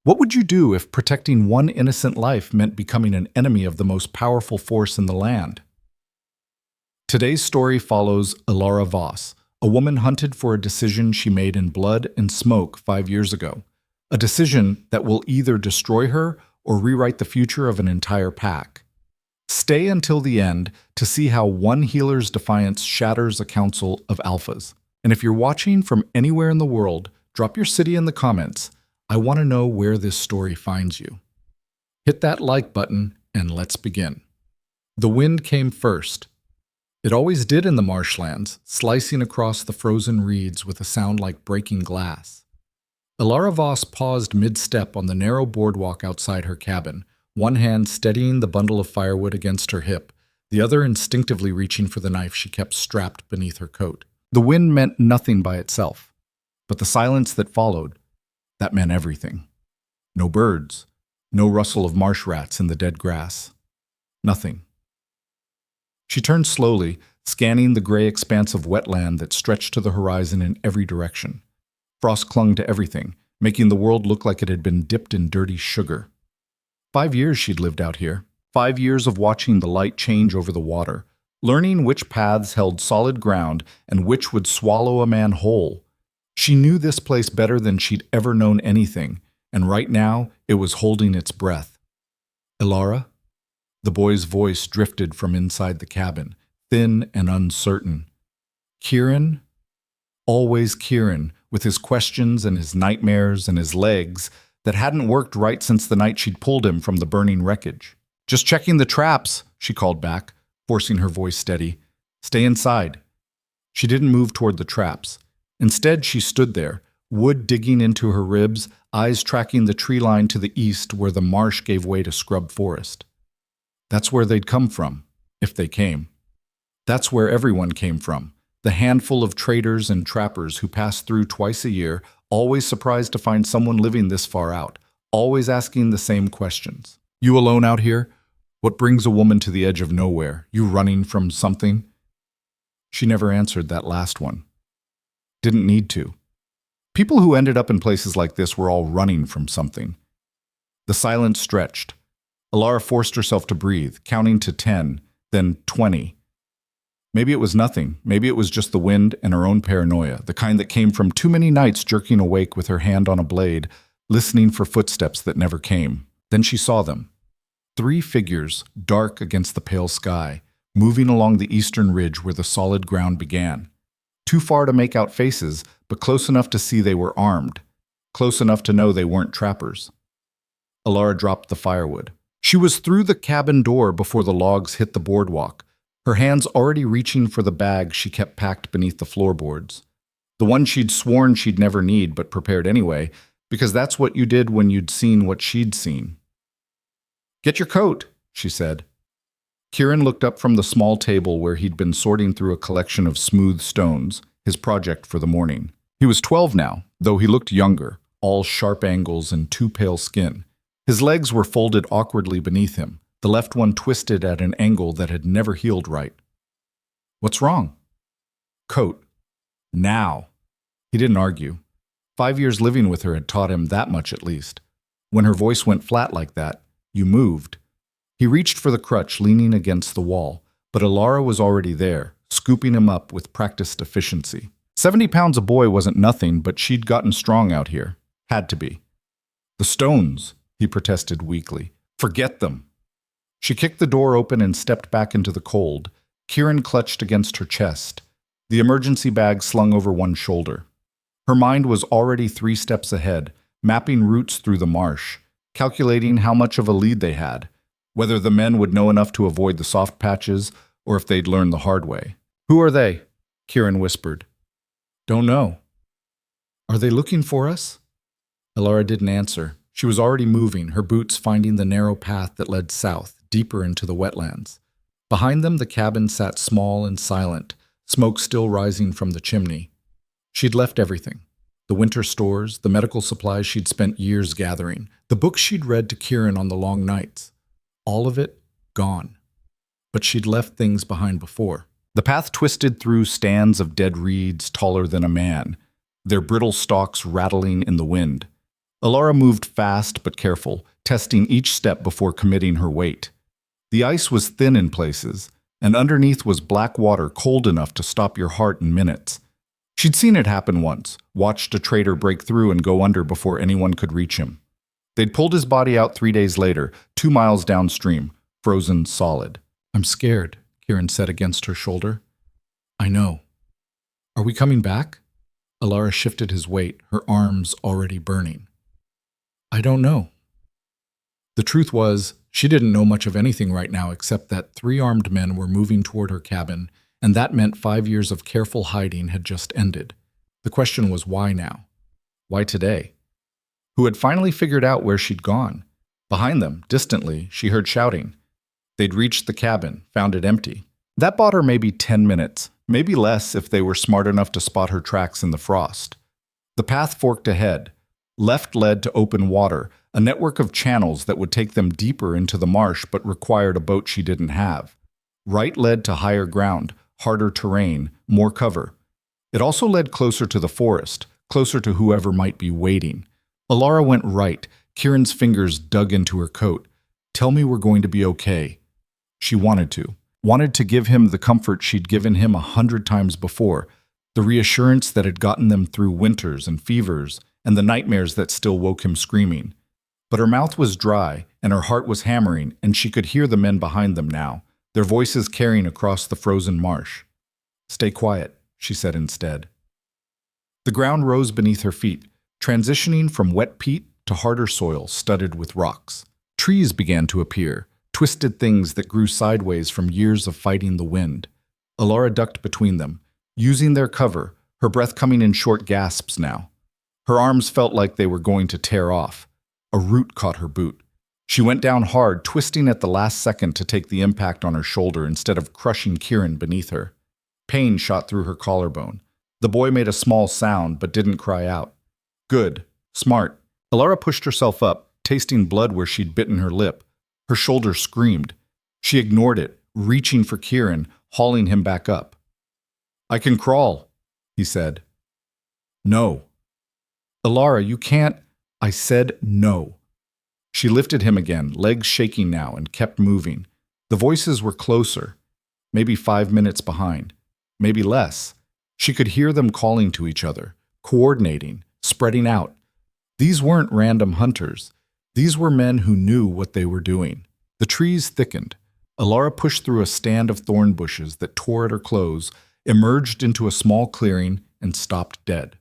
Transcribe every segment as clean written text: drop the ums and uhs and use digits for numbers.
What would you do if protecting one innocent life meant becoming an enemy of the most powerful force in the land? Today's story follows Elara Voss, a woman hunted for a decision she made in blood and smoke 5 years ago. A decision that will either destroy her or rewrite the future of an entire pack. Stay until the end to see how one healer's defiance shatters a council of alphas. And if you're watching from anywhere in the world, drop your city in the comments. I want to know where this story finds you. Hit that like button and let's begin. The wind came first. It always did in the marshlands, slicing across the frozen reeds with a sound like breaking glass. Elara Voss paused mid-step on the narrow boardwalk outside her cabin, one hand steadying the bundle of firewood against her hip, the other instinctively reaching for the knife she kept strapped beneath her coat. The wind meant nothing by itself, but the silence that followed, that meant everything. No birds, no rustle of marsh rats in the dead grass. Nothing. She turned slowly, scanning the gray expanse of wetland that stretched to the horizon in every direction. Frost clung to everything, making the world look like it had been dipped in dirty sugar. 5 years she'd lived out here. 5 years of watching the light change over the water, learning which paths held solid ground and which would swallow a man whole. She knew this place better than she'd ever known anything, and right now it was holding its breath. Elara? The boy's voice drifted from inside the cabin, thin and uncertain. Kieran? Always Kieran, with his questions and his nightmares and his legs that hadn't worked right since the night she'd pulled him from the burning wreckage. Just checking the traps, she called back, forcing her voice steady. Stay inside. She didn't move toward the traps. Instead, she stood there, wood digging into her ribs, eyes tracking the tree line to the east where the marsh gave way to scrub forest. That's where they'd come from, if they came. That's where everyone came from, the handful of traders and trappers who passed through twice a year, always surprised to find someone living this far out, always asking the same questions. You alone out here? What brings a woman to the edge of nowhere? You running from something? She never answered that last one. Didn't need to. People who ended up in places like this were all running from something. The silence stretched. Elara forced herself to breathe, counting to 10, then 20. Maybe it was nothing. Maybe it was just the wind and her own paranoia, the kind that came from too many nights jerking awake with her hand on a blade, listening for footsteps that never came. Then she saw them. 3 figures, dark against the pale sky, moving along the eastern ridge where the solid ground began. Too far to make out faces, but close enough to see they were armed. Close enough to know they weren't trappers. Elara dropped the firewood. She was through the cabin door before the logs hit the boardwalk, her hands already reaching for the bag she kept packed beneath the floorboards. The one she'd sworn she'd never need but prepared anyway, because that's what you did when you'd seen what she'd seen. Get your coat, she said. Kieran looked up from the small table where he'd been sorting through a collection of smooth stones, his project for the morning. He was 12 now, though he looked younger, all sharp angles and too pale skin. His legs were folded awkwardly beneath him, the left one twisted at an angle that had never healed right. What's wrong? Coat. Now. He didn't argue. 5 years living with her had taught him that much at least. When her voice went flat like that, you moved. He reached for the crutch leaning against the wall, but Elara was already there, scooping him up with practiced efficiency. 70 pounds a boy wasn't nothing, but she'd gotten strong out here. Had to be. The stones, he protested weakly. Forget them. She kicked the door open and stepped back into the cold. Kieran clutched against her chest, the emergency bag slung over one shoulder. Her mind was already 3 steps ahead, mapping routes through the marsh, calculating how much of a lead they had, whether the men would know enough to avoid the soft patches or if they'd learn the hard way. Who are they? Kieran whispered. Don't know. Are they looking for us? Elara didn't answer. She was already moving, her boots finding the narrow path that led south, deeper into the wetlands. Behind them, the cabin sat small and silent, smoke still rising from the chimney. She'd left everything. The winter stores, the medical supplies she'd spent years gathering, the books she'd read to Kieran on the long nights. All of it gone. But she'd left things behind before. The path twisted through stands of dead reeds taller than a man, their brittle stalks rattling in the wind. Elara moved fast but careful, testing each step before committing her weight. The ice was thin in places, and underneath was black water cold enough to stop your heart in minutes. She'd seen it happen once, watched a trader break through and go under before anyone could reach him. They'd pulled his body out 3 days later, 2 miles downstream, frozen solid. "I'm scared," Kieran said against her shoulder. "I know. Are we coming back?" Elara shifted his weight, her arms already burning. "I don't know." The truth was, she didn't know much of anything right now except that 3 armed men were moving toward her cabin, and that meant 5 years of careful hiding had just ended. The question was why now? Why today? Who had finally figured out where she'd gone? Behind them, distantly, she heard shouting. They'd reached the cabin, found it empty. That bought her maybe 10 minutes, maybe less if they were smart enough to spot her tracks in the frost. The path forked ahead. Left led to open water, a network of channels that would take them deeper into the marsh but required a boat she didn't have. Right led to higher ground, harder terrain, more cover. It also led closer to the forest, closer to whoever might be waiting. Elara went right. Kieran's fingers dug into her coat. "Tell me we're going to be okay." She wanted to give him the comfort she'd given him 100 times before, the reassurance that had gotten them through winters and fevers and the nightmares that still woke him screaming. But her mouth was dry and her heart was hammering, and she could hear the men behind them now, their voices carrying across the frozen marsh. "Stay quiet," she said instead. The ground rose beneath her feet, transitioning from wet peat to harder soil studded with rocks. Trees began to appear, twisted things that grew sideways from years of fighting the wind. Elara ducked between them, using their cover, her breath coming in short gasps now. Her arms felt like they were going to tear off. A root caught her boot. She went down hard, twisting at the last second to take the impact on her shoulder instead of crushing Kieran beneath her. Pain shot through her collarbone. The boy made a small sound but didn't cry out. Good. Smart. Elara pushed herself up, tasting blood where she'd bitten her lip. Her shoulder screamed. She ignored it, reaching for Kieran, hauling him back up. "I can crawl," he said. "No." "Elara, you can't." "I said no." She lifted him again, legs shaking now, and kept moving. The voices were closer, maybe 5 minutes behind, maybe less. She could hear them calling to each other, coordinating, spreading out. These weren't random hunters. These were men who knew what they were doing. The trees thickened. Elara pushed through a stand of thorn bushes that tore at her clothes, emerged into a small clearing, and stopped dead.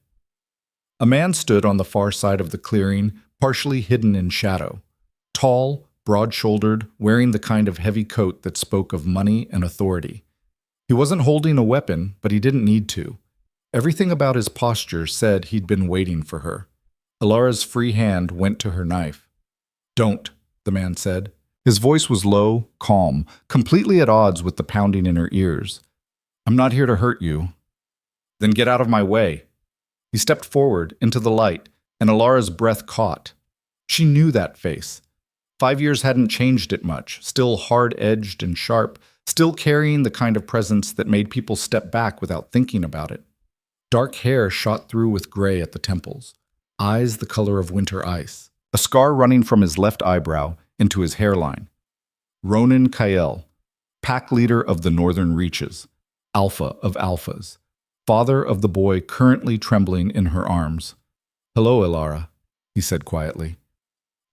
A man stood on the far side of the clearing, partially hidden in shadow. Tall, broad-shouldered, wearing the kind of heavy coat that spoke of money and authority. He wasn't holding a weapon, but he didn't need to. Everything about his posture said he'd been waiting for her. Elara's free hand went to her knife. "Don't," the man said. His voice was low, calm, completely at odds with the pounding in her ears. "I'm not here to hurt you." "Then get out of my way." He stepped forward into the light, and Elara's breath caught. She knew that face. 5 years hadn't changed it much, still hard-edged and sharp, still carrying the kind of presence that made people step back without thinking about it. Dark hair shot through with gray at the temples, eyes the color of winter ice, a scar running from his left eyebrow into his hairline. Ronan Kael, pack leader of the northern reaches, alpha of alphas, father of the boy currently trembling in her arms. "Hello, Elara," he said quietly.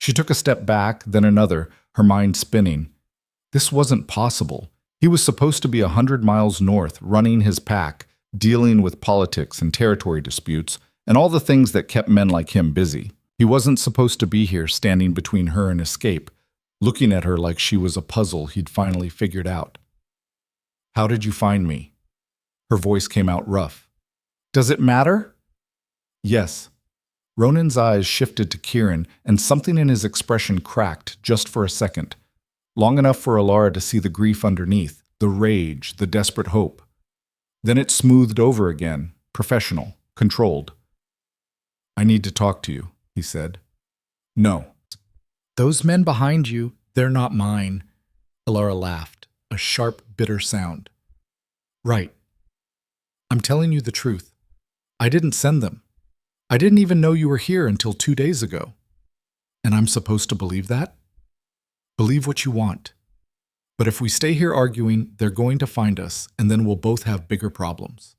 She took a step back, then another, her mind spinning. This wasn't possible. He was supposed to be 100 miles north, running his pack, dealing with politics and territory disputes, and all the things that kept men like him busy. He wasn't supposed to be here standing between her and escape, looking at her like she was a puzzle he'd finally figured out. "How did you find me?" Her voice came out rough. "Does it matter?" "Yes." Ronan's eyes shifted to Kieran, and something in his expression cracked just for a second, long enough for Elara to see the grief underneath, the rage, the desperate hope. Then it smoothed over again, professional, controlled. "I need to talk to you," he said. "No." "Those men behind you, they're not mine." Elara laughed, a sharp, bitter sound. "Right. I'm telling you the truth. I didn't send them. I didn't even know you were here until 2 days ago." And I'm supposed to believe that? Believe what you want. But if we stay here arguing, they're going to find us, and then we'll both have bigger problems.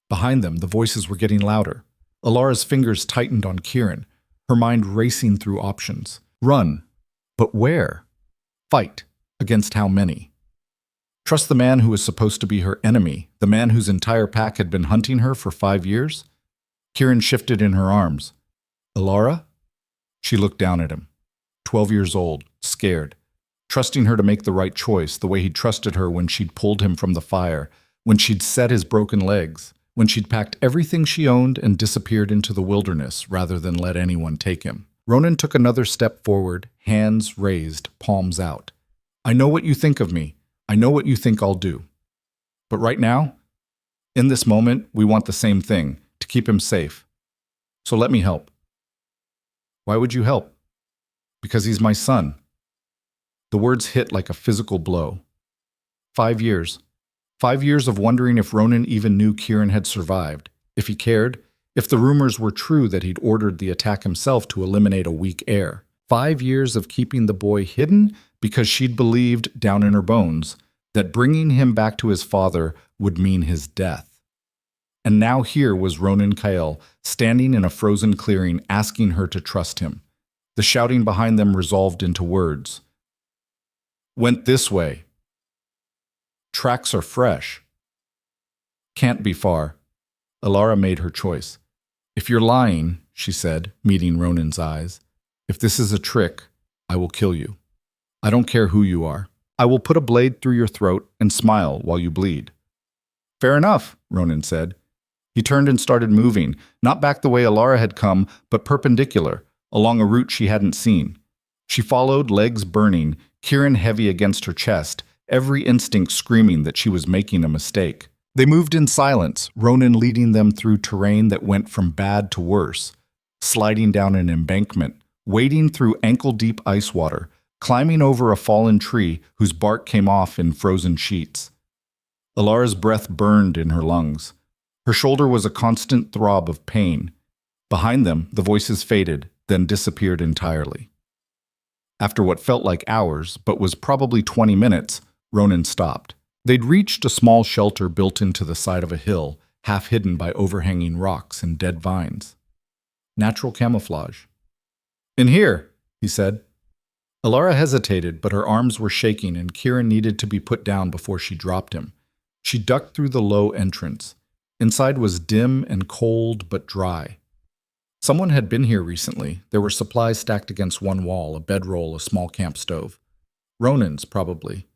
Behind them, the voices were getting louder. Elara's fingers tightened on Kieran, her mind racing through options. Run. But where? Fight. Against how many? Trust the man who was supposed to be her enemy, the man whose entire pack had been hunting her for 5 years? Kieran shifted in her arms. Elara? She looked down at him. 12 years old, scared, trusting her to make the right choice, the way he'd trusted her when she'd pulled him from the fire, when she'd set his broken legs, when she'd packed everything she owned and disappeared into the wilderness rather than let anyone take him. Ronan took another step forward, hands raised, palms out. I know what you think of me. I know what you think I'll do. But right now, in this moment, we want the same thing, to keep him safe. So let me help. Why would you help? Because he's my son. The words hit like a physical blow. 5 years. 5 years of wondering if Ronan even knew Kieran had survived, if he cared, if the rumors were true that he'd ordered the attack himself to eliminate a weak heir. 5 years of keeping the boy hidden because she'd believed down in her bones that bringing him back to his father would mean his death. And now here was Ronan Kael, standing in a frozen clearing, asking her to trust him. The shouting behind them resolved into words. Went this way. Tracks are fresh. Can't be far. Elara made her choice. If you're lying, she said, meeting Ronan's eyes, if this is a trick, I will kill you. I don't care who you are. I will put a blade through your throat and smile while you bleed. Fair enough, Ronan said. He turned and started moving, not back the way Elara had come, but perpendicular, along a route she hadn't seen. She followed, legs burning, Kieran heavy against her chest, every instinct screaming that she was making a mistake. They moved in silence, Ronan leading them through terrain that went from bad to worse, sliding down an embankment, wading through ankle-deep ice water, climbing over a fallen tree whose bark came off in frozen sheets. Elara's breath burned in her lungs. Her shoulder was a constant throb of pain. Behind them, the voices faded, then disappeared entirely. After what felt like hours, but was probably 20 minutes, Ronan stopped. They'd reached a small shelter built into the side of a hill, half hidden by overhanging rocks and dead vines. Natural camouflage. In here, he said. Elara hesitated, but her arms were shaking and Kieran needed to be put down before she dropped him. She ducked through the low entrance. Inside was dim and cold but dry. Someone had been here recently. There were supplies stacked against one wall, a bedroll, a small camp stove. Ronan's, probably.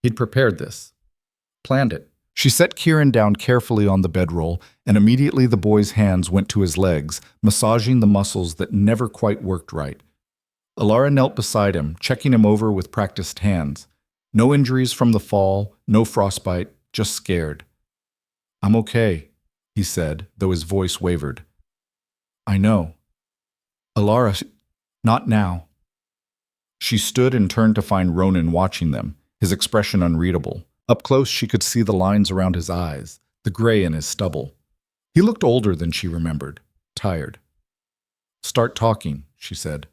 He'd prepared this. Planned it. She set Kieran down carefully on the bedroll, and immediately the boy's hands went to his legs, massaging the muscles that never quite worked right. Elara knelt beside him, checking him over with practiced hands. No injuries from the fall, no frostbite, just scared. I'm okay, he said, though his voice wavered. I know. Elara, not now. She stood and turned to find Ronan watching them, his expression unreadable. Up close, she could see the lines around his eyes, the gray in his stubble. He looked older than she remembered, tired. Start talking, she said.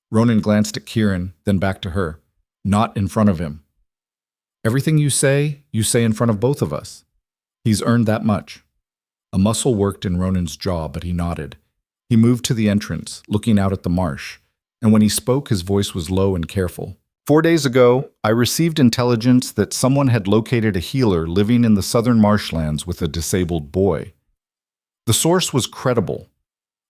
Ronan glanced at Kieran, then back to her. Not in front of him. Everything you say in front of both of us. He's earned that much. A muscle worked in Ronan's jaw, but he nodded. He moved to the entrance, looking out at the marsh, and when he spoke, his voice was low and careful. 4 days ago, I received intelligence that someone had located a healer living in the southern marshlands with a disabled boy. The source was credible.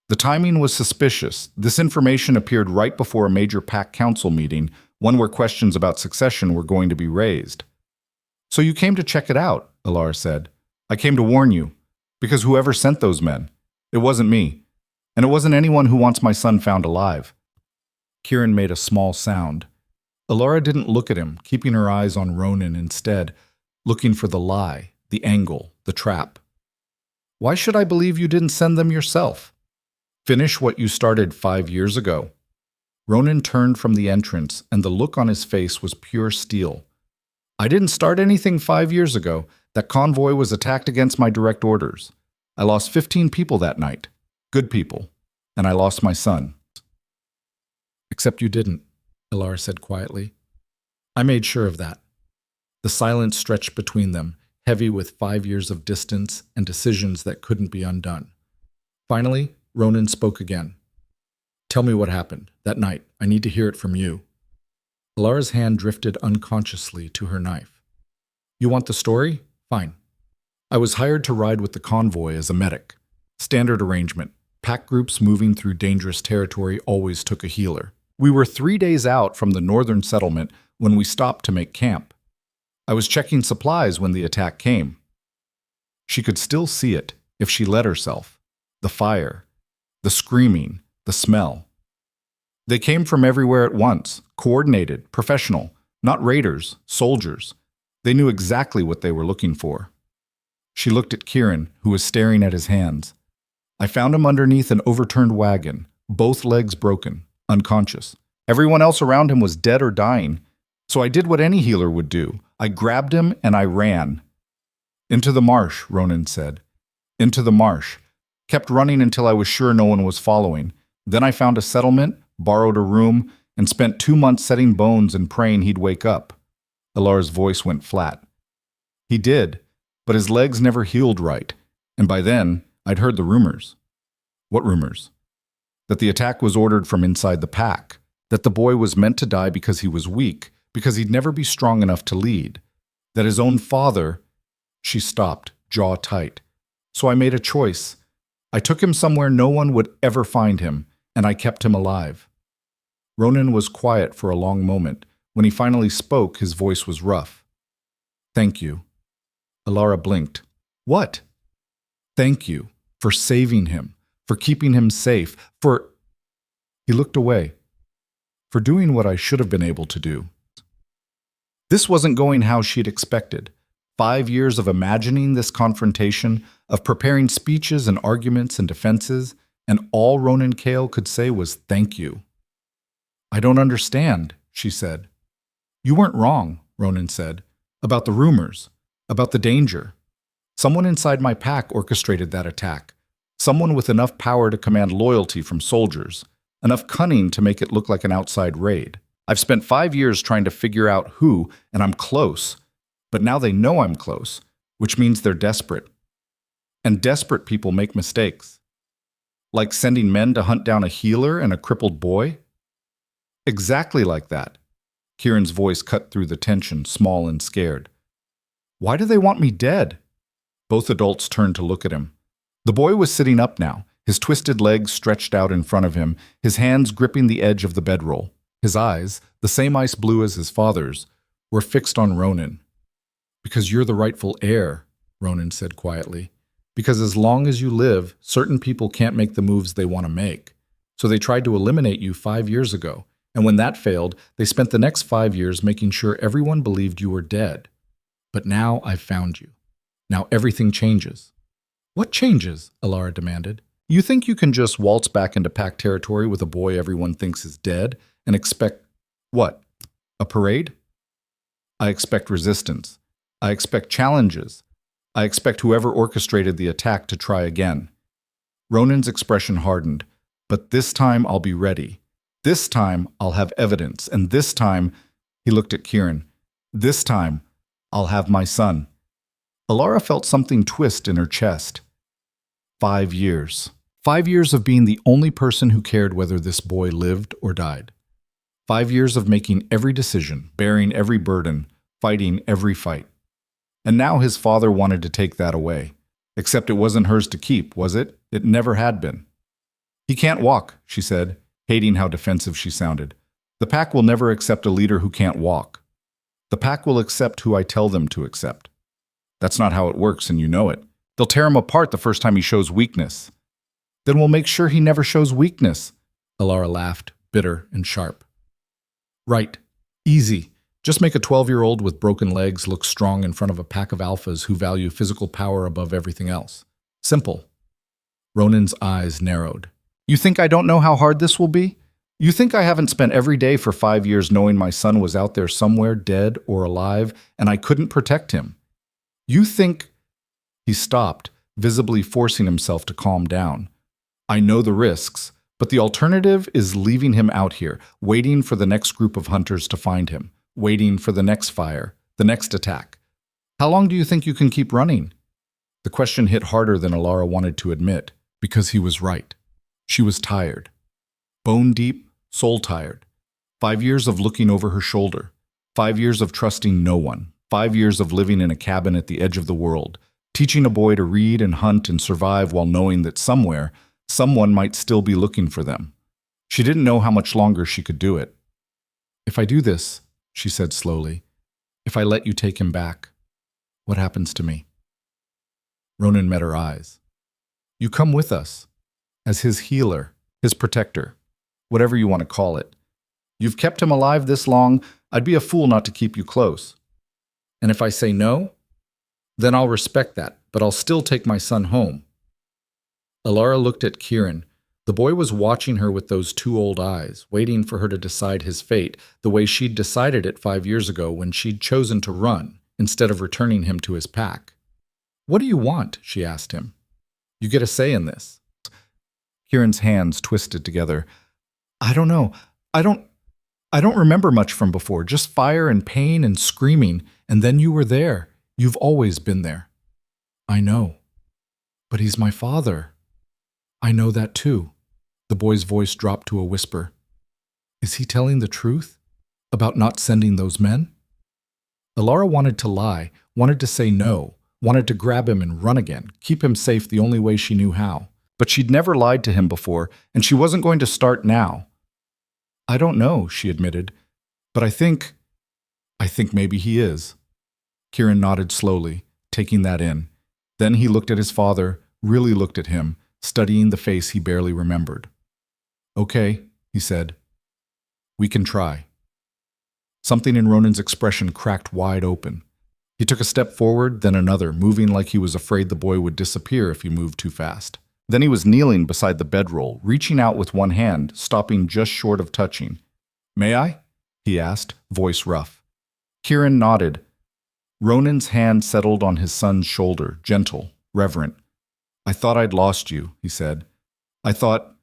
The timing was suspicious. This information appeared right before a major pack council meeting, one where questions about succession were going to be raised. So you came to check it out, Elara said. I came to warn you, because whoever sent those men, it wasn't me, and it wasn't anyone who wants my son found alive. Kieran made a small sound. Elara didn't look at him, keeping her eyes on Ronan instead, looking for the lie, the angle, the trap. Why should I believe you didn't send them yourself? Finish what you started 5 years ago. Ronan turned from the entrance, and the look on his face was pure steel. I didn't start anything 5 years ago. That convoy was attacked against my direct orders. I lost 15 people that night. Good people. And I lost my son. Except you didn't, Elara said quietly. I made sure of that. The silence stretched between them, heavy with 5 years of distance and decisions that couldn't be undone. Finally, Ronan spoke again. Tell me what happened that night. I need to hear it from you. Elara's hand drifted unconsciously to her knife. You want the story? Fine. I was hired to ride with the convoy as a medic. Standard arrangement. Pack groups moving through dangerous territory always took a healer. We were 3 days out from the northern settlement when we stopped to make camp. I was checking supplies when the attack came. She could still see it if she let herself. The fire, the screaming, the smell. They came from everywhere at once, coordinated, professional, not raiders, soldiers. They knew exactly what they were looking for. She looked at Kieran, who was staring at his hands. I found him underneath an overturned wagon, both legs broken, unconscious. Everyone else around him was dead or dying, so I did what any healer would do. I grabbed him and I ran. Into the marsh, Ronan said. Into the marsh. Kept running until I was sure no one was following. Then I found a settlement, borrowed a room, and spent 2 months setting bones and praying he'd wake up. Elara's voice went flat. He did, but his legs never healed right, and by then I'd heard the rumors. What rumors? That the attack was ordered from inside the pack, that the boy was meant to die because he was weak, because he'd never be strong enough to lead, that his own father... She stopped, jaw tight. So I made a choice. I took him somewhere no one would ever find him, and I kept him alive. Ronan was quiet for a long moment. When he finally spoke, his voice was rough. Thank you. Elara blinked. What? Thank you for saving him, for keeping him safe, for... He looked away. For doing what I should have been able to do. This wasn't going how she'd expected. 5 years of imagining this confrontation, of preparing speeches and arguments and defenses, and all Ronan Cale could say was thank you. I don't understand, she said. You weren't wrong, Ronan said, about the rumors, about the danger. Someone inside my pack orchestrated that attack. Someone with enough power to command loyalty from soldiers, enough cunning to make it look like an outside raid. I've spent 5 years trying to figure out who, and I'm close. But now they know I'm close, which means they're desperate. And desperate people make mistakes. Like sending men to hunt down a healer and a crippled boy? Exactly like that. Kieran's voice cut through the tension, small and scared. Why do they want me dead? Both adults turned to look at him. The boy was sitting up now, his twisted legs stretched out in front of him, his hands gripping the edge of the bedroll. His eyes, the same ice blue as his father's, were fixed on Ronan. Because you're the rightful heir, Ronan said quietly. Because as long as you live, certain people can't make the moves they want to make. So they tried to eliminate you 5 years ago, and when that failed, they spent the next 5 years making sure everyone believed you were dead. But now I've found you. Now everything changes. What changes? Elara demanded. You think you can just waltz back into pack territory with a boy everyone thinks is dead and expect, what, a parade? I expect resistance. I expect challenges. I expect whoever orchestrated the attack to try again. Ronan's expression hardened. But this time I'll be ready. This time I'll have evidence. And this time, he looked at Kieran, this time I'll have my son. Elara felt something twist in her chest. 5 years. 5 years of being the only person who cared whether this boy lived or died. 5 years of making every decision, bearing every burden, fighting every fight. And now his father wanted to take that away. Except it wasn't hers to keep, was it? It never had been. He can't walk, she said, hating how defensive she sounded. The pack will never accept a leader who can't walk. The pack will accept who I tell them to accept. That's not how it works, and you know it. They'll tear him apart the first time he shows weakness. Then we'll make sure he never shows weakness. Elara laughed, bitter and sharp. Right. Easy. Just make a 12-year-old with broken legs look strong in front of a pack of alphas who value physical power above everything else. Simple. Ronan's eyes narrowed. You think I don't know how hard this will be? You think I haven't spent every day for 5 years knowing my son was out there somewhere, dead or alive, and I couldn't protect him? You think... He stopped, visibly forcing himself to calm down. I know the risks, But the alternative is leaving him out here, waiting for the next group of hunters to find him, waiting for the next fire, the next attack. How long do you think you can keep running? The question hit harder than Elara wanted to admit, because he was right. She was tired. Bone deep, soul tired. 5 years of looking over her shoulder. 5 years of trusting no one. 5 years of living in a cabin at the edge of the world, teaching a boy to read and hunt and survive while knowing that somewhere, someone might still be looking for them. She didn't know how much longer she could do it. "If I do this," she said slowly, "if I let you take him back, what happens to me?" Ronan met her eyes. "You come with us, as his healer, his protector, whatever you want to call it. You've kept him alive this long, I'd be a fool not to keep you close. And if I say no, then I'll respect that, but I'll still take my son home." Elara looked at Kieran. The boy was watching her with those two old eyes, waiting for her to decide his fate, the way she'd decided it 5 years ago when she'd chosen to run, instead of returning him to his pack. "What do you want?" she asked him. "You get a say in this." Kieran's hands twisted together. "I don't know. I don't remember much from before, just fire and pain and screaming, and then you were there. You've always been there." "I know. But he's my father." "I know that too." The boy's voice dropped to a whisper. "Is he telling the truth? About not sending those men?" Elara wanted to lie, wanted to say no, wanted to grab him and run again, keep him safe the only way she knew how. But she'd never lied to him before, and she wasn't going to start now. "I don't know," she admitted, "but I think maybe he is." Kieran nodded slowly, taking that in. Then he looked at his father, really looked at him, studying the face he barely remembered. "Okay," he said. "We can try." Something in Ronan's expression cracked wide open. He took a step forward, then another, moving like he was afraid the boy would disappear if he moved too fast. Then he was kneeling beside the bedroll, reaching out with one hand, stopping just short of touching. "May I?" he asked, voice rough. Kieran nodded. Ronan's hand settled on his son's shoulder, gentle, reverent. "I thought I'd lost you," he said. "I thought—"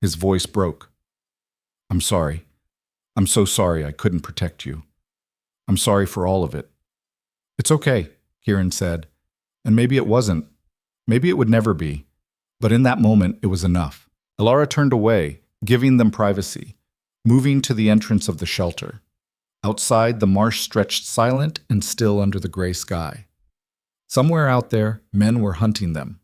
His voice broke. "I'm sorry. I'm so sorry I couldn't protect you. I'm sorry for all of it." "It's okay," Kieran said. And maybe it wasn't. Maybe it would never be. But in that moment, it was enough. Elara turned away, giving them privacy, moving to the entrance of the shelter. Outside, the marsh stretched silent and still under the gray sky. Somewhere out there, men were hunting them.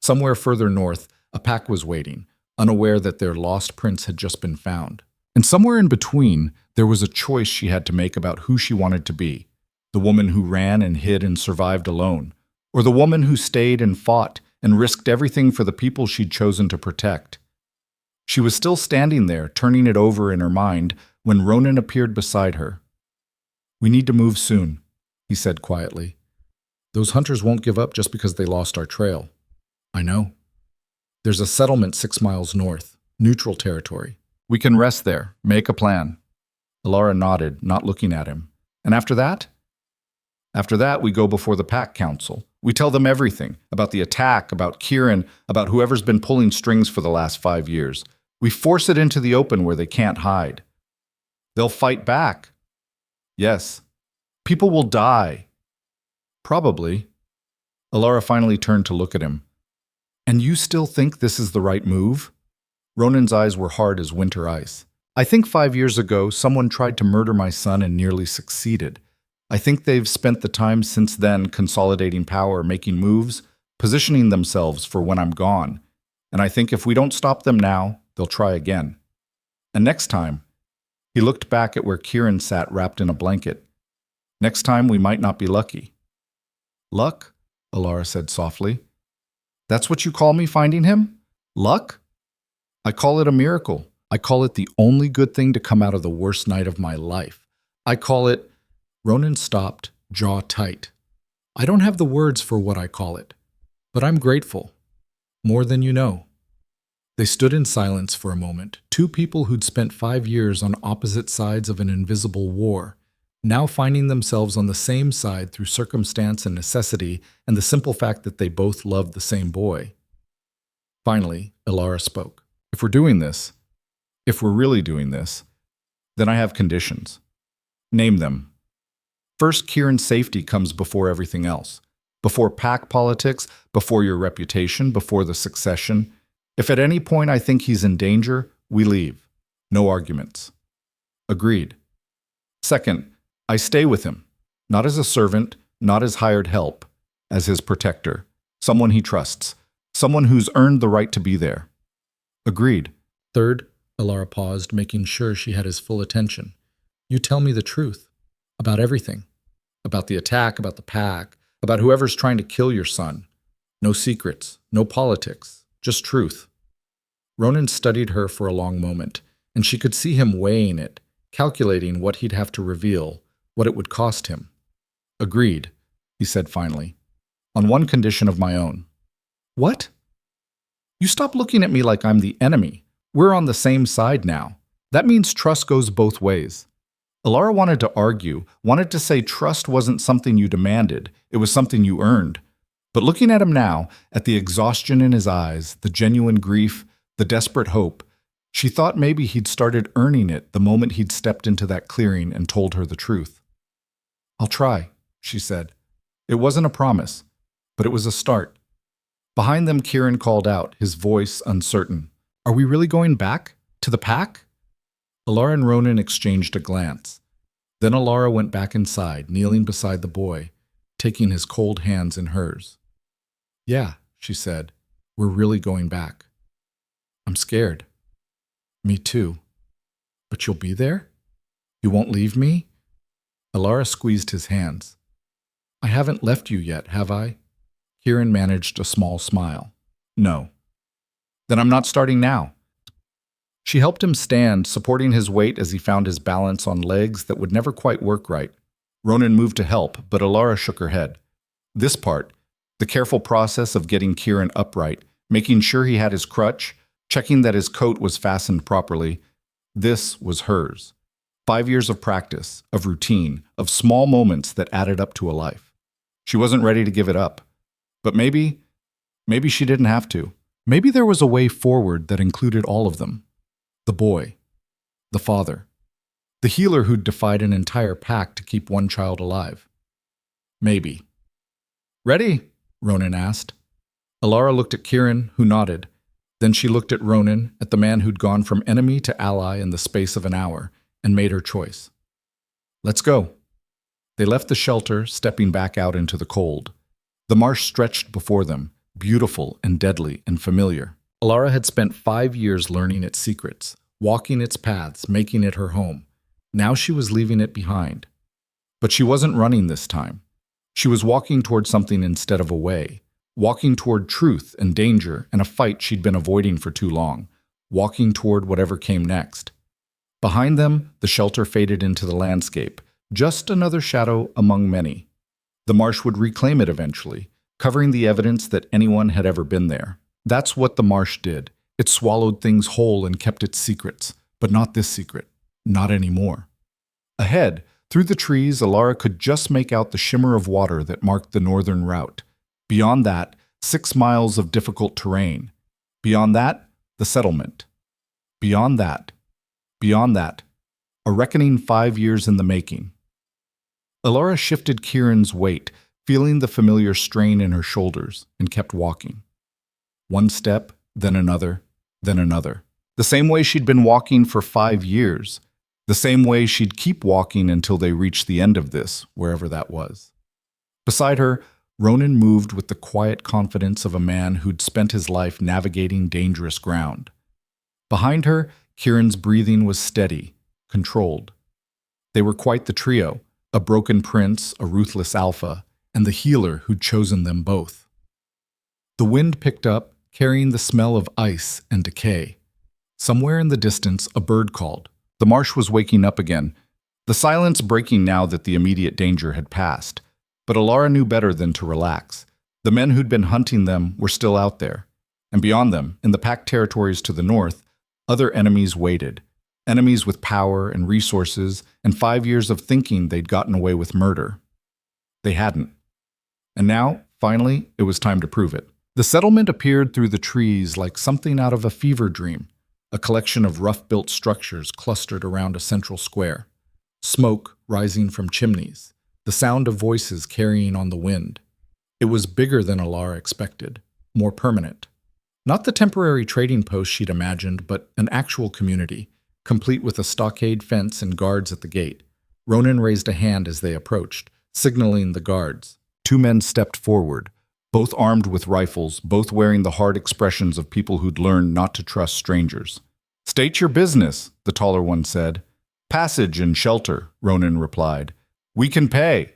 Somewhere further north, a pack was waiting, unaware that their lost prince had just been found. And somewhere in between, there was a choice she had to make about who she wanted to be. The woman who ran and hid and survived alone, or the woman who stayed and fought and risked everything for the people she'd chosen to protect. She was still standing there, turning it over in her mind, when Ronan appeared beside her. "We need to move soon," he said quietly. "Those hunters won't give up just because they lost our trail." "I know. There's a settlement 6 miles north, neutral territory. We can rest there, make a plan." Elara nodded, not looking at him. "And after that?" "After that, we go before the pack council. We tell them everything, about the attack, about Kieran, about whoever's been pulling strings for the last 5 years. We force it into the open where they can't hide. They'll fight back. Yes. People will die. Probably." Elara finally turned to look at him. "And you still think this is the right move?" Ronan's eyes were hard as winter ice. "I think 5 years ago, someone tried to murder my son and nearly succeeded. I think they've spent the time since then consolidating power, making moves, positioning themselves for when I'm gone. And I think if we don't stop them now, they'll try again. And next time," he looked back at where Kieran sat wrapped in a blanket, "next time we might not be lucky." "Luck?" Elara said softly. "That's what you call me finding him? Luck?" "I call it a miracle. I call it the only good thing to come out of the worst night of my life. I call it—" Ronan stopped, jaw tight. "I don't have the words for what I call it, but I'm grateful. More than you know." They stood in silence for a moment, two people who'd spent 5 years on opposite sides of an invisible war, now finding themselves on the same side through circumstance and necessity and the simple fact that they both loved the same boy. Finally, Elara spoke. If we're doing this, if we're really doing this, then I have conditions. Name them. First, Kieran's safety comes before everything else. Before pack politics, before your reputation, before the succession. If at any point I think he's in danger, we leave. No arguments. Agreed. Second, I stay with him. Not as a servant, not as hired help, as his protector. Someone he trusts. Someone who's earned the right to be there. Agreed. Third, Elara paused, making sure she had his full attention. You tell me the truth. About everything. About the attack, about the pack, about whoever's trying to kill your son. No secrets, no politics, just truth. Ronan studied her for a long moment, and she could see him weighing it, calculating what he'd have to reveal, what it would cost him. Agreed, he said finally, on one condition of my own. What? You stop looking at me like I'm the enemy. We're on the same side now. That means trust goes both ways. Elara wanted to argue, wanted to say trust wasn't something you demanded, it was something you earned. But looking at him now, at the exhaustion in his eyes, the genuine grief, the desperate hope, she thought maybe he'd started earning it the moment he'd stepped into that clearing and told her the truth. I'll try, she said. It wasn't a promise, but it was a start. Behind them, Kieran called out, his voice uncertain. Are we really going back? To the pack? Elara and Ronan exchanged a glance. Then Elara went back inside, kneeling beside the boy, taking his cold hands in hers. Yeah, she said, we're really going back. I'm scared. Me too. But you'll be there? You won't leave me? Elara squeezed his hands. I haven't left you yet, have I? Kieran managed a small smile. No. Then I'm not starting now. She helped him stand, supporting his weight as he found his balance on legs that would never quite work right. Ronan moved to help, but Elara shook her head. This part, the careful process of getting Kieran upright, making sure he had his crutch, checking that his coat was fastened properly, this was hers. 5 years of practice, of routine, of small moments that added up to a life. She wasn't ready to give it up. But maybe she didn't have to. Maybe there was a way forward that included all of them. The boy, the father, the healer who'd defied an entire pack to keep one child alive. Maybe. Ready? Ronan asked. Elara looked at Kieran, who nodded. Then she looked at Ronan, at the man who'd gone from enemy to ally in the space of an hour, and made her choice. Let's go. They left the shelter, stepping back out into the cold. The marsh stretched before them, beautiful and deadly and familiar. Elara had spent 5 years learning its secrets, walking its paths, making it her home. Now she was leaving it behind. But she wasn't running this time. She was walking toward something instead of away, walking toward truth and danger and a fight she'd been avoiding for too long, walking toward whatever came next. Behind them, the shelter faded into the landscape, just another shadow among many. The marsh would reclaim it eventually, covering the evidence that anyone had ever been there. That's what the marsh did. It swallowed things whole and kept its secrets, but not this secret. Not anymore. Ahead, through the trees, Elara could just make out the shimmer of water that marked the northern route. Beyond that, 6 miles of difficult terrain. Beyond that, the settlement. Beyond that, a reckoning 5 years in the making. Elara shifted Kieran's weight, feeling the familiar strain in her shoulders, and kept walking. One step, then another, then another. The same way she'd been walking for 5 years. The same way she'd keep walking until they reached the end of this, wherever that was. Beside her, Ronan moved with the quiet confidence of a man who'd spent his life navigating dangerous ground. Behind her, Kieran's breathing was steady, controlled. They were quite the trio, a broken prince, a ruthless alpha, and the healer who'd chosen them both. The wind picked up, carrying the smell of ice and decay. Somewhere in the distance, a bird called. The marsh was waking up again, the silence breaking now that the immediate danger had passed. But Elara knew better than to relax. The men who'd been hunting them were still out there. And beyond them, in the packed territories to the north, other enemies waited. Enemies with power and resources, and 5 years of thinking they'd gotten away with murder. They hadn't. And now, finally, it was time to prove it. The settlement appeared through the trees like something out of a fever dream. a collection of rough-built structures clustered around a central square. Smoke rising from chimneys, the sound of voices carrying on the wind. It was bigger than Elara expected, more permanent. Not the temporary trading post she'd imagined, but an actual community, complete with a stockade fence and guards at the gate. Ronan raised a hand as they approached, signaling the guards. Two men stepped forward, both armed with rifles, both wearing the hard expressions of people who'd learned not to trust strangers. "State your business," the taller one said. "Passage and shelter," Ronan replied. "We can pay."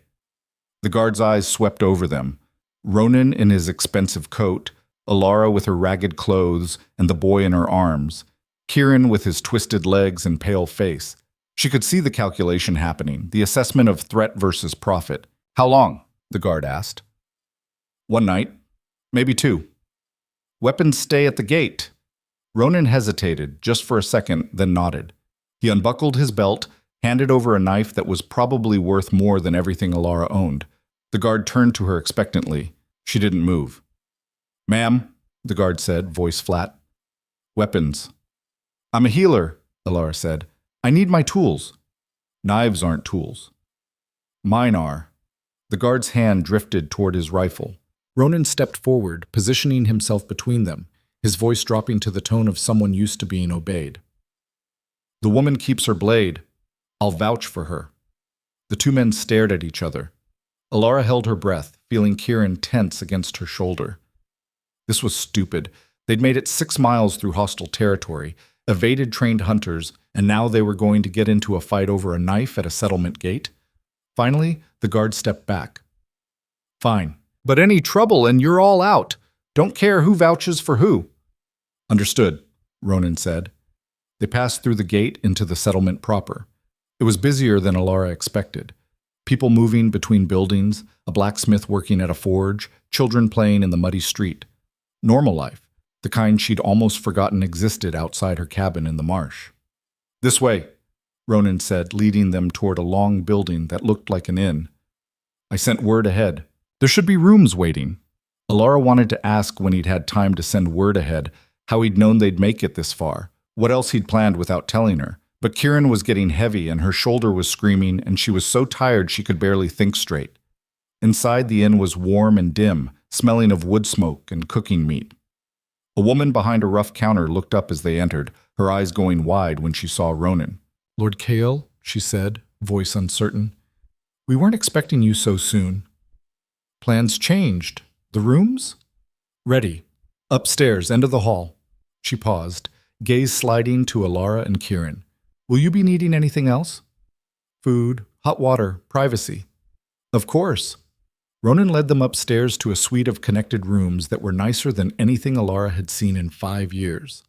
The guard's eyes swept over them. Ronan in his expensive coat, Elara with her ragged clothes and the boy in her arms, Kieran with his twisted legs and pale face. She could see the calculation happening, the assessment of threat versus profit. "How long?" the guard asked. "1 night, maybe 2. "Weapons stay at the gate." Ronan hesitated, just for a second, then nodded. He unbuckled his belt, handed over a knife that was probably worth more than everything Elara owned. The guard turned to her expectantly. She didn't move. "Ma'am," the guard said, voice flat. "Weapons." "I'm a healer," Elara said. "I need my tools." "Knives aren't tools." "Mine are." The guard's hand drifted toward his rifle. Ronan stepped forward, positioning himself between them, his voice dropping to the tone of someone used to being obeyed. "The woman keeps her blade. I'll vouch for her." The two men stared at each other. Elara held her breath, feeling Kieran tense against her shoulder. This was stupid. They'd made it 6 miles through hostile territory, evaded trained hunters, and now they were going to get into a fight over a knife at a settlement gate? Finally, the guard stepped back. "Fine. But any trouble and you're all out. Don't care who vouches for who." "Understood," Ronan said. They passed through the gate into the settlement proper. It was busier than Elara expected. People moving between buildings, a blacksmith working at a forge, children playing in the muddy street. Normal life, the kind she'd almost forgotten existed outside her cabin in the marsh. "This way," Ronan said, leading them toward a long building that looked like an inn. "I sent word ahead. There should be rooms waiting." Elara wanted to ask when he'd had time to send word ahead, how he'd known they'd make it this far, what else he'd planned without telling her. But Kieran was getting heavy and her shoulder was screaming and she was so tired she could barely think straight. Inside the inn was warm and dim, smelling of wood smoke and cooking meat. A woman behind a rough counter looked up as they entered, her eyes going wide when she saw Ronan. "Lord Kael," she said, voice uncertain. "We weren't expecting you so soon." "Plans changed. The rooms?" "Ready. Upstairs, end of the hall." She paused, gaze sliding to Elara and Kieran. "Will you be needing anything else?" "Food, hot water, privacy." "Of course." Ronan led them upstairs to a suite of connected rooms that were nicer than anything Elara had seen in 5 years.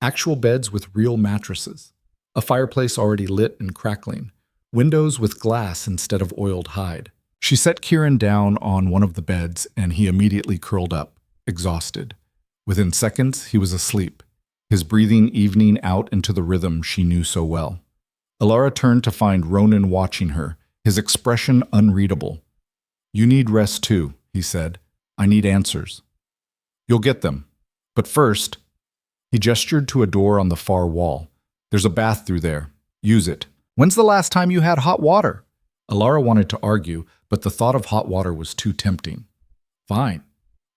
Actual beds with real mattresses, a fireplace already lit and crackling, windows with glass instead of oiled hide. She set Kieran down on one of the beds and he immediately curled up, exhausted. Within seconds, he was asleep, his breathing evening out into the rhythm she knew so well. Elara turned to find Ronan watching her, his expression unreadable. "You need rest too," he said. "I need answers." "You'll get them. But first," he gestured to a door on the far wall. "There's a bath through there. Use it." "When's the last time you had hot water?" Elara wanted to argue, but the thought of hot water was too tempting. "Fine.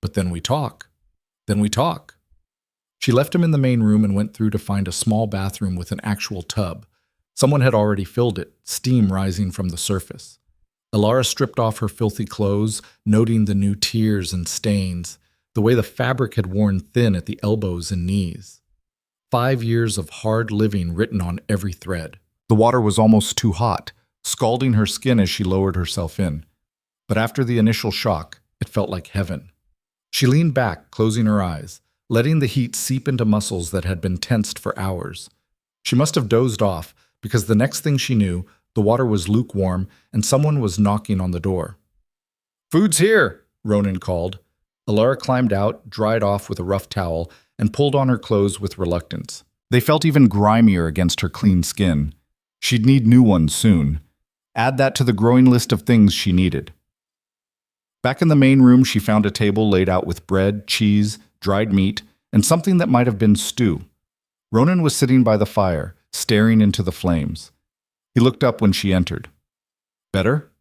But then we talk. Then we talk." She left him in the main room and went through to find a small bathroom with an actual tub. Someone had already filled it, steam rising from the surface. Elara stripped off her filthy clothes, noting the new tears and stains, the way the fabric had worn thin at the elbows and knees. 5 years of hard living written on every thread. The water was almost too hot, scalding her skin as she lowered herself in. But after the initial shock, it felt like heaven. She leaned back, closing her eyes, letting the heat seep into muscles that had been tensed for hours. She must have dozed off, because the next thing she knew, the water was lukewarm and someone was knocking on the door. "Food's here," Ronan called. Elara climbed out, dried off with a rough towel, and pulled on her clothes with reluctance. They felt even grimier against her clean skin. She'd need new ones soon. Add that to the growing list of things she needed. Back in the main room, she found a table laid out with bread, cheese, dried meat, and something that might have been stew. Ronan was sitting by the fire, staring into the flames. He looked up when she entered. Better?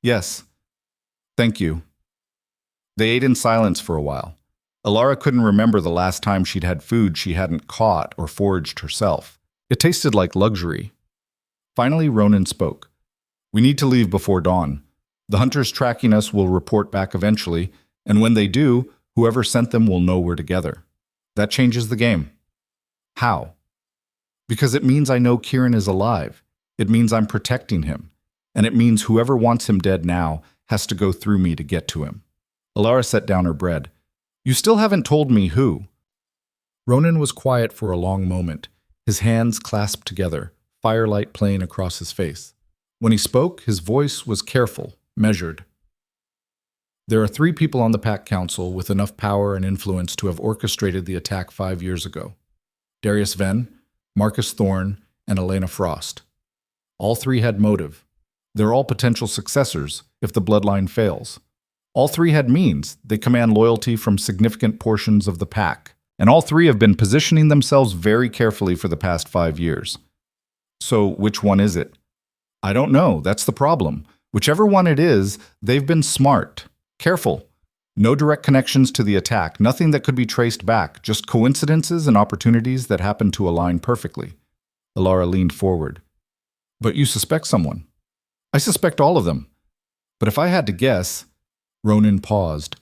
Yes. Thank you. They ate in silence for a while. Elara couldn't remember the last time she'd had food she hadn't caught or foraged herself. It tasted like luxury. Finally, Ronan spoke. We need to leave before dawn. The hunters tracking us will report back eventually, and when they do, whoever sent them will know we're together. That changes the game. How? Because it means I know Kieran is alive. It means I'm protecting him. And it means whoever wants him dead now has to go through me to get to him. Elara set down her bread. You still haven't told me who. Ronan was quiet for a long moment, his hands clasped together, firelight playing across his face. When he spoke, his voice was careful, measured. There are 3 people on the Pack Council with enough power and influence to have orchestrated the attack 5 years ago. Darius Venn, Marcus Thorne, and Elena Frost. All 3 had motive. They're all potential successors if the bloodline fails. All 3 had means. They command loyalty from significant portions of the Pack. And all 3 have been positioning themselves very carefully for the past 5 years. So which one is it? I don't know. That's the problem. Whichever one it is, they've been smart. Careful. No direct connections to the attack, nothing that could be traced back, just coincidences and opportunities that happened to align perfectly. Elara leaned forward. But you suspect someone. I suspect all of them. But if I had to guess... Ronan paused.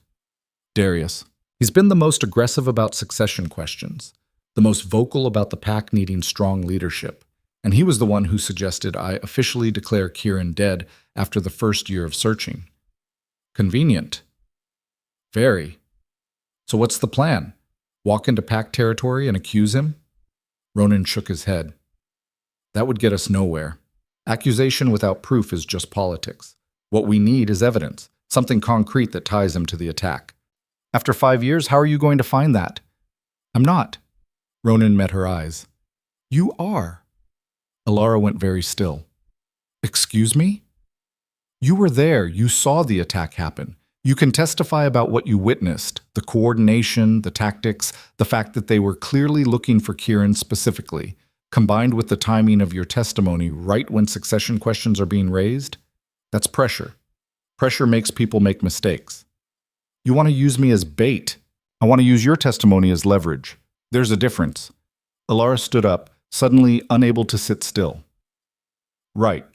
Darius. He's been the most aggressive about succession questions, the most vocal about the Pack needing strong leadership, and he was the one who suggested I officially declare Kieran dead after the first year of searching. Convenient. Very. So what's the plan? Walk into Pack territory and accuse him? Ronan shook his head. That would get us nowhere. Accusation without proof is just politics. What we need is evidence, something concrete that ties him to the attack. After 5 years, how are you going to find that? I'm not. Ronan met her eyes. You are. Elara went very still. Excuse me? You were there. You saw the attack happen. You can testify about what you witnessed, the coordination, the tactics, the fact that they were clearly looking for Kieran specifically, combined with the timing of your testimony right when succession questions are being raised. That's pressure. Pressure makes people make mistakes. You want to use me as bait. I want to use your testimony as leverage. There's a difference. Elara stood up, suddenly unable to sit still. Right.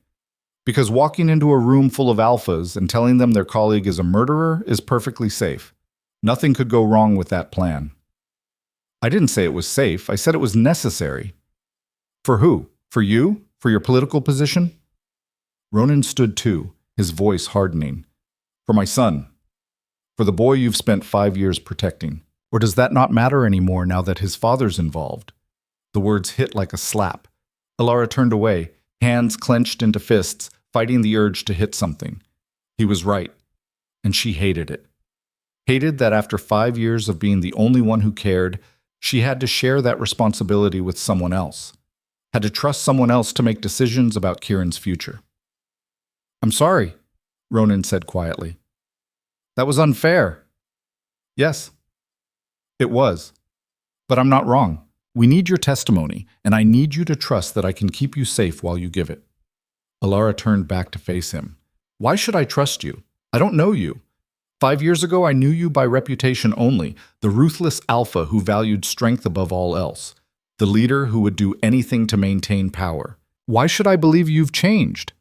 Because walking into a room full of alphas and telling them their colleague is a murderer is perfectly safe. Nothing could go wrong with that plan. I didn't say it was safe. I said it was necessary. For who? For you? For your political position? Ronan stood too, his voice hardening. For my son. For the boy you've spent 5 years protecting. Or does that not matter anymore now that his father's involved? The words hit like a slap. Elara turned away, hands clenched into fists, fighting the urge to hit something. He was right, and she hated it. Hated that after 5 years of being the only one who cared, she had to share that responsibility with someone else. Had to trust someone else to make decisions about Kieran's future. I'm sorry, Ronan said quietly. That was unfair. Yes, it was. But I'm not wrong. We need your testimony, and I need you to trust that I can keep you safe while you give it. Elara turned back to face him. Why should I trust you? I don't know you. 5 years ago, I knew you by reputation only, the ruthless alpha who valued strength above all else, the leader who would do anything to maintain power. Why should I believe you've changed?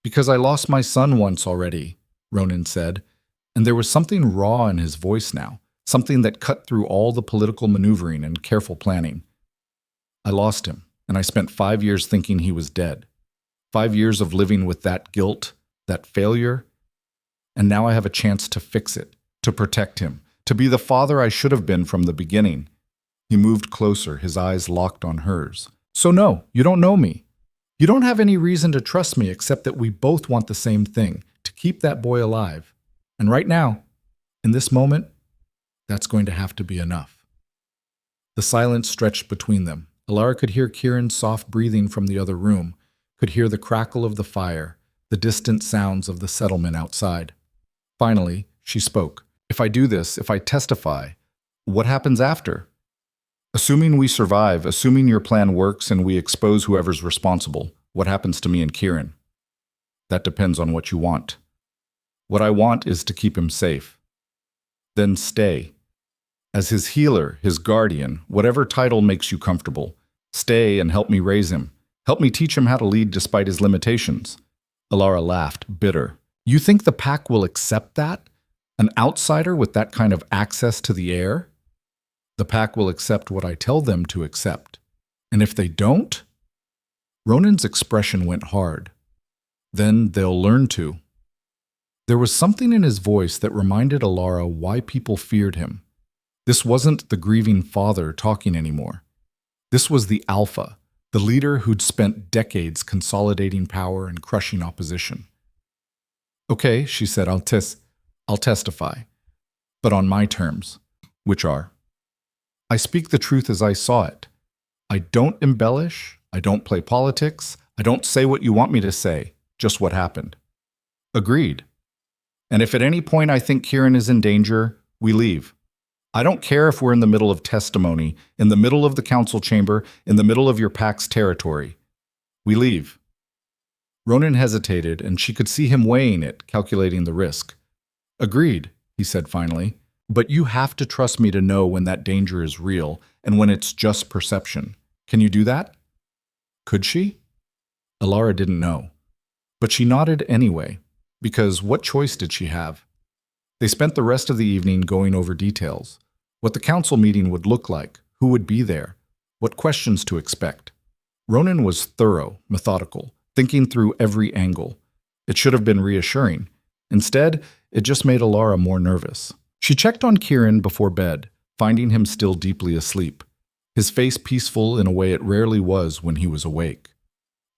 Because I lost my son once already, Ronan said, and there was something raw in his voice now, something that cut through all the political maneuvering and careful planning. I lost him, and I spent 5 years thinking he was dead. 5 years of living with that guilt, that failure, and now I have a chance to fix it, to protect him, to be the father I should have been from the beginning. He moved closer, his eyes locked on hers. So no, you don't know me. You don't have any reason to trust me except that we both want the same thing, to keep that boy alive. And right now, in this moment, that's going to have to be enough. The silence stretched between them. Elara could hear Kieran's soft breathing from the other room, could hear the crackle of the fire, the distant sounds of the settlement outside. Finally, she spoke. If I do this, if I testify, what happens after? Assuming we survive, assuming your plan works and we expose whoever's responsible, what happens to me and Kieran? That depends on what you want. What I want is to keep him safe. Then stay. As his healer, his guardian, whatever title makes you comfortable, stay and help me raise him. Help me teach him how to lead despite his limitations. Elara laughed, bitter. You think the pack will accept that? An outsider with that kind of access to the air? The pack will accept what I tell them to accept. And if they don't? Ronan's expression went hard. Then they'll learn to. There was something in his voice that reminded Elara why people feared him. This wasn't the grieving father talking anymore. This was the alpha, the leader who'd spent decades consolidating power and crushing opposition. Okay, she said, I'll testify, but on my terms, which are, I speak the truth as I saw it. I don't embellish, I don't play politics, I don't say what you want me to say, just what happened. Agreed. And if at any point I think Kieran is in danger, we leave. I don't care if we're in the middle of testimony, in the middle of the council chamber, in the middle of your pack's territory. We leave. Ronan hesitated, and she could see him weighing it, calculating the risk. Agreed, he said finally, but you have to trust me to know when that danger is real and when it's just perception. Can you do that? Could she? Elara didn't know. But she nodded anyway, because what choice did she have? They spent the rest of the evening going over details. What the council meeting would look like, who would be there, what questions to expect. Ronan was thorough, methodical, thinking through every angle. It should have been reassuring. Instead, it just made Elara more nervous. She checked on Kieran before bed, finding him still deeply asleep, his face peaceful in a way it rarely was when he was awake.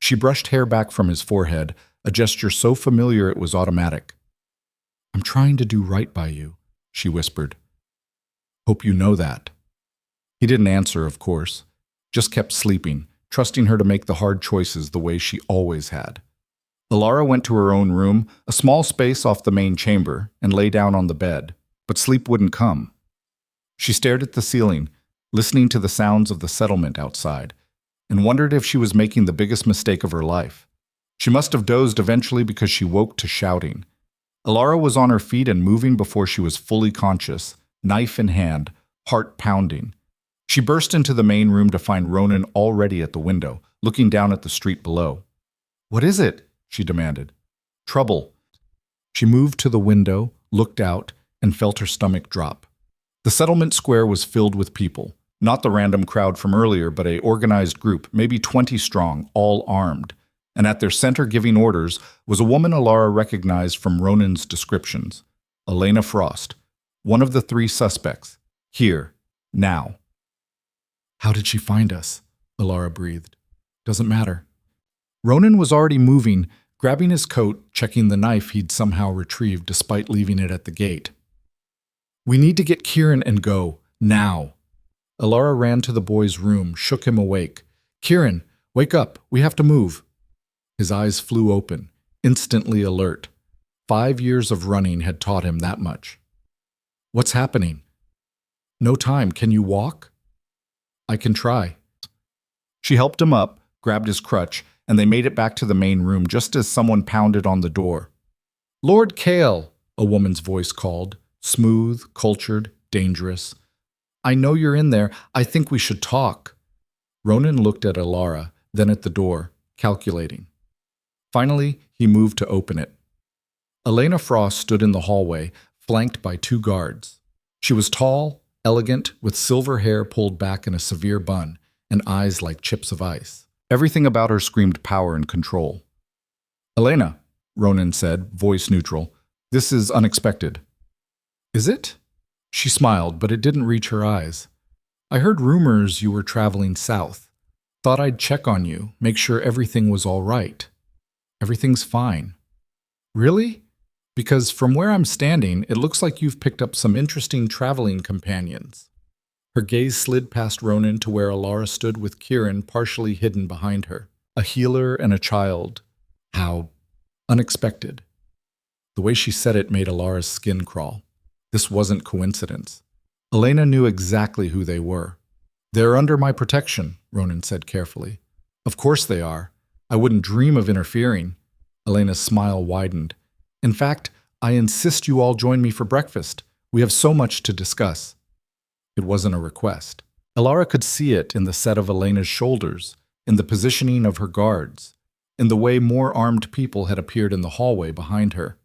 She brushed hair back from his forehead, a gesture so familiar it was automatic. I'm trying to do right by you, she whispered. Hope you know that. He didn't answer, of course, just kept sleeping, trusting her to make the hard choices the way she always had. Elara went to her own room, a small space off the main chamber, and lay down on the bed, but sleep wouldn't come. She stared at the ceiling, listening to the sounds of the settlement outside, and wondered if she was making the biggest mistake of her life. She must have dozed eventually because she woke to shouting. Elara was on her feet and moving before she was fully conscious, knife in hand, heart pounding. She burst into the main room to find Ronan already at the window, looking down at the street below. What is it? She demanded. Trouble. She moved to the window, looked out, and felt her stomach drop. The settlement square was filled with people, not the random crowd from earlier, but an organized group, maybe 20 strong, all armed. And at their center giving orders was a woman Elara recognized from Ronan's descriptions, Elena Frost, one of the 3 suspects, here, now. How did she find us? Elara breathed. Doesn't matter. Ronan was already moving, grabbing his coat, checking the knife he'd somehow retrieved despite leaving it at the gate. We need to get Kieran and go, now. Elara ran to the boy's room, shook him awake. Kieran, wake up, we have to move. His eyes flew open, instantly alert. 5 years of running had taught him that much. What's happening? No time. Can you walk? I can try. She helped him up, grabbed his crutch, and they made it back to the main room just as someone pounded on the door. Lord Kale, a woman's voice called, smooth, cultured, dangerous. I know you're in there. I think we should talk. Ronan looked at Elara, then at the door, calculating. Finally, he moved to open it. Elena Frost stood in the hallway, flanked by 2 guards. She was tall, elegant, with silver hair pulled back in a severe bun, and eyes like chips of ice. Everything about her screamed power and control. Elena, Ronan said, voice neutral, this is unexpected. Is it? She smiled, but it didn't reach her eyes. I heard rumors you were traveling south. Thought I'd check on you, make sure everything was all right. Everything's fine. Really? Because from where I'm standing, it looks like you've picked up some interesting traveling companions. Her gaze slid past Ronan to where Elara stood with Kieran partially hidden behind her. A healer and a child. How unexpected. The way she said it made Alara's skin crawl. This wasn't coincidence. Elena knew exactly who they were. They're under my protection, Ronan said carefully. Of course they are. I wouldn't dream of interfering. Elena's smile widened. In fact, I insist you all join me for breakfast. We have so much to discuss. It wasn't a request. Elara could see it in the set of Elena's shoulders, in the positioning of her guards, in the way more armed people had appeared in the hallway behind her.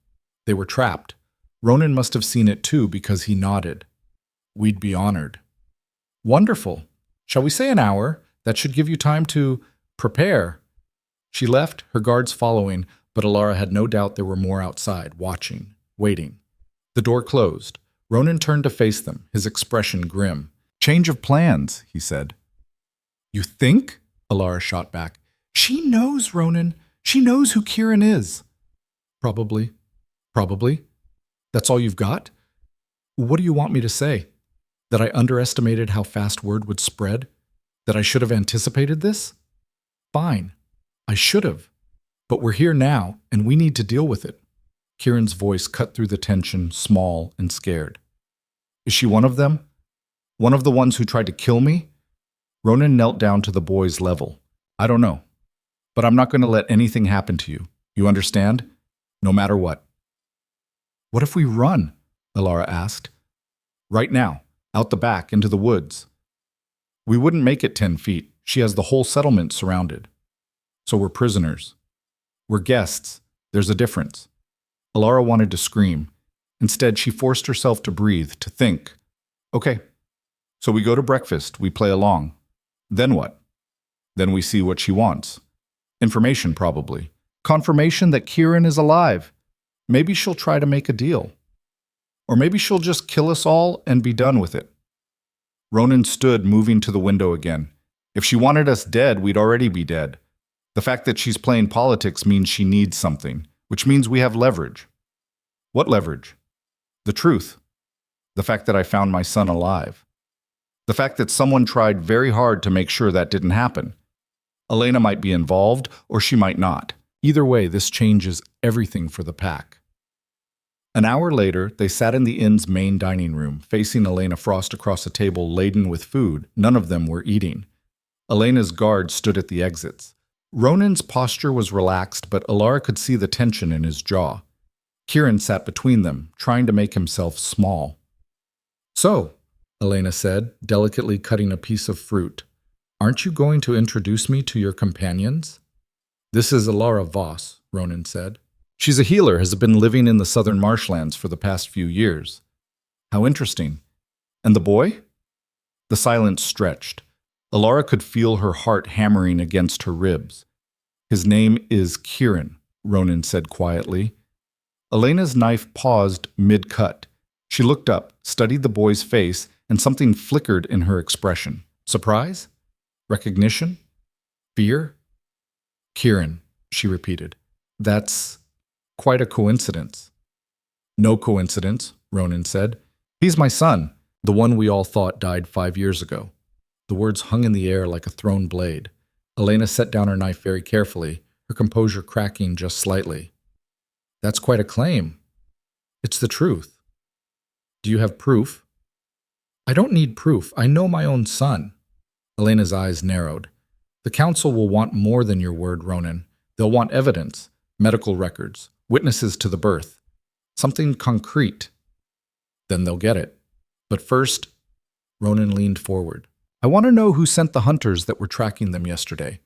They were trapped. Ronan must have seen it too because he nodded. We'd be honored. Wonderful. Shall we say an hour? That should give you time to prepare. She left, her guards following, but Elara had no doubt there were more outside, watching, waiting. The door closed. Ronan turned to face them, his expression grim. Change of plans, he said. You think? Elara shot back. She knows, Ronan. She knows who Kieran is. Probably. Probably. That's all you've got? What do you want me to say? That I underestimated how fast word would spread? That I should have anticipated this? Fine. I should have. But we're here now, and we need to deal with it. Kieran's voice cut through the tension, small and scared. Is she one of them? One of the ones who tried to kill me? Ronan knelt down to the boy's level. I don't know. But I'm not going to let anything happen to you. You understand? No matter what. What if we run? Elara asked. Right now, out the back, into the woods. We wouldn't make it 10 feet. She has the whole settlement surrounded. So we're prisoners. We're guests. There's a difference. Elara wanted to scream. Instead, she forced herself to breathe, to think. Okay, so we go to breakfast, we play along. Then what? Then we see what she wants. Information, probably. Confirmation that Kieran is alive. Maybe she'll try to make a deal. Or maybe she'll just kill us all and be done with it. Ronan stood, moving to the window again. If she wanted us dead, we'd already be dead. The fact that she's playing politics means she needs something, which means we have leverage. What leverage? The truth. The fact that I found my son alive. The fact that someone tried very hard to make sure that didn't happen. Elena might be involved, or she might not. Either way, this changes everything for the pack. An hour later, they sat in the inn's main dining room, facing Elena Frost across a table laden with food. None of them were eating. Elena's guards stood at the exits. Ronan's posture was relaxed, but Elara could see the tension in his jaw. Kieran sat between them, trying to make himself small. So, Elena said, delicately cutting a piece of fruit, aren't you going to introduce me to your companions? This is Elara Voss, Ronan said. She's a healer, has been living in the southern marshlands for the past few years. How interesting. And the boy? The silence stretched. Elara could feel her heart hammering against her ribs. His name is Kieran, Ronan said quietly. Elena's knife paused mid-cut. She looked up, studied the boy's face, and something flickered in her expression. Surprise? Recognition? Fear? Kieran, she repeated. That's quite a coincidence. No coincidence, Ronan said. He's my son, the one we all thought died 5 years ago. The words hung in the air like a thrown blade. Elena set down her knife very carefully, her composure cracking just slightly. That's quite a claim. It's the truth. Do you have proof? I don't need proof. I know my own son. Elena's eyes narrowed. The council will want more than your word, Ronan. They'll want evidence, medical records, witnesses to the birth. Something concrete. Then they'll get it. But first, Ronan leaned forward. I want to know who sent the hunters that were tracking them yesterday.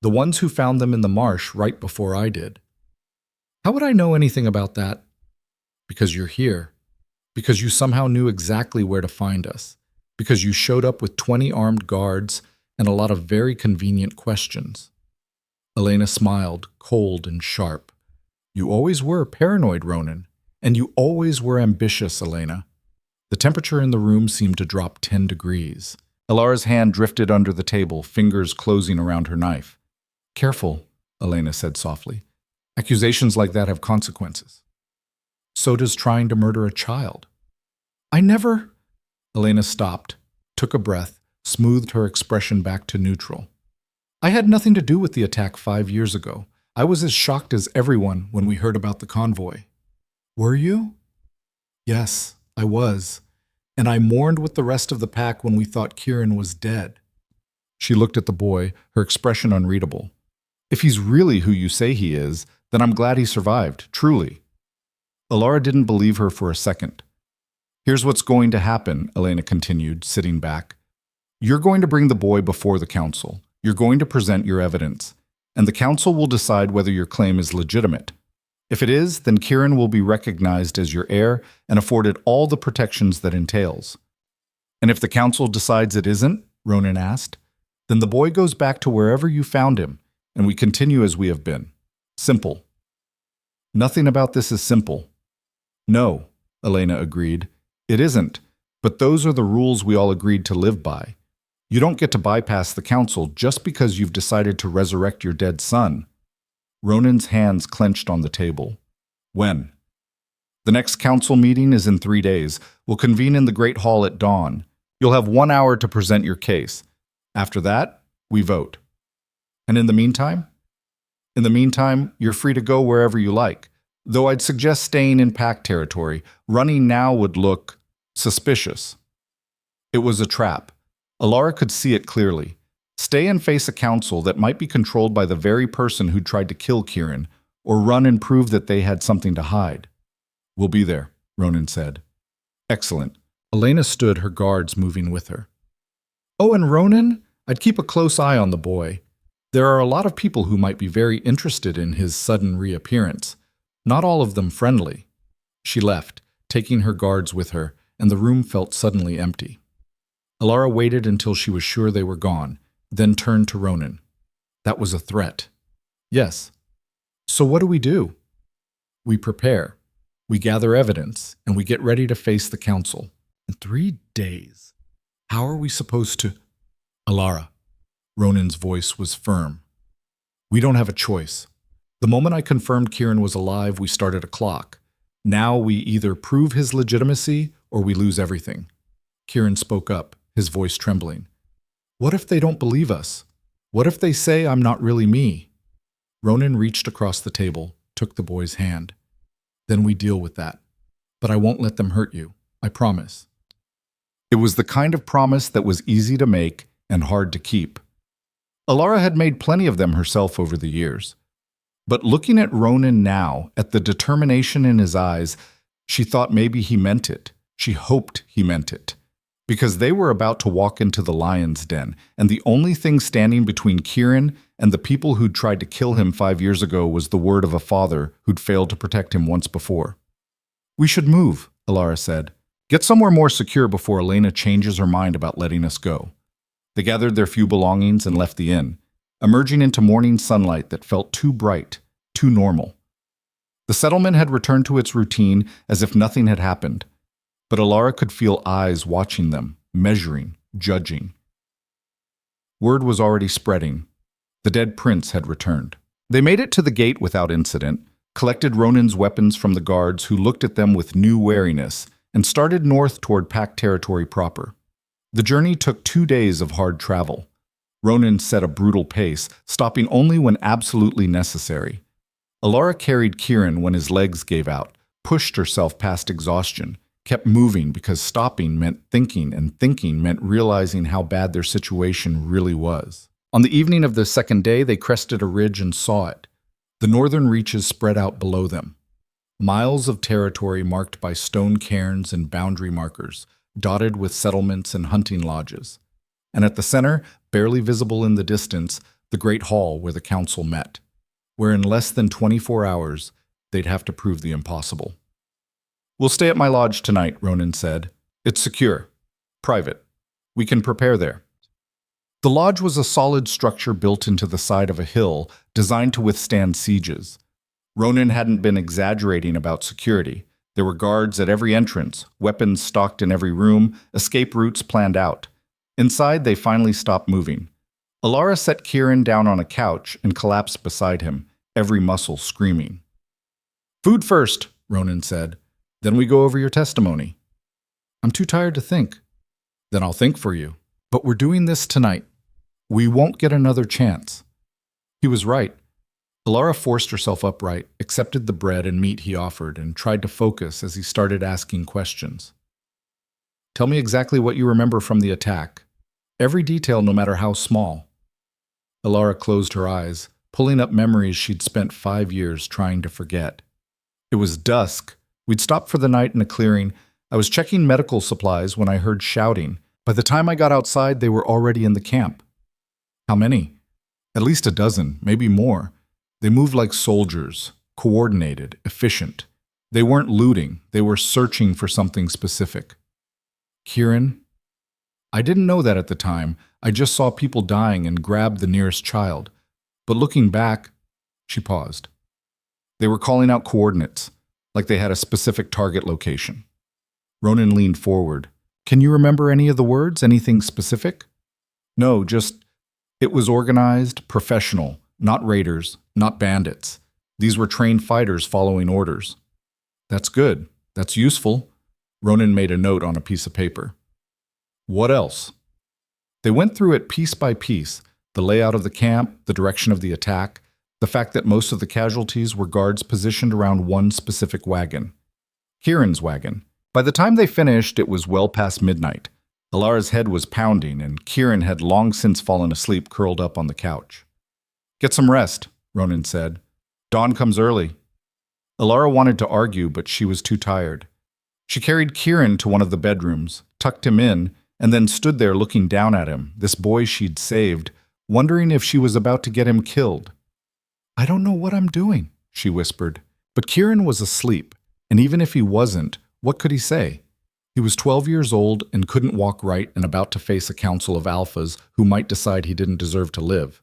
The ones who found them in the marsh right before I did. How would I know anything about that? Because you're here. Because you somehow knew exactly where to find us. Because you showed up with 20 armed guards and a lot of very convenient questions. Elena smiled, cold and sharp. You always were paranoid, Ronan. And you always were ambitious, Elena. The temperature in the room seemed to drop 10 degrees. Elara's hand drifted under the table, fingers closing around her knife. Careful, Elena said softly. Accusations like that have consequences. So does trying to murder a child. I never... Elena stopped, took a breath, smoothed her expression back to neutral. I had nothing to do with the attack 5 years ago. I was as shocked as everyone when we heard about the convoy. Were you? Yes, I was. And I mourned with the rest of the pack when we thought Kieran was dead. She looked at the boy, her expression unreadable. If he's really who you say he is, then I'm glad he survived, truly. Elara didn't believe her for a second. Here's what's going to happen, Elena continued, sitting back. You're going to bring the boy before the council. You're going to present your evidence, and the council will decide whether your claim is legitimate. If it is, then Kieran will be recognized as your heir and afforded all the protections that entails. And if the council decides it isn't, Ronan asked, then the boy goes back to wherever you found him, and we continue as we have been. Simple. Nothing about this is simple. No, Elena agreed. It isn't, but those are the rules we all agreed to live by. You don't get to bypass the council just because you've decided to resurrect your dead son. Ronan's hands clenched on the table. When? The next council meeting is in 3 days. We'll convene in the Great Hall at dawn. You'll have 1 hour to present your case. After that, we vote. And in the meantime? In the meantime, you're free to go wherever you like. Though I'd suggest staying in pack territory. Running now would look suspicious. It was a trap. Elara could see it clearly. Stay and face a council that might be controlled by the very person who tried to kill Kieran, or run and prove that they had something to hide. We'll be there, Ronan said. Excellent. Elena stood, her guards moving with her. Oh, and Ronan? I'd keep a close eye on the boy. There are a lot of people who might be very interested in his sudden reappearance. Not all of them friendly. She left, taking her guards with her, and the room felt suddenly empty. Elara waited until she was sure they were gone, then turned to Ronan. That was a threat. Yes. So what do we do? We prepare. We gather evidence, and we get ready to face the council. In 3 days. How are we supposed to... Elara. Ronan's voice was firm. We don't have a choice. The moment I confirmed Kieran was alive, we started a clock. Now we either prove his legitimacy or we lose everything. Kieran spoke up, his voice trembling. What if they don't believe us? What if they say I'm not really me? Ronan reached across the table, took the boy's hand. Then we deal with that. But I won't let them hurt you, I promise. It was the kind of promise that was easy to make and hard to keep. Elara had made plenty of them herself over the years. But looking at Ronan now, at the determination in his eyes, she thought maybe he meant it. She hoped he meant it. Because they were about to walk into the lion's den, and the only thing standing between Kieran and the people who'd tried to kill him 5 years ago was the word of a father who'd failed to protect him once before. We should move, Elara said. Get somewhere more secure before Elena changes her mind about letting us go. They gathered their few belongings and left the inn, emerging into morning sunlight that felt too bright, too normal. The settlement had returned to its routine as if nothing had happened, but Elara could feel eyes watching them, measuring, judging. Word was already spreading. The dead prince had returned. They made it to the gate without incident, collected Ronan's weapons from the guards who looked at them with new wariness, and started north toward pack territory proper. The journey took 2 days of hard travel. Ronan set a brutal pace, stopping only when absolutely necessary. Elara carried Kieran when his legs gave out, pushed herself past exhaustion, kept moving because stopping meant thinking and thinking meant realizing how bad their situation really was. On the evening of the second day, they crested a ridge and saw it. The northern reaches spread out below them. Miles of territory marked by stone cairns and boundary markers, dotted with settlements and hunting lodges. And at the center, barely visible in the distance, the great hall where the council met, where in less than 24 hours, they'd have to prove the impossible. We'll stay at my lodge tonight, Ronan said. It's secure. Private. We can prepare there. The lodge was a solid structure built into the side of a hill, designed to withstand sieges. Ronan hadn't been exaggerating about security. There were guards at every entrance, weapons stocked in every room, escape routes planned out. Inside, they finally stopped moving. Elara set Kieran down on a couch and collapsed beside him, every muscle screaming. Food first, Ronan said. Then we go over your testimony. I'm too tired to think. Then I'll think for you. But we're doing this tonight. We won't get another chance. He was right. Elara forced herself upright, accepted the bread and meat he offered, and tried to focus as he started asking questions. Tell me exactly what you remember from the attack. Every detail, no matter how small. Elara closed her eyes, pulling up memories she'd spent 5 years trying to forget. It was dusk. We'd stopped for the night in a clearing. I was checking medical supplies when I heard shouting. By the time I got outside, they were already in the camp. How many? At least a dozen, maybe more. They moved like soldiers, coordinated, efficient. They weren't looting. They were searching for something specific. Kieran? I didn't know that at the time. I just saw people dying and grabbed the nearest child. But looking back, she paused. They were calling out coordinates, like they had a specific target location. Ronan leaned forward. Can you remember any of the words? Anything specific? No, just, it was organized, professional, not raiders, not bandits. These were trained fighters following orders. That's good. That's useful. Ronan made a note on a piece of paper. What else? They went through it piece by piece, the layout of the camp, the direction of the attack, the fact that most of the casualties were guards positioned around one specific wagon. Kieran's wagon. By the time they finished, it was well past midnight. Elara's head was pounding, and Kieran had long since fallen asleep curled up on the couch. Get some rest, Ronan said. Dawn comes early. Elara wanted to argue, but she was too tired. She carried Kieran to one of the bedrooms, tucked him in, and then stood there looking down at him, this boy she'd saved, wondering if she was about to get him killed. I don't know what I'm doing, she whispered. But Kieran was asleep, and even if he wasn't, what could he say? He was 12 years old and couldn't walk right and about to face a council of alphas who might decide he didn't deserve to live.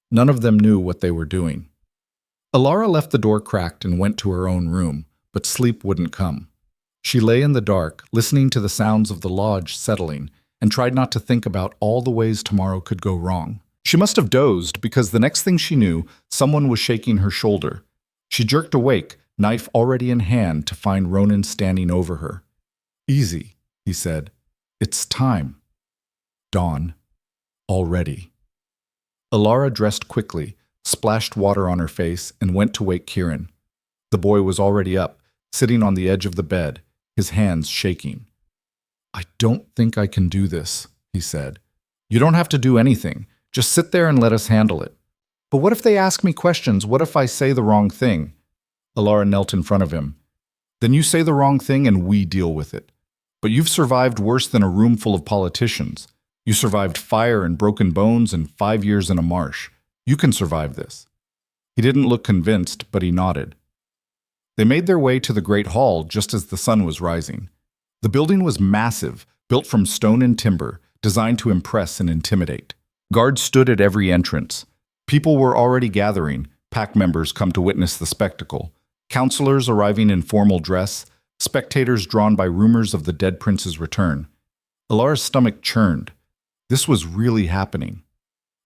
None of them knew what they were doing. Elara left the door cracked and went to her own room, but sleep wouldn't come. She lay in the dark, listening to the sounds of the lodge settling, and tried not to think about all the ways tomorrow could go wrong. She must have dozed because the next thing she knew, someone was shaking her shoulder. She jerked awake, knife already in hand, to find Ronan standing over her. Easy, he said. It's time. Dawn. Already. Elara dressed quickly, splashed water on her face, and went to wake Kieran. The boy was already up, sitting on the edge of the bed, his hands shaking. I don't think I can do this, he said. You don't have to do anything. Just sit there and let us handle it. But what if they ask me questions? What if I say the wrong thing? Elara knelt in front of him. Then you say the wrong thing and we deal with it. But you've survived worse than a room full of politicians. You survived fire and broken bones and 5 years in a marsh. You can survive this. He didn't look convinced, but he nodded. They made their way to the great hall just as the sun was rising. The building was massive, built from stone and timber, designed to impress and intimidate. Guards stood at every entrance. People were already gathering, pack members come to witness the spectacle, counselors arriving in formal dress, spectators drawn by rumors of the dead prince's return. Elara's stomach churned. This was really happening.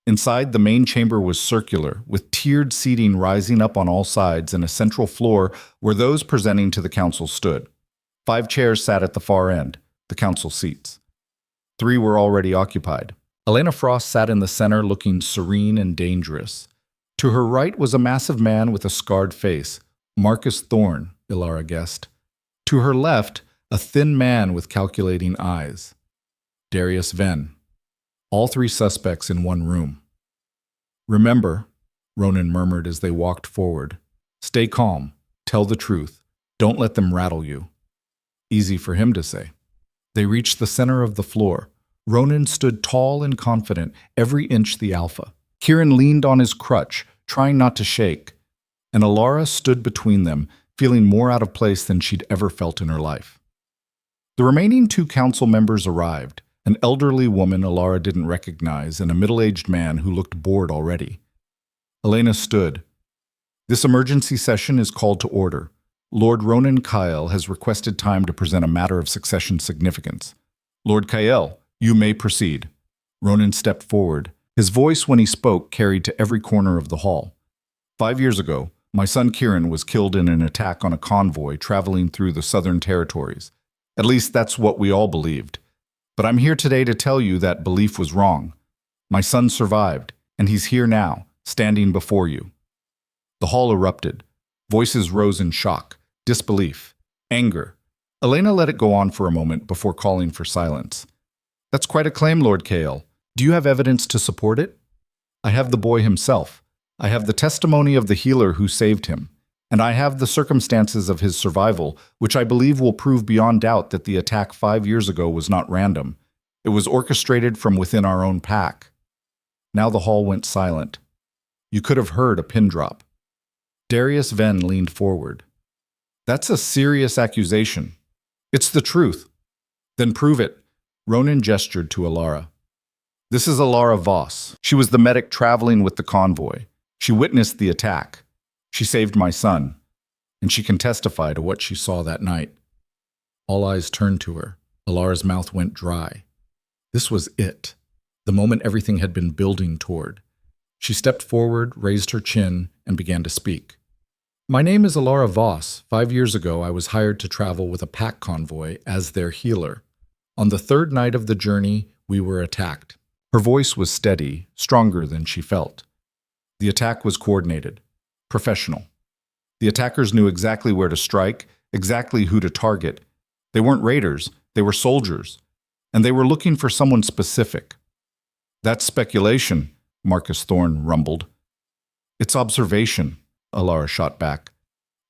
Inside, the main chamber was circular, with tiered seating rising up on all sides and a central floor where those presenting to the council stood. 5 chairs sat at the far end, the council seats. 3 were already occupied. Elena Frost sat in the center looking serene and dangerous. To her right was a massive man with a scarred face, Marcus Thorne, Elara guessed. To her left, a thin man with calculating eyes, Darius Venn. All 3 suspects in one room. Remember, Ronan murmured as they walked forward. Stay calm. Tell the truth. Don't let them rattle you. Easy for him to say. They reached the center of the floor. Ronan stood tall and confident, every inch the alpha. Kieran leaned on his crutch, trying not to shake. And Elara stood between them, feeling more out of place than she'd ever felt in her life. The remaining 2 council members arrived, an elderly woman Elara didn't recognize and a middle-aged man who looked bored already. Elena stood. This emergency session is called to order. Lord Ronan Kyle has requested time to present a matter of succession significance. Lord Kyle, you may proceed. Ronan stepped forward. His voice when he spoke carried to every corner of the hall. 5 years ago, my son Kieran was killed in an attack on a convoy traveling through the southern territories. At least that's what we all believed. But I'm here today to tell you that belief was wrong. My son survived, and he's here now, standing before you. The hall erupted. Voices rose in shock, disbelief, anger. Elena let it go on for a moment before calling for silence. That's quite a claim, Lord Kale. Do you have evidence to support it? I have the boy himself. I have the testimony of the healer who saved him. And I have the circumstances of his survival, which I believe will prove beyond doubt that the attack 5 years ago was not random. It was orchestrated from within our own pack. Now the hall went silent. You could have heard a pin drop. Darius Venn leaned forward. That's a serious accusation. It's the truth. Then prove it. Ronan gestured to Elara. This is Elara Voss. She was the medic traveling with the convoy. She witnessed the attack. She saved my son. And she can testify to what she saw that night. All eyes turned to her. Elara's mouth went dry. This was it. The moment everything had been building toward. She stepped forward, raised her chin, and began to speak. My name is Elara Voss. 5 years ago, I was hired to travel with a pack convoy as their healer. On the third night of the journey, we were attacked. Her voice was steady, stronger than she felt. The attack was coordinated, professional. The attackers knew exactly where to strike, exactly who to target. They weren't raiders, they were soldiers. And they were looking for someone specific. That's speculation, Marcus Thorne rumbled. It's observation, Elara shot back.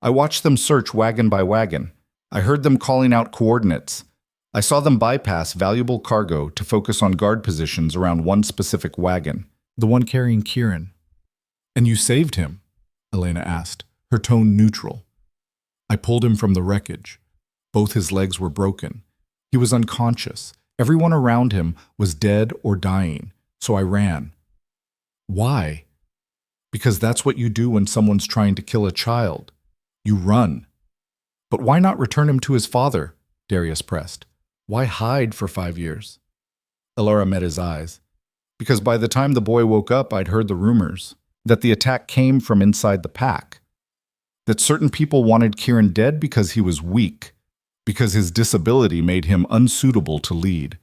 I watched them search wagon by wagon. I heard them calling out coordinates. I saw them bypass valuable cargo to focus on guard positions around one specific wagon, the one carrying Kieran. And you saved him? Elena asked, her tone neutral. I pulled him from the wreckage. Both his legs were broken. He was unconscious. Everyone around him was dead or dying, so I ran. Why? Because that's what you do when someone's trying to kill a child. You run. But why not return him to his father? Darius pressed. Why hide for 5 years? Elara met his eyes. Because by the time the boy woke up, I'd heard the rumors that the attack came from inside the pack. That certain people wanted Kieran dead because he was weak, because his disability made him unsuitable to lead.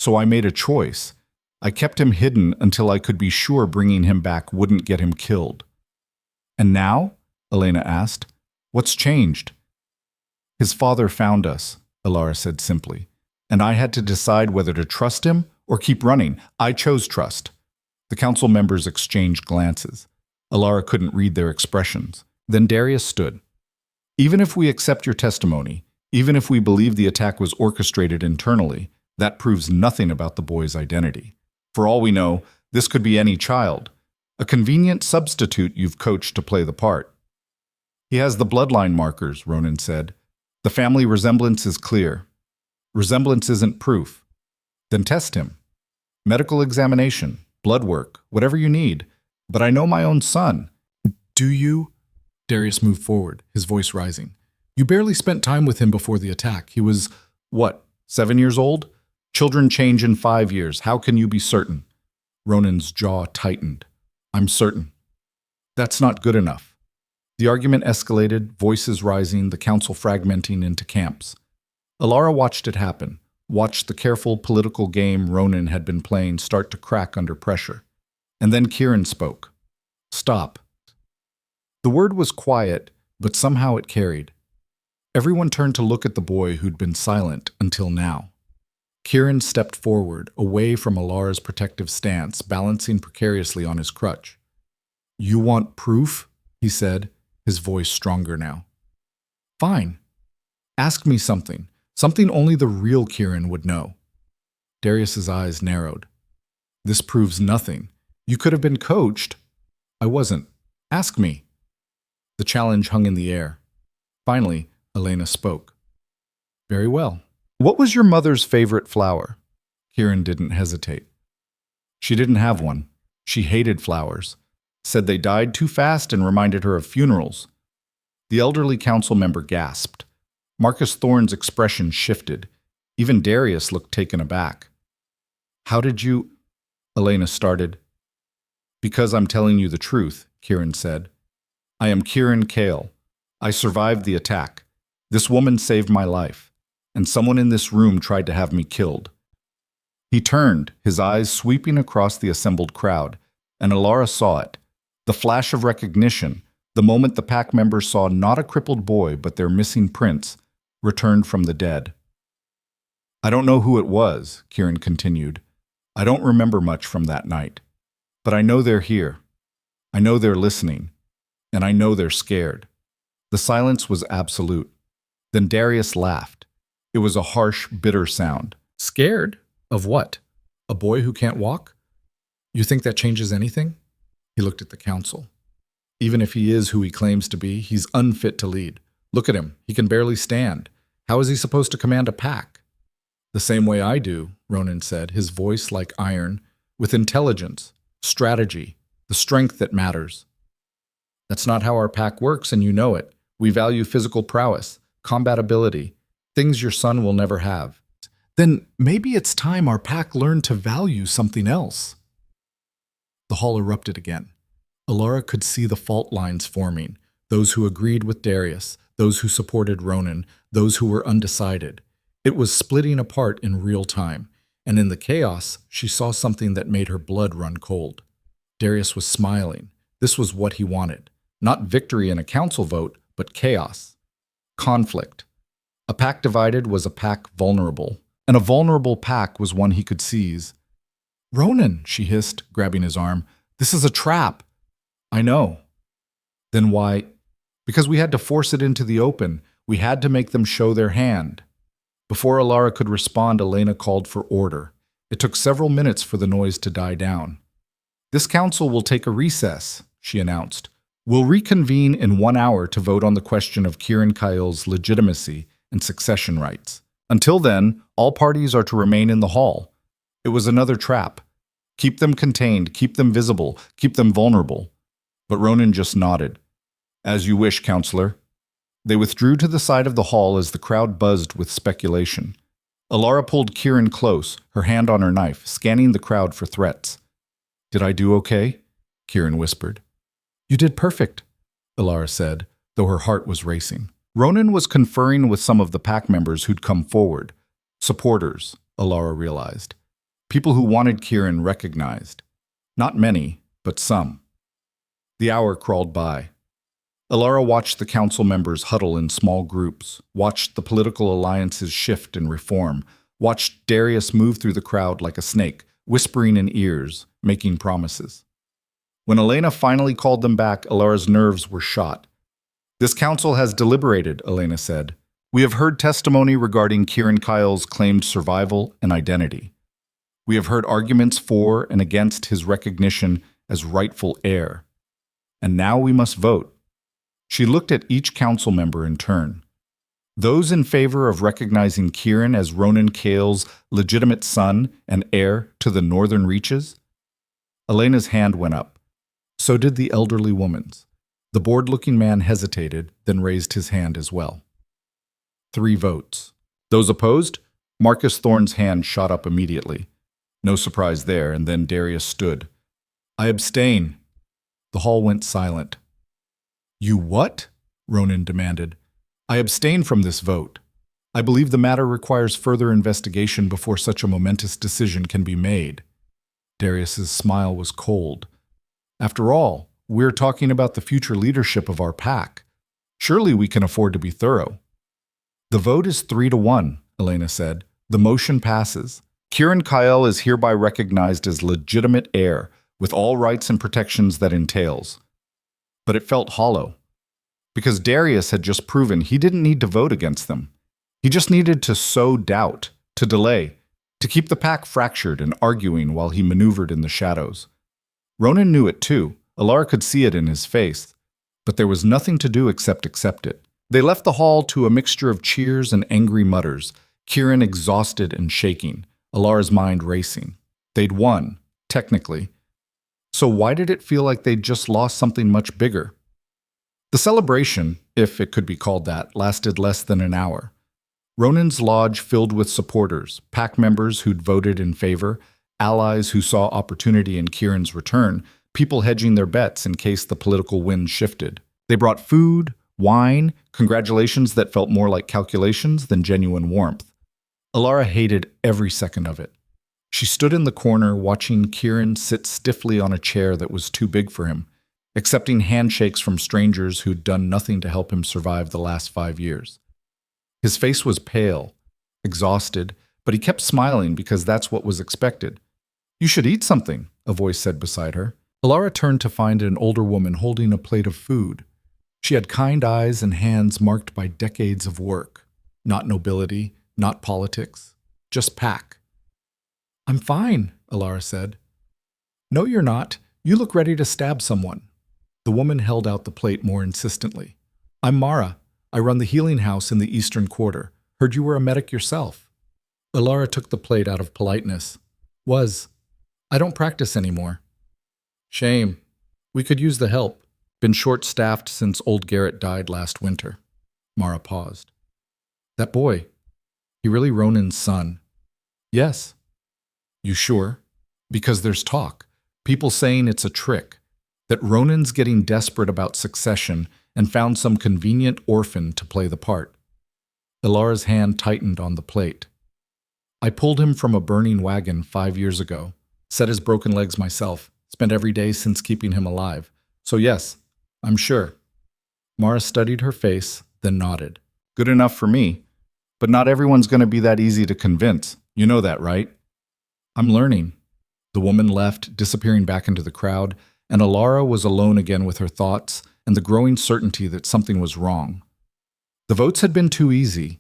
So I made a choice. I kept him hidden until I could be sure bringing him back wouldn't get him killed. And now? Elena asked. What's changed? His father found us, Elara said simply. And I had to decide whether to trust him or keep running. I chose trust. The council members exchanged glances. Elara couldn't read their expressions. Then Darius stood. Even if we accept your testimony, even if we believe the attack was orchestrated internally, that proves nothing about the boy's identity. For all we know, this could be any child, a convenient substitute you've coached to play the part. He has the bloodline markers, Ronan said. The family resemblance is clear. Resemblance isn't proof. Then test him. Medical examination, blood work, whatever you need. But I know my own son. Do you? Darius moved forward, his voice rising. You barely spent time with him before the attack. He was, 7 years old? Children change in 5 years. How can you be certain? Ronan's jaw tightened. I'm certain. That's not good enough. The argument escalated, voices rising, the council fragmenting into camps. Elara watched it happen, watched the careful political game Ronan had been playing start to crack under pressure. And then Kieran spoke. Stop. The word was quiet, but somehow it carried. Everyone turned to look at the boy who'd been silent until now. Kieran stepped forward, away from Elara's protective stance, balancing precariously on his crutch. You want proof? He said, his voice stronger now. Fine. Ask me something. Something only the real Kieran would know. Darius's eyes narrowed. This proves nothing. You could have been coached. I wasn't. Ask me. The challenge hung in the air. Finally, Elena spoke. Very well. What was your mother's favorite flower? Kieran didn't hesitate. She didn't have one. She hated flowers. Said they died too fast and reminded her of funerals. The elderly council member gasped. Marcus Thorne's expression shifted. Even Darius looked taken aback. How did you? Elena started. Because I'm telling you the truth, Kieran said. I am Kieran Kale. I survived the attack. This woman saved my life, and someone in this room tried to have me killed. He turned, his eyes sweeping across the assembled crowd, and Elara saw it. The flash of recognition, the moment the pack members saw not a crippled boy but their missing prince, returned from the dead. I don't know who it was, Kieran continued. I don't remember much from that night, but I know they're here. I know they're listening, and I know they're scared." The silence was absolute. Then Darius laughed. It was a harsh, bitter sound. "Scared? Of what? A boy who can't walk? You think that changes anything?" He looked at the council. "Even if he is who he claims to be, he's unfit to lead. Look at him. He can barely stand. How is he supposed to command a pack?" "The same way I do," Ronan said, his voice like iron, "with intelligence, strategy, the strength that matters." "That's not how our pack works, and you know it. We value physical prowess, combat ability, things your son will never have." "Then maybe it's time our pack learned to value something else." The hall erupted again. Elara could see the fault lines forming, those who agreed with Darius, those who supported Ronan, those who were undecided. It was splitting apart in real time, and in the chaos, she saw something that made her blood run cold. Darius was smiling. This was what he wanted. Not victory in a council vote, but chaos. Conflict. A pack divided was a pack vulnerable, and a vulnerable pack was one he could seize. "Ronan," she hissed, grabbing his arm, "this is a trap." "I know." "Then why?" "Because we had to force it into the open. We had to make them show their hand." Before Elara could respond, Elena called for order. It took several minutes for the noise to die down. "This council will take a recess," she announced. "We'll reconvene in 1 hour to vote on the question of Kieran Kyle's legitimacy and succession rights. Until then, all parties are to remain in the hall." It was another trap. Keep them contained, keep them visible, keep them vulnerable. But Ronan just nodded. "As you wish, counselor." They withdrew to the side of the hall as the crowd buzzed with speculation. Elara pulled Kieran close, her hand on her knife, scanning the crowd for threats. "Did I do okay?" Kieran whispered. "You did perfect," Elara said, though her heart was racing. Ronan was conferring with some of the pack members who'd come forward. Supporters, Elara realized. People who wanted Kieran recognized. Not many, but some. The hour crawled by. Elara watched the council members huddle in small groups, watched the political alliances shift and reform, watched Darius move through the crowd like a snake, whispering in ears, making promises. When Elena finally called them back, Elara's nerves were shot. "This council has deliberated," Elena said. "We have heard testimony regarding Kieran Kyle's claimed survival and identity. We have heard arguments for and against his recognition as rightful heir. And now we must vote." She looked at each council member in turn. Those in favor of recognizing Kieran as Ronan Kale's legitimate son and heir to the northern reaches? Elena's hand went up. So did the elderly woman's. The bored-looking man hesitated, then raised his hand as well. 3 votes. Those opposed? Marcus Thorne's hand shot up immediately. No surprise there, and then Darius stood. "I abstain." The hall went silent. "You what?" Ronan demanded. "I abstain from this vote. I believe the matter requires further investigation before such a momentous decision can be made." Darius's smile was cold. "After all, we're talking about the future leadership of our pack. Surely we can afford to be thorough." "The vote is 3-1, Elena said. "The motion passes. Kieran Kyle is hereby recognized as legitimate heir, with all rights and protections that entails." But it felt hollow, because Darius had just proven he didn't need to vote against them. He just needed to sow doubt, to delay, to keep the pack fractured and arguing while he maneuvered in the shadows. Ronan knew it too. Elara could see it in his face, but there was nothing to do except accept it. They left the hall to a mixture of cheers and angry mutters, Kieran exhausted and shaking, Elara's mind racing. They'd won, technically. So why did it feel like they'd just lost something much bigger? The celebration, if it could be called that, lasted less than an hour. Ronan's lodge filled with supporters, pack members who'd voted in favor, allies who saw opportunity in Kieran's return, people hedging their bets in case the political wind shifted. They brought food, wine, congratulations that felt more like calculations than genuine warmth. Elara hated every second of it. She stood in the corner watching Kieran sit stiffly on a chair that was too big for him, accepting handshakes from strangers who'd done nothing to help him survive the last 5 years. His face was pale, exhausted, but he kept smiling because that's what was expected. You should eat something, a voice said beside her. Elara turned to find an older woman holding a plate of food. She had kind eyes and hands marked by decades of work. Not nobility, not politics, just pack. I'm fine, Elara said. No, you're not. You look ready to stab someone. The woman held out the plate more insistently. I'm Mara. I run the healing house in the Eastern Quarter. Heard you were a medic yourself. Elara took the plate out of politeness. I don't practice anymore. Shame. We could use the help. Been short-staffed since old Garrett died last winter. Mara paused. That boy, he really Ronan's son? Yes. You sure? Because there's talk. People saying it's a trick. That Ronan's getting desperate about succession and found some convenient orphan to play the part. Elara's hand tightened on the plate. I pulled him from a burning wagon 5 years ago. Set his broken legs myself. Spent every day since keeping him alive. So yes, I'm sure. Mara studied her face, then nodded. Good enough for me. But not everyone's going to be that easy to convince. You know that, right? I'm learning. The woman left, disappearing back into the crowd, and Elara was alone again with her thoughts and the growing certainty that something was wrong. The votes had been too easy.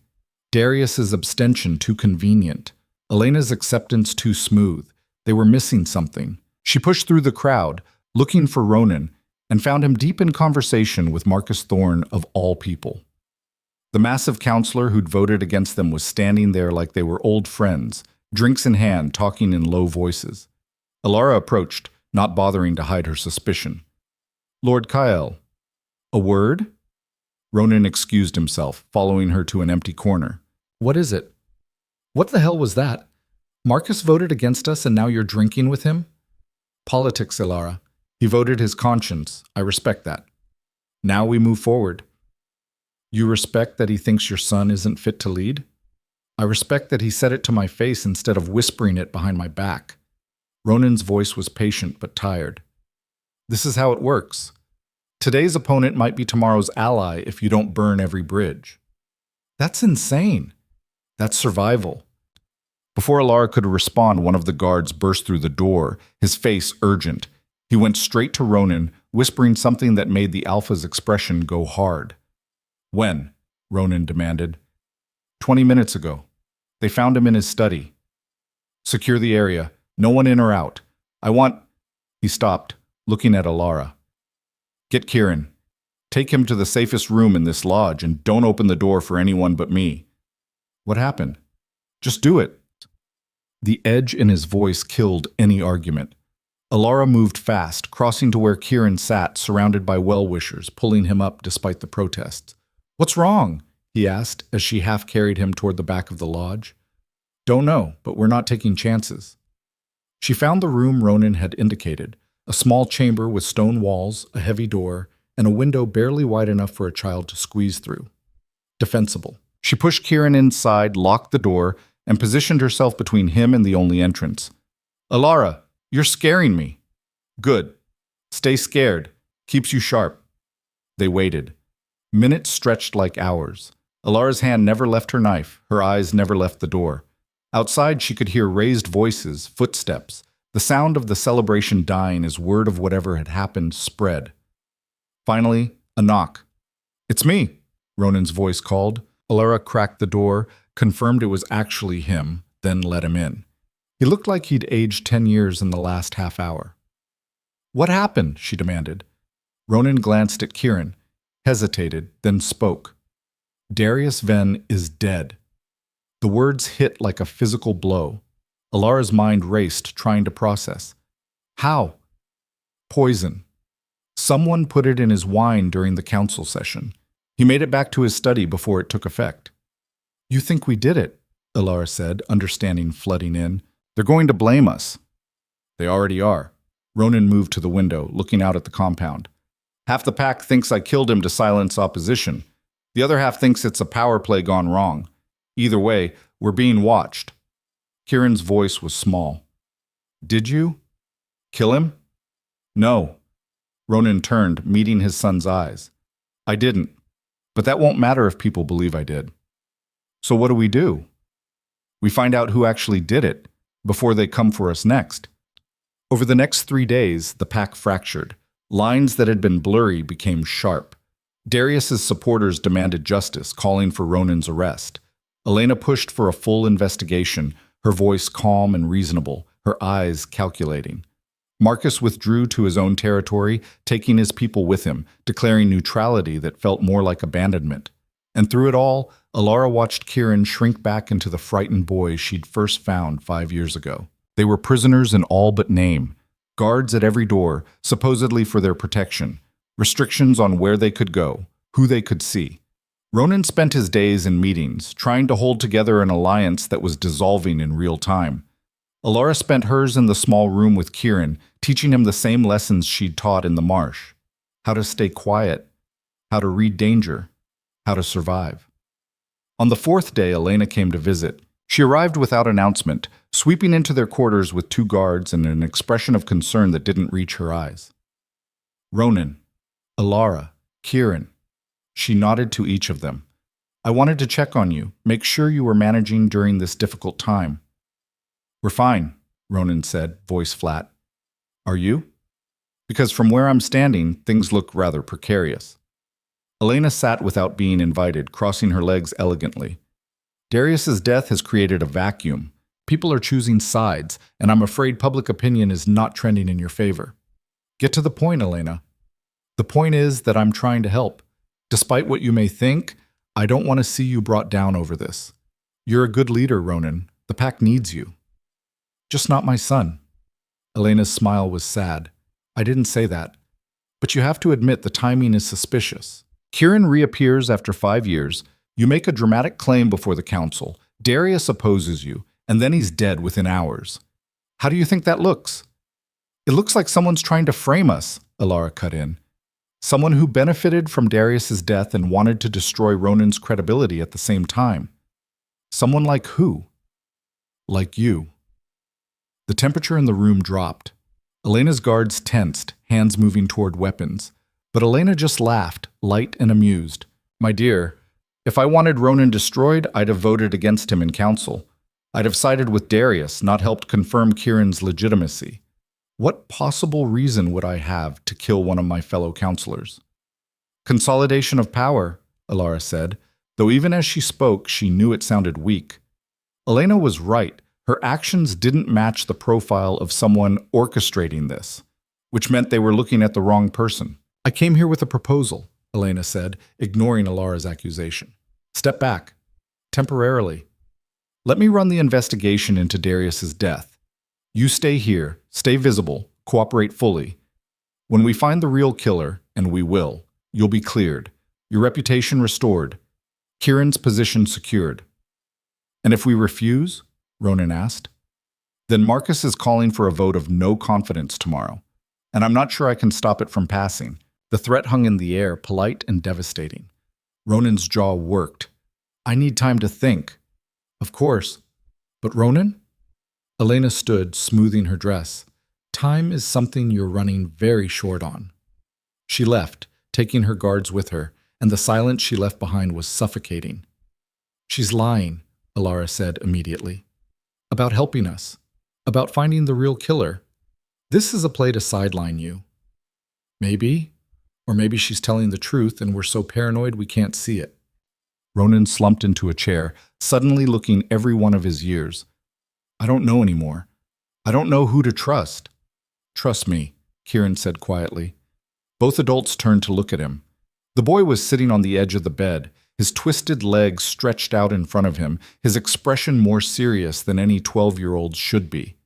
Darius's abstention too convenient. Elena's acceptance too smooth. They were missing something. She pushed through the crowd, looking for Ronan, and found him deep in conversation with Marcus Thorne of all people. The massive counselor who'd voted against them was standing there like they were old friends, drinks in hand, talking in low voices. Elara approached, not bothering to hide her suspicion. Lord Kyle. A word? Ronan excused himself, following her to an empty corner. What is it? What the hell was that? Marcus voted against us and now you're drinking with him? Politics, Elara. He voted his conscience. I respect that. Now we move forward. You respect that he thinks your son isn't fit to lead? I respect that he said it to my face instead of whispering it behind my back. Ronan's voice was patient but tired. This is how it works. Today's opponent might be tomorrow's ally if you don't burn every bridge. That's insane. That's survival. Before Elara could respond, one of the guards burst through the door, his face urgent. He went straight to Ronan, whispering something that made the Alpha's expression go hard. When? Ronan demanded. 20 minutes ago. They found him in his study. Secure the area. No one in or out. I want... He stopped, looking at Elara. Get Kieran. Take him to the safest room in this lodge and don't open the door for anyone but me. What happened? Just do it. The edge in his voice killed any argument. Elara moved fast, crossing to where Kieran sat, surrounded by well-wishers, pulling him up despite the protests. What's wrong? He asked as she half-carried him toward the back of the lodge. Don't know, but we're not taking chances. She found the room Ronan had indicated, a small chamber with stone walls, a heavy door, and a window barely wide enough for a child to squeeze through. Defensible. She pushed Kieran inside, locked the door, and positioned herself between him and the only entrance. Elara, you're scaring me. Good. Stay scared. Keeps you sharp. They waited. Minutes stretched like hours. Elara's hand never left her knife. Her eyes never left the door. Outside, she could hear raised voices, footsteps, the sound of the celebration dying as word of whatever had happened spread. Finally, a knock. It's me, Ronan's voice called. Elara cracked the door, confirmed it was actually him, then let him in. He looked like he'd aged 10 years in the last half hour. What happened? She demanded. Ronan glanced at Kieran, hesitated, then spoke. Darius Venn is dead. The words hit like a physical blow. Elara's mind raced, trying to process. How? Poison. Someone put it in his wine during the council session. He made it back to his study before it took effect. You think we did it? Elara said, understanding flooding in. They're going to blame us. They already are. Ronan moved to the window, looking out at the compound. Half the pack thinks I killed him to silence opposition. The other half thinks it's a power play gone wrong. Either way, we're being watched. Kieran's voice was small. Did you? Kill him? No. Ronan turned, meeting his son's eyes. I didn't. But that won't matter if people believe I did. So what do? We find out who actually did it, before they come for us next. Over the next 3 days, the pack fractured. Lines that had been blurry became sharp. Darius's supporters demanded justice, calling for Ronan's arrest. Elara pushed for a full investigation, her voice calm and reasonable, her eyes calculating. Marcus withdrew to his own territory, taking his people with him, declaring neutrality that felt more like abandonment. And through it all, Elara watched Kieran shrink back into the frightened boy she'd first found 5 years ago. They were prisoners in all but name, guards at every door, supposedly for their protection, restrictions on where they could go, who they could see. Ronan spent his days in meetings, trying to hold together an alliance that was dissolving in real time. Elara spent hers in the small room with Kieran, teaching him the same lessons she'd taught in the marsh. How to stay quiet, how to read danger, how to survive. On the 4th day, Elara came to visit. She arrived without announcement, sweeping into their quarters with 2 guards and an expression of concern that didn't reach her eyes. Ronan, Elara, Kieran. She nodded to each of them. I wanted to check on you, make sure you were managing during this difficult time. We're fine, Ronan said, voice flat. Are you? Because from where I'm standing, things look rather precarious. Elara sat without being invited, crossing her legs elegantly. Darius's death has created a vacuum. People are choosing sides, and I'm afraid public opinion is not trending in your favor. Get to the point, Elara. The point is that I'm trying to help. Despite what you may think, I don't want to see you brought down over this. You're a good leader, Ronan. The pack needs you. Just not my son. Elena's smile was sad. I didn't say that. But you have to admit the timing is suspicious. Kieran reappears after 5 years. You make a dramatic claim before the council. Darius opposes you, and then he's dead within hours. How do you think that looks? It looks like someone's trying to frame us, Elara cut in. Someone who benefited from Darius's death and wanted to destroy Ronan's credibility at the same time. Someone like who? Like you. The temperature in the room dropped. Elena's guards tensed, hands moving toward weapons. But Elara just laughed, light and amused. My dear, if I wanted Ronan destroyed, I'd have voted against him in council. I'd have sided with Darius, not helped confirm Kieran's legitimacy. What possible reason would I have to kill one of my fellow counselors? Consolidation of power, Elara said, though even as she spoke, she knew it sounded weak. Elara was right. Her actions didn't match the profile of someone orchestrating this, which meant they were looking at the wrong person. I came here with a proposal, Elara said, ignoring Elara's accusation. Step back. Temporarily. Let me run the investigation into Darius's death. You stay here, stay visible, cooperate fully. When we find the real killer, and we will, you'll be cleared, your reputation restored, Kieran's position secured. And if we refuse, Ronan asked, then Marcus is calling for a vote of no confidence tomorrow, and I'm not sure I can stop it from passing. The threat hung in the air, polite and devastating. Ronan's jaw worked. I need time to think. Of course. But Ronan? Elara stood, smoothing her dress. Time is something you're running very short on. She left, taking her guards with her, and the silence she left behind was suffocating. She's lying, Elara said immediately. About helping us. About finding the real killer. This is a play to sideline you. Maybe. Or maybe she's telling the truth and we're so paranoid we can't see it. Ronan slumped into a chair, suddenly looking every one of his years. I don't know anymore. I don't know who to trust. Trust me, Kieran said quietly. Both adults turned to look at him. The boy was sitting on the edge of the bed, his twisted legs stretched out in front of him, his expression more serious than any 12-year-old should be.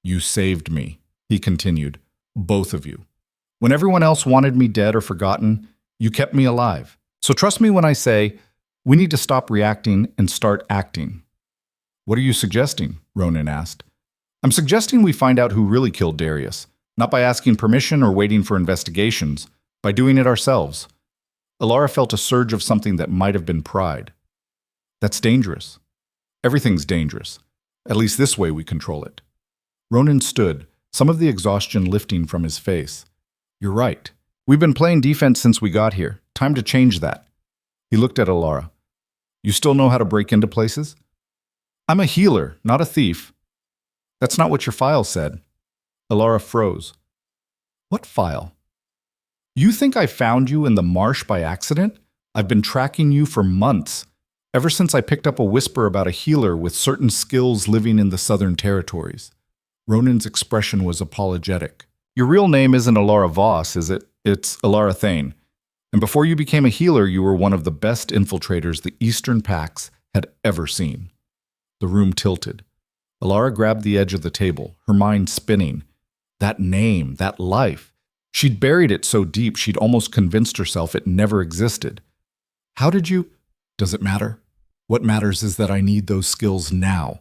You saved me, he continued, both of you. When everyone else wanted me dead or forgotten, you kept me alive. So trust me when I say, we need to stop reacting and start acting. What are you suggesting? Ronan asked. I'm suggesting we find out who really killed Darius, not by asking permission or waiting for investigations, by doing it ourselves. Elara felt a surge of something that might have been pride. That's dangerous. Everything's dangerous. At least this way we control it. Ronan stood, some of the exhaustion lifting from his face. You're right. We've been playing defense since we got here. Time to change that. He looked at Elara. You still know how to break into places? I'm a healer, not a thief. That's not what your file said. Elara froze. What file? You think I found you in the marsh by accident? I've been tracking you for months, ever since I picked up a whisper about a healer with certain skills living in the Southern Territories. Ronan's expression was apologetic. Your real name isn't Elara Voss, is it? It's Elara Thane. And before you became a healer, you were one of the best infiltrators the Eastern Pax had ever seen. The room tilted. Elara grabbed the edge of the table, her mind spinning. That name, that life. She'd buried it so deep she'd almost convinced herself it never existed. How did you? Does it matter? What matters is that I need those skills now.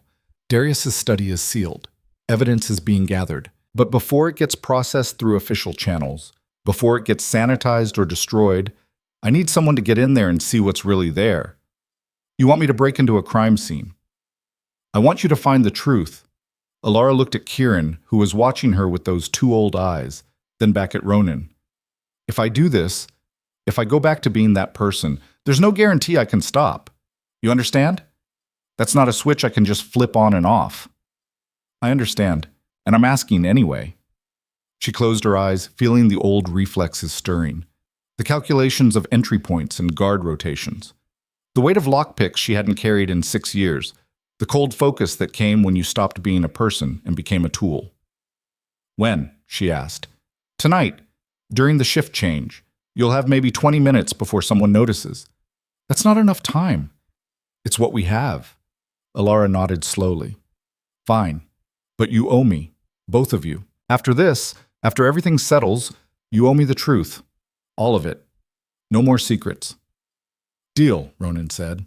Darius's study is sealed. Evidence is being gathered. But before it gets processed through official channels, before it gets sanitized or destroyed, I need someone to get in there and see what's really there. You want me to break into a crime scene? I want you to find the truth. Elara looked at Kieran, who was watching her with those two old eyes, then back at Ronan. If I do this, if I go back to being that person, there's no guarantee I can stop. You understand? That's not a switch I can just flip on and off. I understand, and I'm asking anyway. She closed her eyes, feeling the old reflexes stirring. The calculations of entry points and guard rotations. The weight of lockpicks she hadn't carried in 6 years. The cold focus that came when you stopped being a person and became a tool. When? She asked. Tonight, during the shift change. You'll have maybe 20 minutes before someone notices. That's not enough time. It's what we have. Elara nodded slowly. Fine. But you owe me. Both of you. After this, after everything settles, you owe me the truth. All of it. No more secrets. Deal, Ronan said.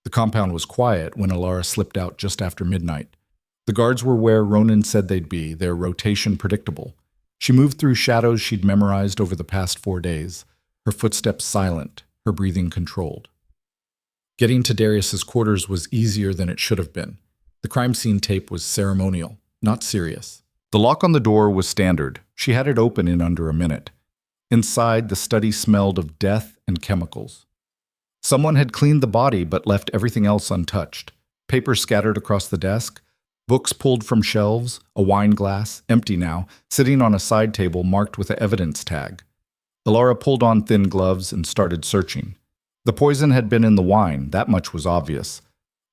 The compound was quiet when Elara slipped out just after midnight. The guards were where Ronan said they'd be, their rotation predictable. She moved through shadows she'd memorized over the past 4 days, her footsteps silent, her breathing controlled. Getting to Darius's quarters was easier than it should have been. The crime scene tape was ceremonial, not serious. The lock on the door was standard. She had it open in under a minute. Inside, the study smelled of death and chemicals. Someone had cleaned the body but left everything else untouched. Papers scattered across the desk, books pulled from shelves, a wine glass, empty now, sitting on a side table marked with an evidence tag. Elara pulled on thin gloves and started searching. The poison had been in the wine, that much was obvious.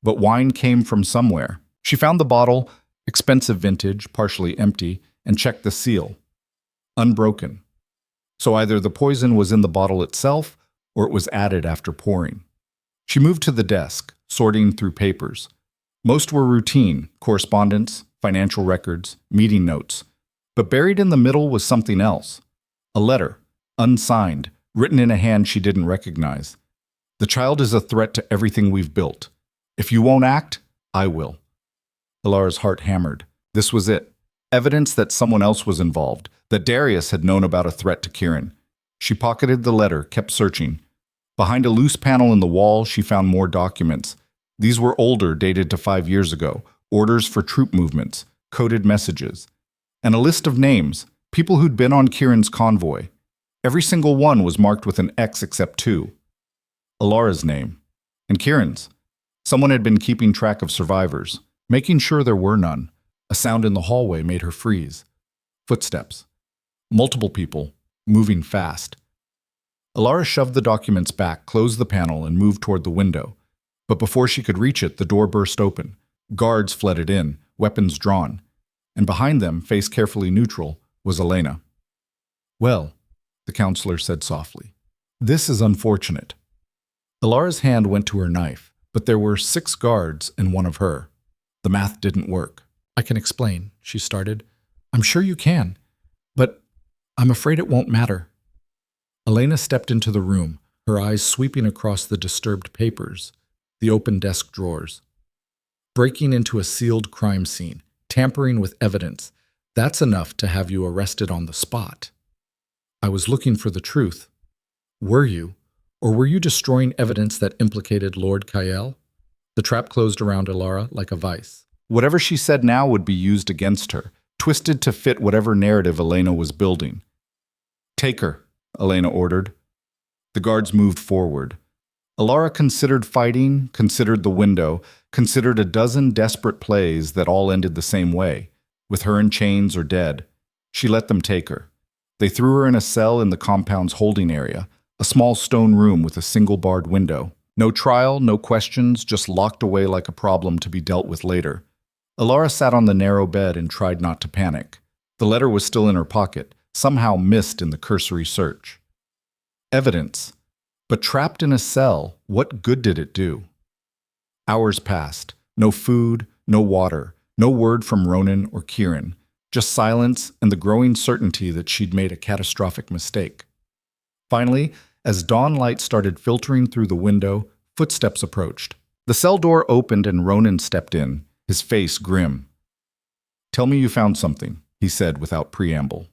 But wine came from somewhere. She found the bottle, expensive vintage, partially empty, and checked the seal. Unbroken. So either the poison was in the bottle itself, or it was added after pouring. She moved to the desk, sorting through papers. Most were routine, correspondence, financial records, meeting notes. But buried in the middle was something else. A letter, unsigned, written in a hand she didn't recognize. The child is a threat to everything we've built. If you won't act, I will. Elara's heart hammered. This was it. Evidence that someone else was involved, that Darius had known about a threat to Kieran. She pocketed the letter, kept searching. Behind a loose panel in the wall, she found more documents. These were older, dated to 5 years ago, orders for troop movements, coded messages, and a list of names, people who'd been on Kieran's convoy. Every single one was marked with an X except 2. Elara's name. And Kieran's. Someone had been keeping track of survivors, making sure there were none. A sound in the hallway made her freeze. Footsteps. Multiple people, moving fast. Elara shoved the documents back, closed the panel, and moved toward the window. But before she could reach it, the door burst open. Guards flooded in, weapons drawn. And behind them, face carefully neutral, was Elena. Well, the counselor said softly, this is unfortunate. Elara's hand went to her knife, but there were 6 guards and 1 of her. The math didn't work. I can explain, she started. I'm sure you can, but I'm afraid it won't matter. Elena stepped into the room, her eyes sweeping across the disturbed papers, the open desk drawers. Breaking into a sealed crime scene, tampering with evidence, that's enough to have you arrested on the spot. I was looking for the truth. Were you? Or were you destroying evidence that implicated Lord Kyle? The trap closed around Elara like a vice. Whatever she said now would be used against her, twisted to fit whatever narrative Elena was building. Take her, Elena ordered. The guards moved forward. Elara considered fighting, considered the window, considered a dozen desperate plays that all ended the same way, with her in chains or dead. She let them take her. They threw her in a cell in the compound's holding area, a small stone room with a single barred window. No trial, no questions, just locked away like a problem to be dealt with later. Elara sat on the narrow bed and tried not to panic. The letter was still in her pocket, somehow missed in the cursory search. Evidence. But trapped in a cell, what good did it do? Hours passed. No food, no water, no word from Ronan or Kieran. Just silence and the growing certainty that she'd made a catastrophic mistake. Finally, as dawn light started filtering through the window, footsteps approached. The cell door opened and Ronan stepped in, his face grim. "Tell me you found something," he said without preamble.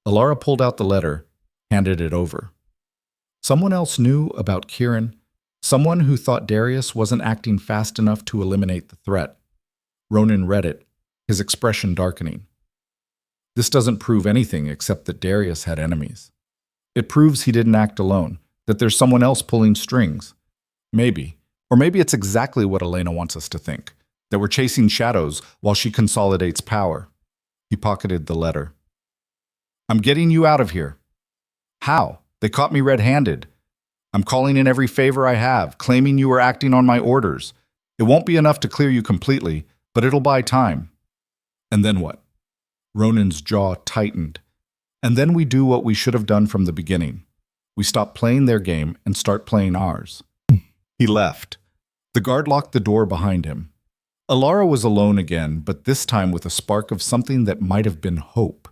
Elara pulled out the letter, handed it over. Someone else knew about Kieran, someone who thought Darius wasn't acting fast enough to eliminate the threat. Ronan read it, his expression darkening. This doesn't prove anything except that Darius had enemies. It proves he didn't act alone, that there's someone else pulling strings. Maybe, or maybe it's exactly what Elena wants us to think, that we're chasing shadows while she consolidates power. He pocketed the letter. "I'm getting you out of here." "How? They caught me red-handed. I'm calling in every favor I have, claiming you were acting on my orders. It won't be enough to clear you completely, but it'll buy time." "And then what?" Ronan's jaw tightened. "And then we do what we should have done from the beginning. We stop playing their game and start playing ours." He left. The guard locked the door behind him. Elara was alone again, but this time with a spark of something that might have been hope.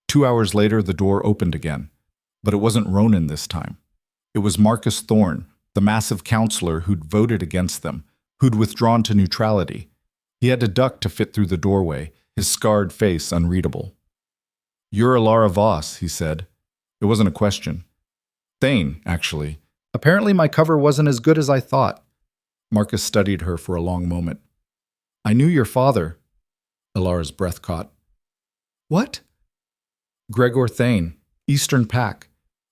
2 hours later, the door opened again, but it wasn't Ronan this time. It was Marcus Thorne, the massive counselor who'd voted against them, who'd withdrawn to neutrality. He had to duck to fit through the doorway, his scarred face unreadable. "You're Elara Voss," he said. It wasn't a question. "Thane, actually. Apparently my cover wasn't as good as I thought." Marcus studied her for a long moment. "I knew your father." Elara's breath caught. "What?" "Gregor Thane, Eastern Pack.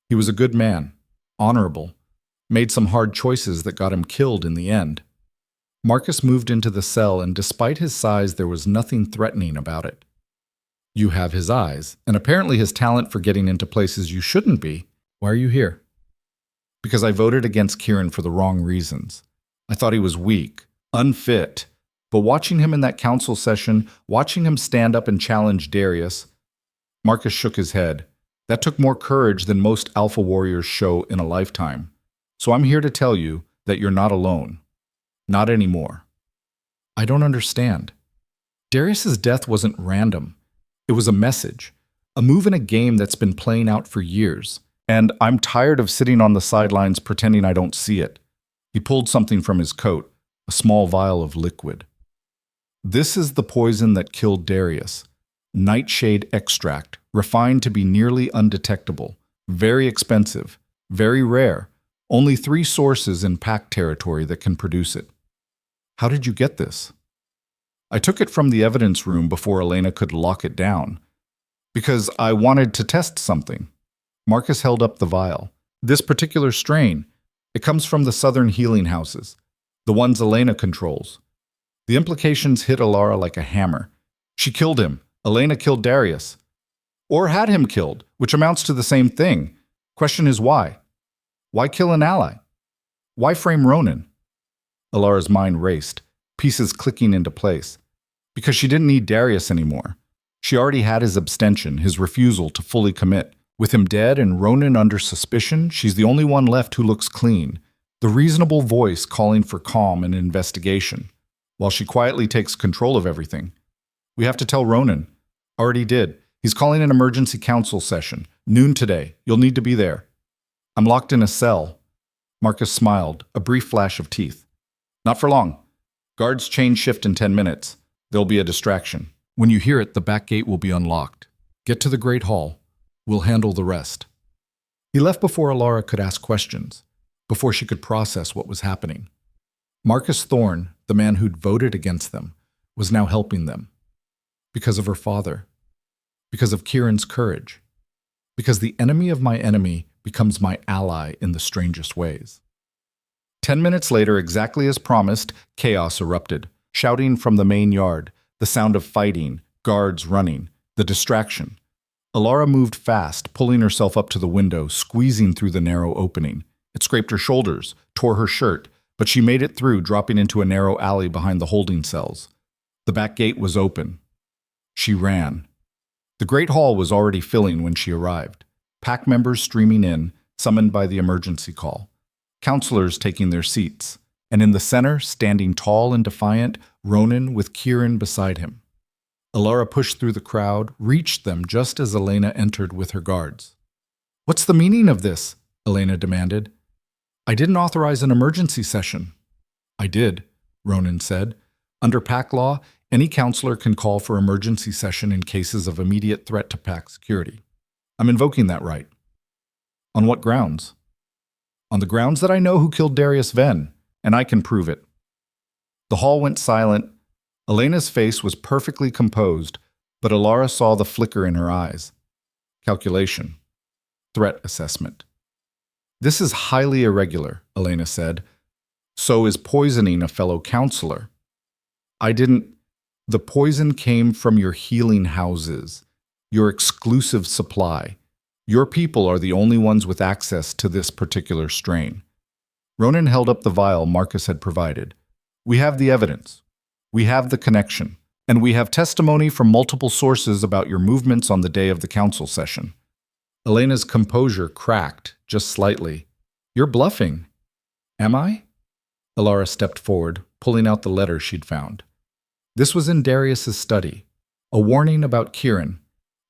He was a good man, honorable, made some hard choices that got him killed in the end." Marcus moved into the cell, and despite his size, there was nothing threatening about it. "You have his eyes, and apparently his talent for getting into places you shouldn't be. Why are you here?" "Because I voted against Kieran for the wrong reasons. I thought he was weak, unfit. But watching him in that council session, watching him stand up and challenge Darius..." Marcus shook his head. "That took more courage than most alpha warriors show in a lifetime. So I'm here to tell you that you're not alone. Not anymore." "I don't understand." Darius's death wasn't random. It was a message, a move in a game that's been playing out for years. And I'm tired of sitting on the sidelines pretending I don't see it. He pulled something from his coat, a small vial of liquid. "This is the poison that killed Darius. Nightshade extract, refined to be nearly undetectable, very expensive, very rare. Only 3 sources in Pack territory that can produce it." "How did you get this?" "I took it from the evidence room before Elena could lock it down. Because I wanted to test something." Marcus held up the vial. "This particular strain, it comes from the southern healing houses, the ones Elena controls." The implications hit Elara like a hammer. She killed him. Elena killed Darius. Or had him killed, which amounts to the same thing. Question is why? Why kill an ally? Why frame Ronan? Elara's mind raced, pieces clicking into place. Because she didn't need Darius anymore. She already had his abstention, his refusal to fully commit. With him dead and Ronan under suspicion, she's the only one left who looks clean. The reasonable voice calling for calm and investigation, while she quietly takes control of everything. "We have to tell Ronan." "Already did. He's calling an emergency council session. Noon today. You'll need to be there." "I'm locked in a cell." Marcus smiled, a brief flash of teeth. "Not for long. Guards change shift in 10 minutes. There'll be a distraction. When you hear it, the back gate will be unlocked. Get to the Great Hall. We'll handle the rest." He left before Elara could ask questions, before she could process what was happening. Marcus Thorne, the man who'd voted against them, was now helping them. Because of her father. Because of Kieran's courage. Because the enemy of my enemy becomes my ally in the strangest ways. 10 minutes later, exactly as promised, chaos erupted. Shouting from the main yard, the sound of fighting, guards running. The distraction. Elara moved fast, pulling herself up to the window, squeezing through the narrow opening. It scraped her shoulders, tore her shirt, but she made it through, dropping into a narrow alley behind the holding cells. The back gate was open. She ran. The Great Hall was already filling when she arrived. Pack members streaming in, summoned by the emergency call. Counselors taking their seats. And in the center, standing tall and defiant, Ronan with Kieran beside him. Elara pushed through the crowd, reached them just as Elena entered with her guards. "What's the meaning of this?" Elena demanded. "I didn't authorize an emergency session." "I did," Ronan said. "Under Pack law, any counselor can call for emergency session in cases of immediate threat to Pack security. I'm invoking that right." "On what grounds?" "On the grounds that I know who killed Darius Venn, and I can prove it." The hall went silent. Elena's face was perfectly composed, but Elara saw the flicker in her eyes. Calculation. Threat assessment. "This is highly irregular," Elena said. "So is poisoning a fellow counselor." "I didn't. The poison came from your healing houses, your exclusive supply. Your people are the only ones with access to this particular strain." Ronan held up the vial Marcus had provided. "We have the evidence. We have the connection. And we have testimony from multiple sources about your movements on the day of the council session." Elena's composure cracked, just slightly. "You're bluffing." "Am I?" Elara stepped forward, pulling out the letter she'd found. This was in Darius's study, a warning about Kieran,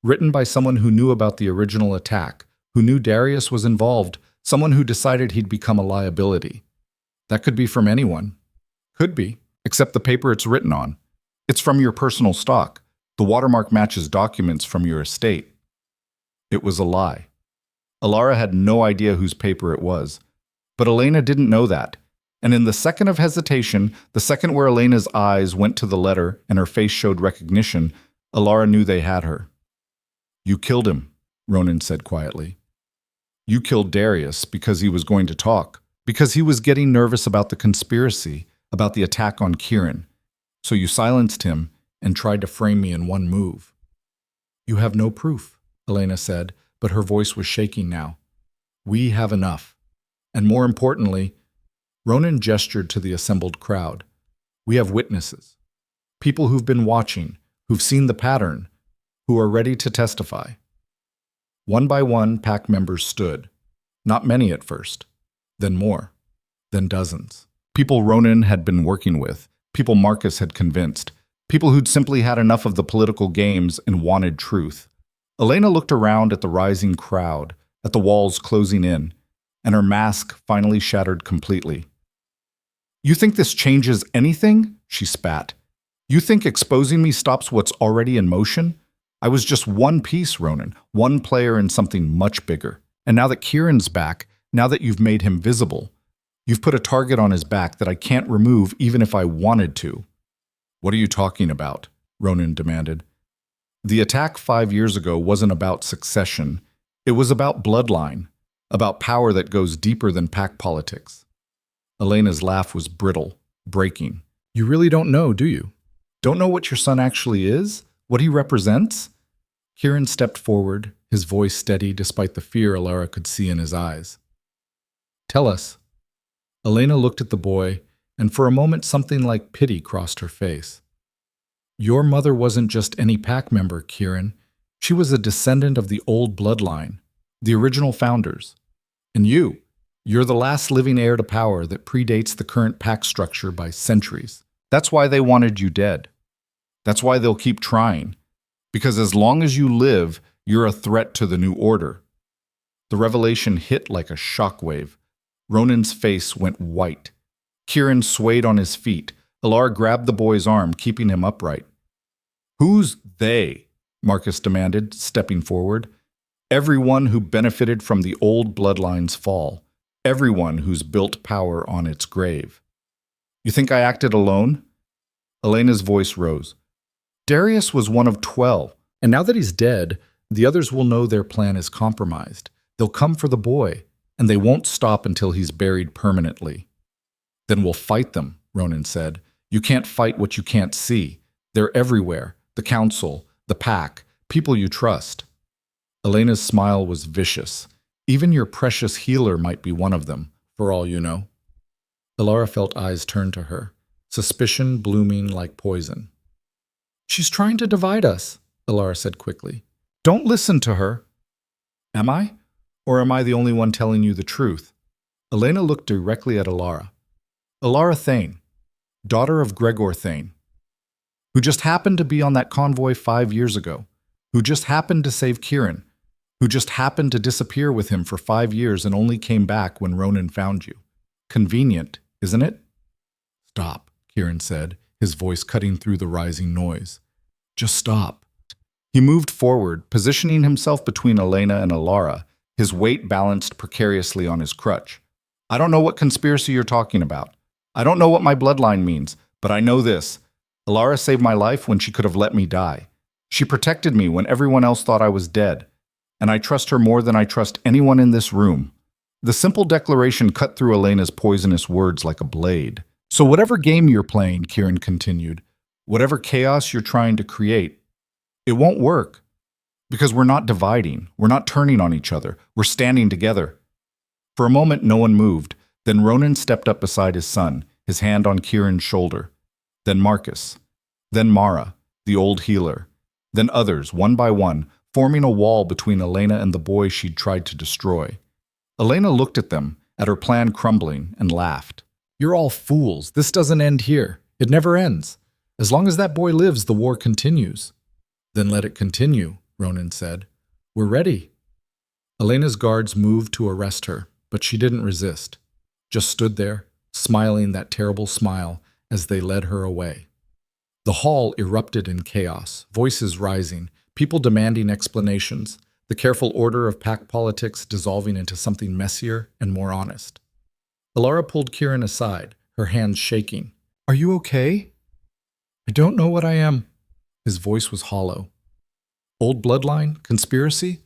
written by someone who knew about the original attack, who knew Darius was involved, someone who decided he'd become a liability. That could be from anyone. Could be, except the paper it's written on. It's from your personal stock. The watermark matches documents from your estate. It was a lie. Elara had no idea whose paper it was. But Elena didn't know that. And in the second of hesitation, the second where Elena's eyes went to the letter and her face showed recognition, Elara knew they had her. "You killed him," Ronan said quietly. "You killed Darius because he was going to talk, because he was getting nervous about the conspiracy, about the attack on Kieran. So you silenced him and tried to frame me in one move." "You have no proof," Elena said, but her voice was shaking now. "We have enough. And more importantly," Ronan gestured to the assembled crowd, "we have witnesses. People who've been watching, who've seen the pattern, who are ready to testify." One by one, Pack members stood. Not many at first. Then more. Then dozens. People Ronan had been working with. People Marcus had convinced. People who'd simply had enough of the political games and wanted truth. Elena looked around at the rising crowd, at the walls closing in, and her mask finally shattered completely. "You think this changes anything?" she spat. "You think exposing me stops what's already in motion? I was just one piece, Ronan, one player in something much bigger. And now that Kieran's back, now that you've made him visible, you've put a target on his back that I can't remove even if I wanted to." "What are you talking about?" Ronan demanded. "The attack 5 years ago wasn't about succession. It was about bloodline, about power that goes deeper than Pack politics." Elena's laugh was brittle, breaking. "You really don't know, do you? Don't know what your son actually is? What he represents?" Kieran stepped forward, his voice steady despite the fear Elara could see in his eyes. "Tell us." Elena looked at the boy, and for a moment something like pity crossed her face. "Your mother wasn't just any Pack member, Kieran. She was a descendant of the old bloodline, the original founders. And you're the last living heir to power that predates the current Pack structure by centuries. That's why they wanted you dead. That's why they'll keep trying. Because as long as you live, you're a threat to the new order." The revelation hit like a shockwave. Ronan's face went white. Kieran swayed on his feet. Elara grabbed the boy's arm, keeping him upright. "Who's they?" Marcus demanded, stepping forward. "Everyone who benefited from the old bloodline's fall. Everyone who's built power on its grave." "You think I acted alone?" Elena's voice rose. "Darius was one of 12, and now that he's dead, the others will know their plan is compromised. They'll come for the boy, and they won't stop until he's buried permanently." "Then we'll fight them," Ronan said. "You can't fight what you can't see. They're everywhere. The council, the Pack, People you trust. Elena's smile was vicious. Even your precious healer might be one of them, for all you know. Elara felt eyes turn to her, suspicion blooming like poison. She's trying to divide us, Elara said quickly. Don't listen to her. Am I? Or am I the only one telling you the truth? Elena looked directly at Elara. Elara Thane, daughter of Gregor Thane, who just happened to be on that convoy 5 years ago, who just happened to save Kieran, who just happened to disappear with him for 5 years and only came back when Ronan found you. Convenient, isn't it? Stop, Kieran said, his voice cutting through the rising noise. Just stop. He moved forward, positioning himself between Elena and Elara, his weight balanced precariously on his crutch. I don't know what conspiracy you're talking about. I don't know what my bloodline means, but I know this. Elara saved my life when she could have let me die. She protected me when everyone else thought I was dead. And I trust her more than I trust anyone in this room. The simple declaration cut through Elena's poisonous words like a blade. So whatever game you're playing, Kieran continued, whatever chaos you're trying to create, it won't work. Because we're not dividing, we're not turning on each other, we're standing together. For a moment, no one moved. Then Ronan stepped up beside his son, his hand on Kieran's shoulder. Then Marcus. Then Mara, the old healer. Then others, one by one, forming a wall between Elena and the boy she'd tried to destroy. Elena looked at them, at her plan crumbling, and laughed. You're all fools. This doesn't end here. It never ends. As long as that boy lives, the war continues. Then let it continue, Ronan said. We're ready. Elena's guards moved to arrest her, but she didn't resist. Just stood there, smiling that terrible smile as they led her away. The hall erupted in chaos, voices rising, people demanding explanations, the careful order of pack politics dissolving into something messier and more honest. Elara pulled Kieran aside, her hands shaking. Are you okay? I don't know what I am. His voice was hollow. Old bloodline? Conspiracy?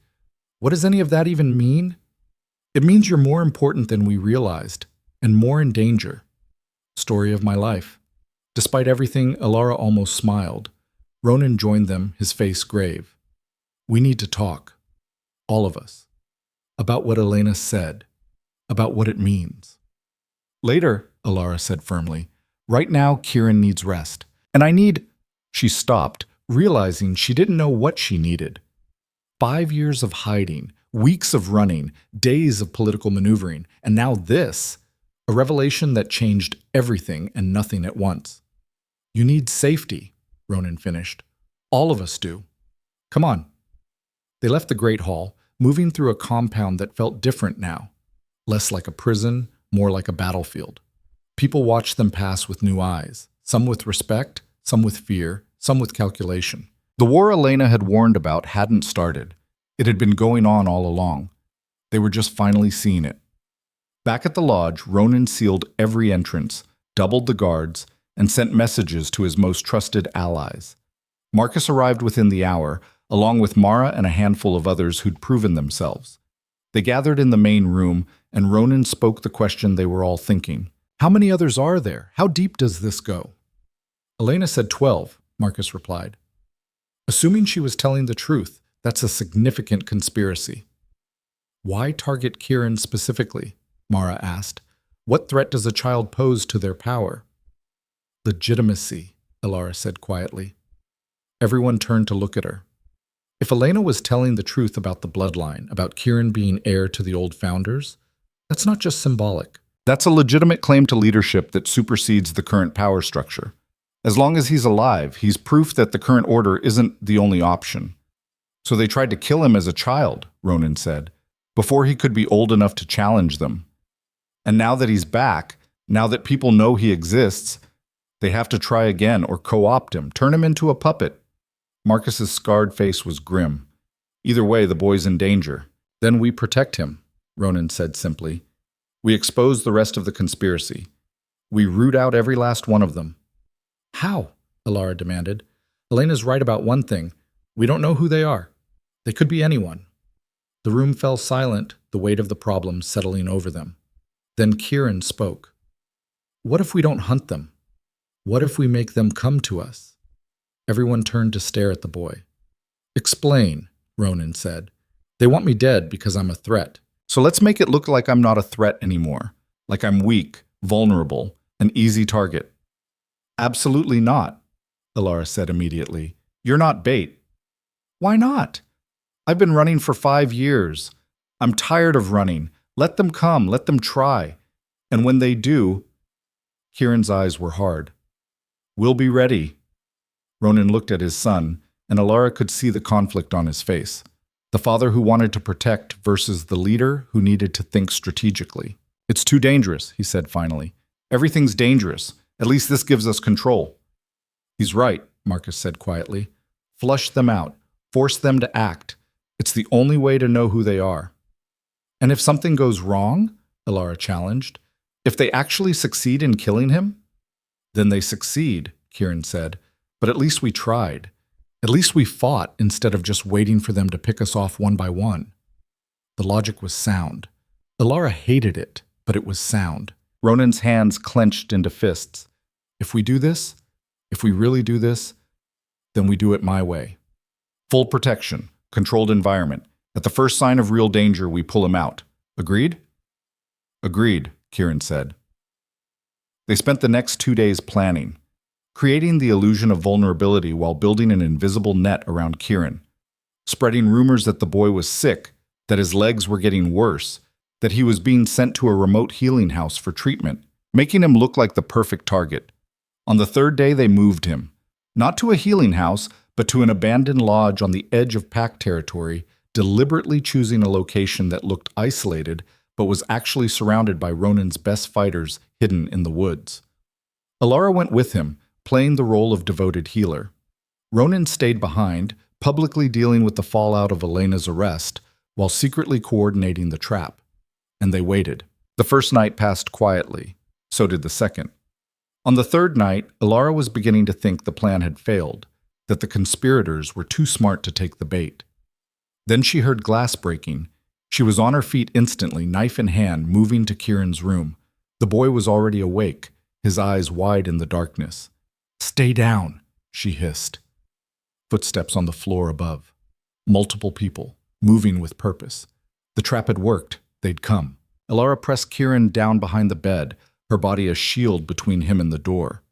What does any of that even mean? It means you're more important than we realized, and more in danger. Story of my life. Despite everything, Elara almost smiled. Ronan joined them, his face grave. We need to talk. All of us. About what Elena said. About what it means. Later, Elara said firmly. Right now, Kieran needs rest. And I need... She stopped, realizing she didn't know what she needed. 5 years of hiding, weeks of running, days of political maneuvering, and now this. A revelation that changed everything and nothing at once. You need safety, Ronan finished. All of us do. Come on. They left the Great Hall, moving through a compound that felt different now. Less like a prison, more like a battlefield. People watched them pass with new eyes, some with respect, some with fear, some with calculation. The war Elena had warned about hadn't started. It had been going on all along. They were just finally seeing it. Back at the lodge, Ronan sealed every entrance, doubled the guards, and sent messages to his most trusted allies. Marcus arrived within the hour, along with Mara and a handful of others who'd proven themselves. They gathered in the main room, and Ronan spoke the question they were all thinking. How many others are there? How deep does this go? Elena said 12, Marcus replied. Assuming she was telling the truth, that's a significant conspiracy. Why target Kieran specifically? Mara asked. What threat does a child pose to their power? Legitimacy, Elara said quietly. Everyone turned to look at her. If Elena was telling the truth about the bloodline, about Kieran being heir to the old founders, that's not just symbolic. That's a legitimate claim to leadership that supersedes the current power structure. As long as he's alive, he's proof that the current order isn't the only option. So they tried to kill him as a child, Ronan said, before he could be old enough to challenge them. And now that he's back, now that people know he exists, they have to try again or co-opt him, turn him into a puppet. Marcus's scarred face was grim. Either way, the boy's in danger. Then we protect him, Ronan said simply. We expose the rest of the conspiracy. We root out every last one of them. How? Elara demanded. Elena's right about one thing. We don't know who they are. They could be anyone. The room fell silent, the weight of the problem settling over them. Then Kieran spoke. What if we don't hunt them? What if we make them come to us? Everyone turned to stare at the boy. Explain, Ronan said. They want me dead because I'm a threat. So let's make it look like I'm not a threat anymore. Like I'm weak, vulnerable, an easy target. Absolutely not, Elara said immediately. You're not bait. Why not? I've been running for 5 years. I'm tired of running. Let them come, let them try. And when they do, Kieran's eyes were hard. We'll be ready. Ronan looked at his son, and Elara could see the conflict on his face. The father who wanted to protect versus the leader who needed to think strategically. It's too dangerous, he said finally. Everything's dangerous. At least this gives us control. He's right, Marcus said quietly. Flush them out. Force them to act. It's the only way to know who they are. And if something goes wrong, Elara challenged, if they actually succeed in killing him? Then they succeed, Kieran said. But at least we tried. At least we fought instead of just waiting for them to pick us off one by one. The logic was sound. Elara hated it, but it was sound. Ronan's hands clenched into fists. If we do this, if we really do this, then we do it my way. Full protection, controlled environment. At the first sign of real danger, we pull him out. Agreed? Agreed, Kieran said. They spent the next 2 days planning, creating the illusion of vulnerability while building an invisible net around Kieran, spreading rumors that the boy was sick, that his legs were getting worse, that he was being sent to a remote healing house for treatment, making him look like the perfect target. On the 3rd day, they moved him, not to a healing house, but to an abandoned lodge on the edge of pack territory, deliberately choosing a location that looked isolated but was actually surrounded by Ronan's best fighters hidden in the woods. Elara went with him, playing the role of devoted healer. Ronan stayed behind, publicly dealing with the fallout of Elena's arrest, while secretly coordinating the trap. And they waited. The first night passed quietly. So did the second. On the 3rd night, Elara was beginning to think the plan had failed, that the conspirators were too smart to take the bait. Then she heard glass breaking. She was on her feet instantly, knife in hand, moving to Kieran's room. The boy was already awake, his eyes wide in the darkness. "Stay down," she hissed. Footsteps on the floor above. Multiple people, moving with purpose. The trap had worked. They'd come. Elara pressed Kieran down behind the bed, her body a shield between him and the door.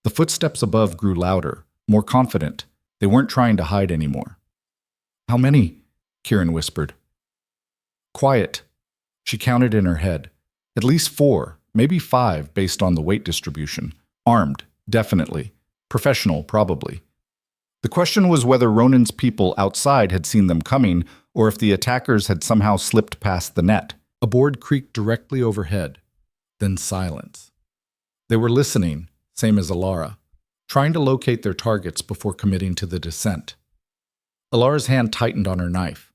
The footsteps above grew louder, more confident. They weren't trying to hide anymore. "How many?" Kieran whispered. "Quiet." She counted in her head. At least 4, maybe 5 based on the weight distribution. Armed, definitely. Professional, probably. The question was whether Ronan's people outside had seen them coming or if the attackers had somehow slipped past the net. A board creaked directly overhead. Then silence. They were listening, same as Elara, trying to locate their targets before committing to the descent. Elara's hand tightened on her knife.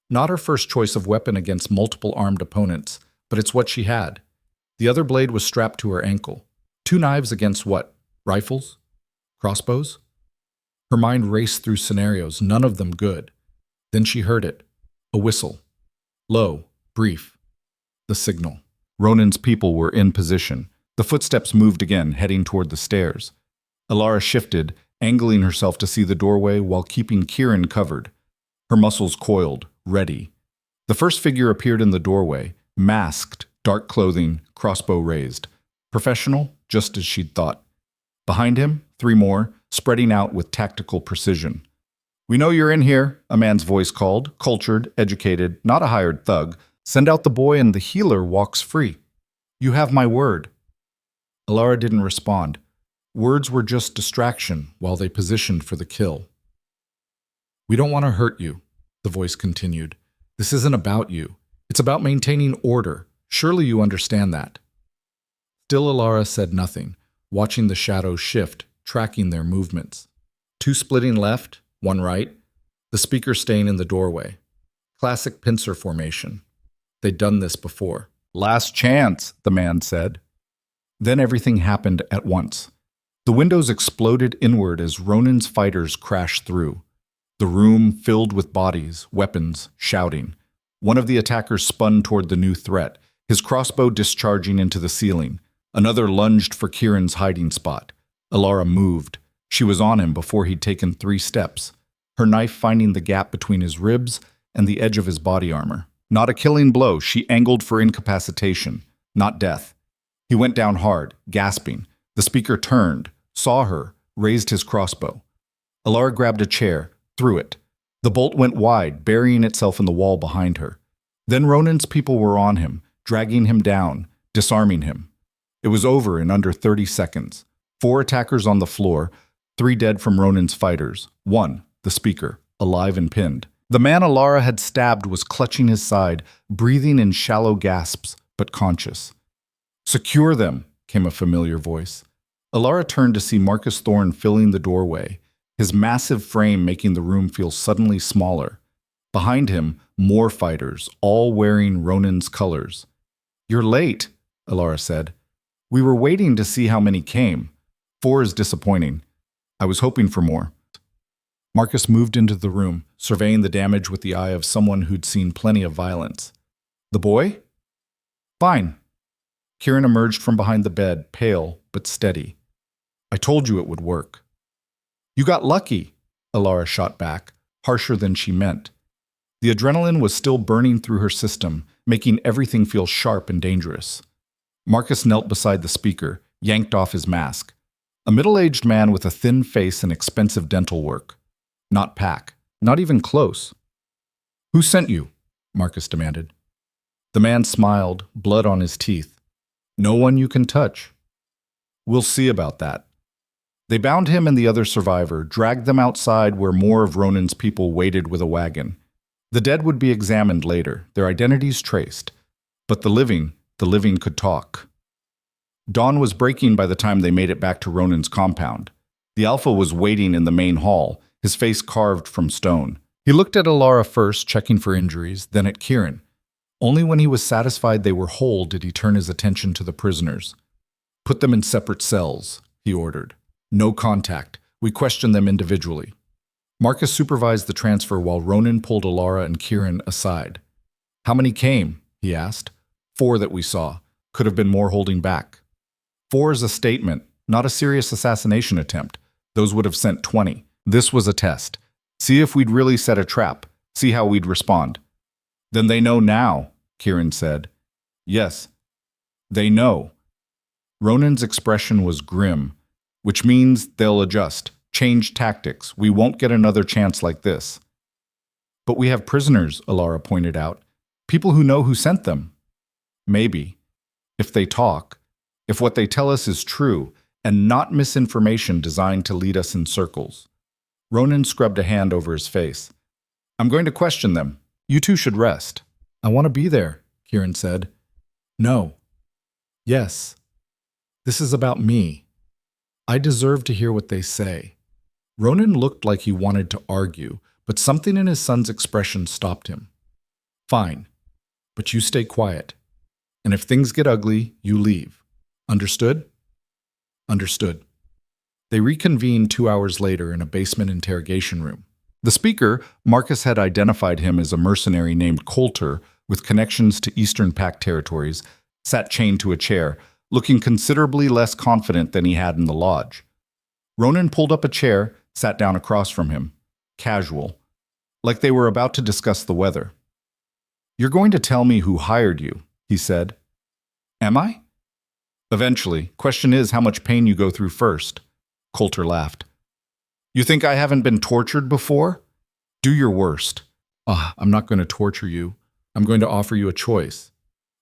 Not her first choice of weapon against multiple armed opponents, but it's what she had. The other blade was strapped to her ankle. 2 knives against what? Rifles? Crossbows? Her mind raced through scenarios, none of them good. Then she heard it. A whistle. Low, brief. The signal. Ronan's people were in position. The footsteps moved again, heading toward the stairs. Elara shifted, angling herself to see the doorway while keeping Kieran covered. Her muscles coiled, ready. The first figure appeared in the doorway, masked, dark clothing, crossbow raised. Professional, just as she'd thought. Behind him, 3 more, spreading out with tactical precision. "We know you're in here," a man's voice called, cultured, educated, not a hired thug. "Send out the boy and the healer walks free. You have my word." Elara didn't respond. Words were just distraction while they positioned for the kill. "We don't want to hurt you," the voice continued. "This isn't about you. It's about maintaining order. Surely you understand that." Still Elara said nothing, watching the shadows shift, tracking their movements. 2 splitting left, 1 right, the speaker staying in the doorway. Classic pincer formation. They'd done this before. "Last chance," the man said. Then everything happened at once. The windows exploded inward as Ronan's fighters crashed through. The room filled with bodies, weapons, shouting. One of the attackers spun toward the new threat, his crossbow discharging into the ceiling. Another lunged for Kieran's hiding spot. Elara moved. She was on him before he'd taken 3 steps. her knife finding the gap between his ribs and the edge of his body armor. Not a killing blow, she angled for incapacitation, not death. He went down hard, gasping. The speaker turned, saw her, raised his crossbow. Elara grabbed a chair, threw it. The bolt went wide, burying itself in the wall behind her. Then Ronan's people were on him, dragging him down, disarming him. It was over in under 30 seconds. 4 attackers on the floor, 3 dead from Ronan's fighters. 1, the speaker, alive and pinned. The man Elara had stabbed was clutching his side, breathing in shallow gasps, but conscious. "Secure them," came a familiar voice. Elara turned to see Marcus Thorne filling the doorway, his massive frame making the room feel suddenly smaller. Behind him, more fighters, all wearing Ronan's colors. "You're late," Elara said. "We were waiting to see how many came. 4 is disappointing. I was hoping for more." Marcus moved into the room, surveying the damage with the eye of someone who'd seen plenty of violence. "The boy?" "Fine." Kieran emerged from behind the bed, pale but steady. "I told you it would work." "You got lucky," Elara shot back, harsher than she meant. The adrenaline was still burning through her system, making everything feel sharp and dangerous. Marcus knelt beside the speaker, yanked off his mask. A middle-aged man with a thin face and expensive dental work. Not Pack, not even close. "Who sent you?" Marcus demanded. The man smiled, blood on his teeth. "No one you can touch." "We'll see about that." They bound him and the other survivor, dragged them outside where more of Ronan's people waited with a wagon. The dead would be examined later, their identities traced. But the living could talk. Dawn was breaking by the time they made it back to Ronan's compound. The Alpha was waiting in the main hall, his face carved from stone. He looked at Elara first, checking for injuries, then at Kieran. Only when he was satisfied they were whole did he turn his attention to the prisoners. "Put them in separate cells," he ordered. "No contact. We question them individually." Marcus supervised the transfer while Ronan pulled Elara and Kieran aside. "How many came?" he asked. 4 that we saw. Could have been more holding back." 4 is a statement, not a serious assassination attempt. Those would have sent 20. This was a test. See if we'd really set a trap. See how we'd respond. "Then they know now," Kieran said. "Yes, they know." Ronan's expression was grim, which means they'll adjust, change tactics. We won't get another chance like this. "But we have prisoners," Elara pointed out. "People who know who sent them." "Maybe. If they talk. If what they tell us is true, and not misinformation designed to lead us in circles." Ronan scrubbed a hand over his face. "I'm going to question them. You two should rest." "I want to be there," Kieran said. "No. Yes. This is about me. I deserve to hear what they say." Ronan looked like he wanted to argue, but something in his son's expression stopped him. "Fine. But you stay quiet. And if things get ugly, you leave. Understood?" "Understood." They reconvened 2 hours later in a basement interrogation room. The speaker, Marcus had identified him as a mercenary named Coulter with connections to Eastern Pac territories, sat chained to a chair, looking considerably less confident than he had in the lodge. Ronan pulled up a chair, sat down across from him. Casual. Like they were about to discuss the weather. "You're going to tell me who hired you," he said. "Am I?" "Eventually. Question is how much pain you go through first." Coulter laughed. "You think I haven't been tortured before? Do your worst." "I'm not going to torture you. I'm going to offer you a choice."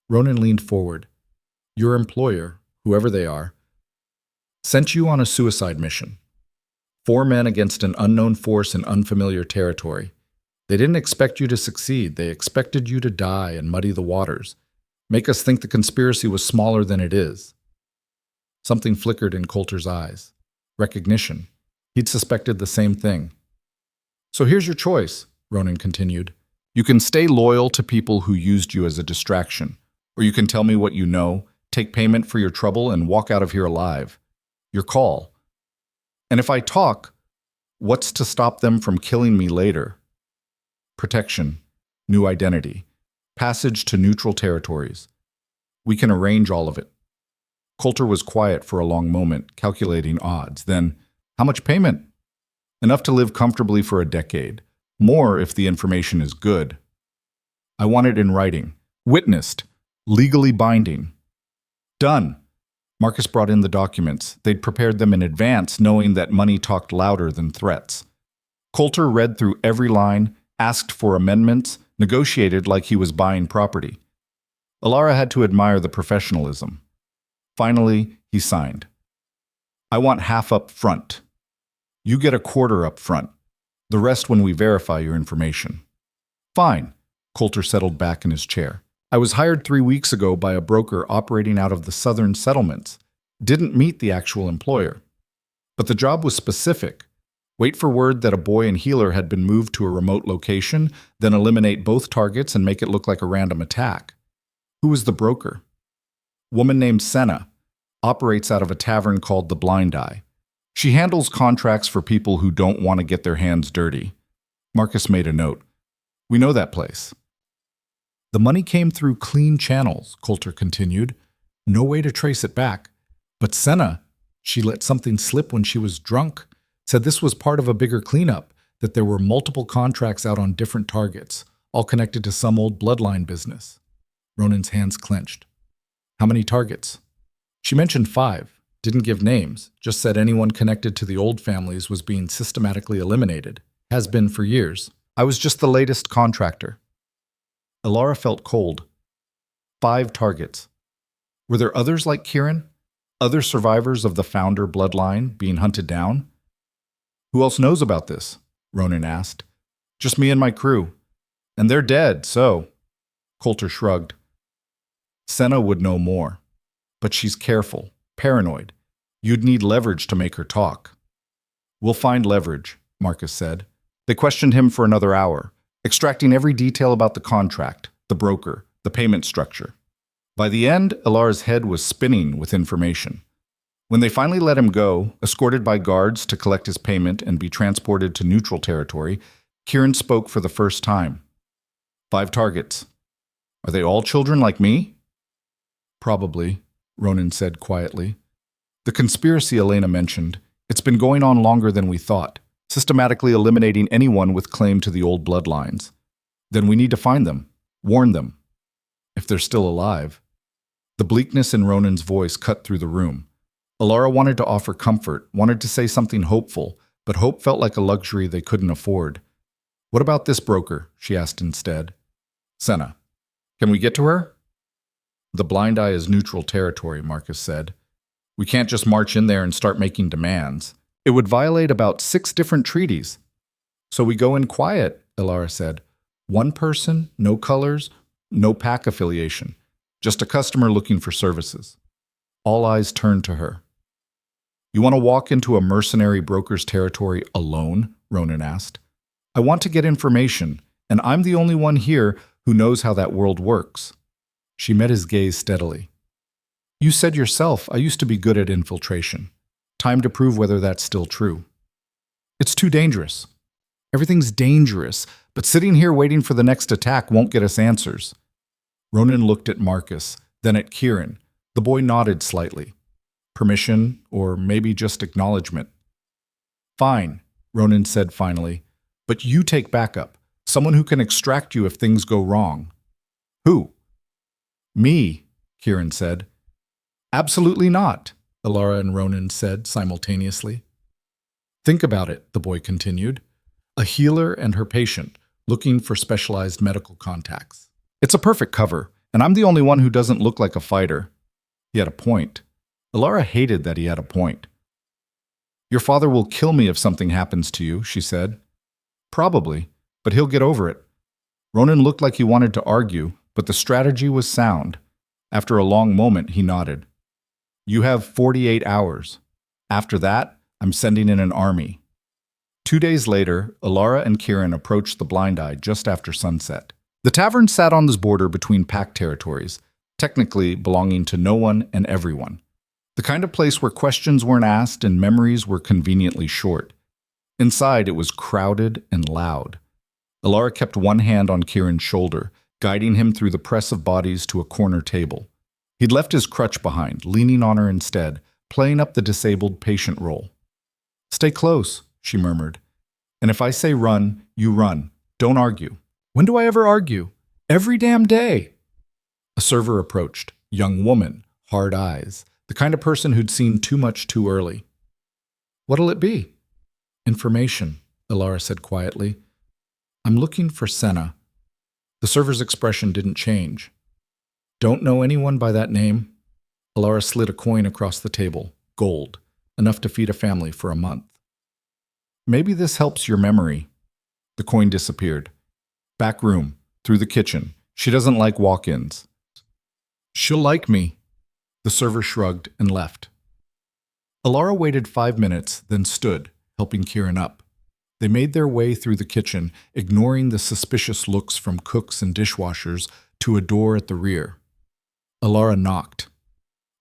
Ronan leaned forward. "Your employer, whoever they are, sent you on a suicide mission. 4 men against an unknown force in unfamiliar territory. They didn't expect you to succeed. They expected you to die and muddy the waters. Make us think the conspiracy was smaller than it is." Something flickered in Coulter's eyes. Recognition. He'd suspected the same thing. "So here's your choice," Ronan continued. "You can stay loyal to people who used you as a distraction, or you can tell me what you know, take payment for your trouble, and walk out of here alive. Your call. And if I talk, what's to stop them from killing me later? Protection, new identity, passage to neutral territories. We can arrange all of it." Coulter was quiet for a long moment, calculating odds. Then, "How much payment?" Enough to live comfortably for a decade. More if the information is good. I want it in writing. Witnessed. Legally binding. Done. Marcus brought in the documents. They'd prepared them in advance, knowing that money talked louder than threats. Coulter read through every line, asked for amendments, negotiated like he was buying property. Elara had to admire the professionalism. Finally, he signed. I want half up front. You get a quarter up front. The rest when we verify your information. Fine. Coulter settled back in his chair. I was hired 3 weeks ago by a broker operating out of the southern settlements. Didn't meet the actual employer. But the job was specific. Wait for word that a boy and healer had been moved to a remote location, then eliminate both targets and make it look like a random attack. Who was the broker? Woman named Senna. Operates out of a tavern called the Blind Eye. She handles contracts for people who don't want to get their hands dirty. Marcus made a note. We know that place. The money came through clean channels, Coulter continued. No way to trace it back. But Senna, she let something slip when she was drunk. Said this was part of a bigger cleanup, that there were multiple contracts out on different targets, all connected to some old bloodline business. Ronan's hands clenched. How many targets? She mentioned 5, didn't give names, just said anyone connected to the old families was being systematically eliminated. Has been for years. I was just the latest contractor. Elara felt cold. 5 targets. Were there others like Kieran? Other survivors of the founder bloodline being hunted down? Who else knows about this? Ronan asked. Just me and my crew. And they're dead, so. Coulter shrugged. Senna would know more. But she's careful, paranoid. You'd need leverage to make her talk. We'll find leverage, Marcus said. They questioned him for another hour, extracting every detail about the contract, the broker, the payment structure. By the end, Elara's head was spinning with information. When they finally let him go, escorted by guards to collect his payment and be transported to neutral territory, Kieran spoke for the first time. 5 targets. Are they all children like me? Probably, Ronan said quietly. The conspiracy Elena mentioned, it's been going on longer than we thought, systematically eliminating anyone with claim to the old bloodlines. Then we need to find them, warn them, if they're still alive. The bleakness in Ronan's voice cut through the room. Elara wanted to offer comfort, wanted to say something hopeful, but hope felt like a luxury they couldn't afford. What about this broker? She asked instead. Senna. Can we get to her? The Blind Eye is neutral territory, Marcus said. We can't just march in there and start making demands. It would violate about 6 different treaties. So we go in quiet, Elara said. 1 person, no colors, no pack affiliation. Just a customer looking for services. All eyes turned to her. You want to walk into a mercenary broker's territory alone? Ronan asked. I want to get information, and I'm the only one here who knows how that world works. She met his gaze steadily. You said yourself I used to be good at infiltration. Time to prove whether that's still true. It's too dangerous. Everything's dangerous, but sitting here waiting for the next attack won't get us answers. Ronan looked at Marcus, then at Kieran. The boy nodded slightly. Permission, or maybe just acknowledgement. Fine, Ronan said finally, but you take backup. Someone who can extract you if things go wrong. Who? Me, Kieran said. Absolutely not, Elara and Ronan said simultaneously. Think about it, the boy continued. A healer and her patient, looking for specialized medical contacts. It's a perfect cover, and I'm the only one who doesn't look like a fighter. He had a point. Elara hated that he had a point. Your father will kill me if something happens to you, she said. Probably, but he'll get over it. Ronan looked like he wanted to argue, but the strategy was sound. After a long moment, he nodded. You have 48 hours. After that, I'm sending in an army. 2 days later, Elara and Kieran approached the Blind Eye just after sunset. The tavern sat on the border between pack territories, technically belonging to no one and everyone. The kind of place where questions weren't asked and memories were conveniently short. Inside, it was crowded and loud. Elara kept one hand on Kieran's shoulder, guiding him through the press of bodies to a corner table. He'd left his crutch behind, leaning on her instead, playing up the disabled patient role. Stay close, she murmured. And if I say run, you run. Don't argue. When do I ever argue? Every damn day. A server approached. Young woman, hard eyes, the kind of person who'd seen too much too early. What'll it be? Information, Elara said quietly. I'm looking for Senna. The server's expression didn't change. Don't know anyone by that name? Elara slid a coin across the table, gold, enough to feed a family for a month. Maybe this helps your memory. The coin disappeared. Back room, through the kitchen. She doesn't like walk-ins. She'll like me. The server shrugged and left. Elara waited 5 minutes, then stood, helping Kieran up. They made their way through the kitchen, ignoring the suspicious looks from cooks and dishwashers, to a door at the rear. Elara knocked.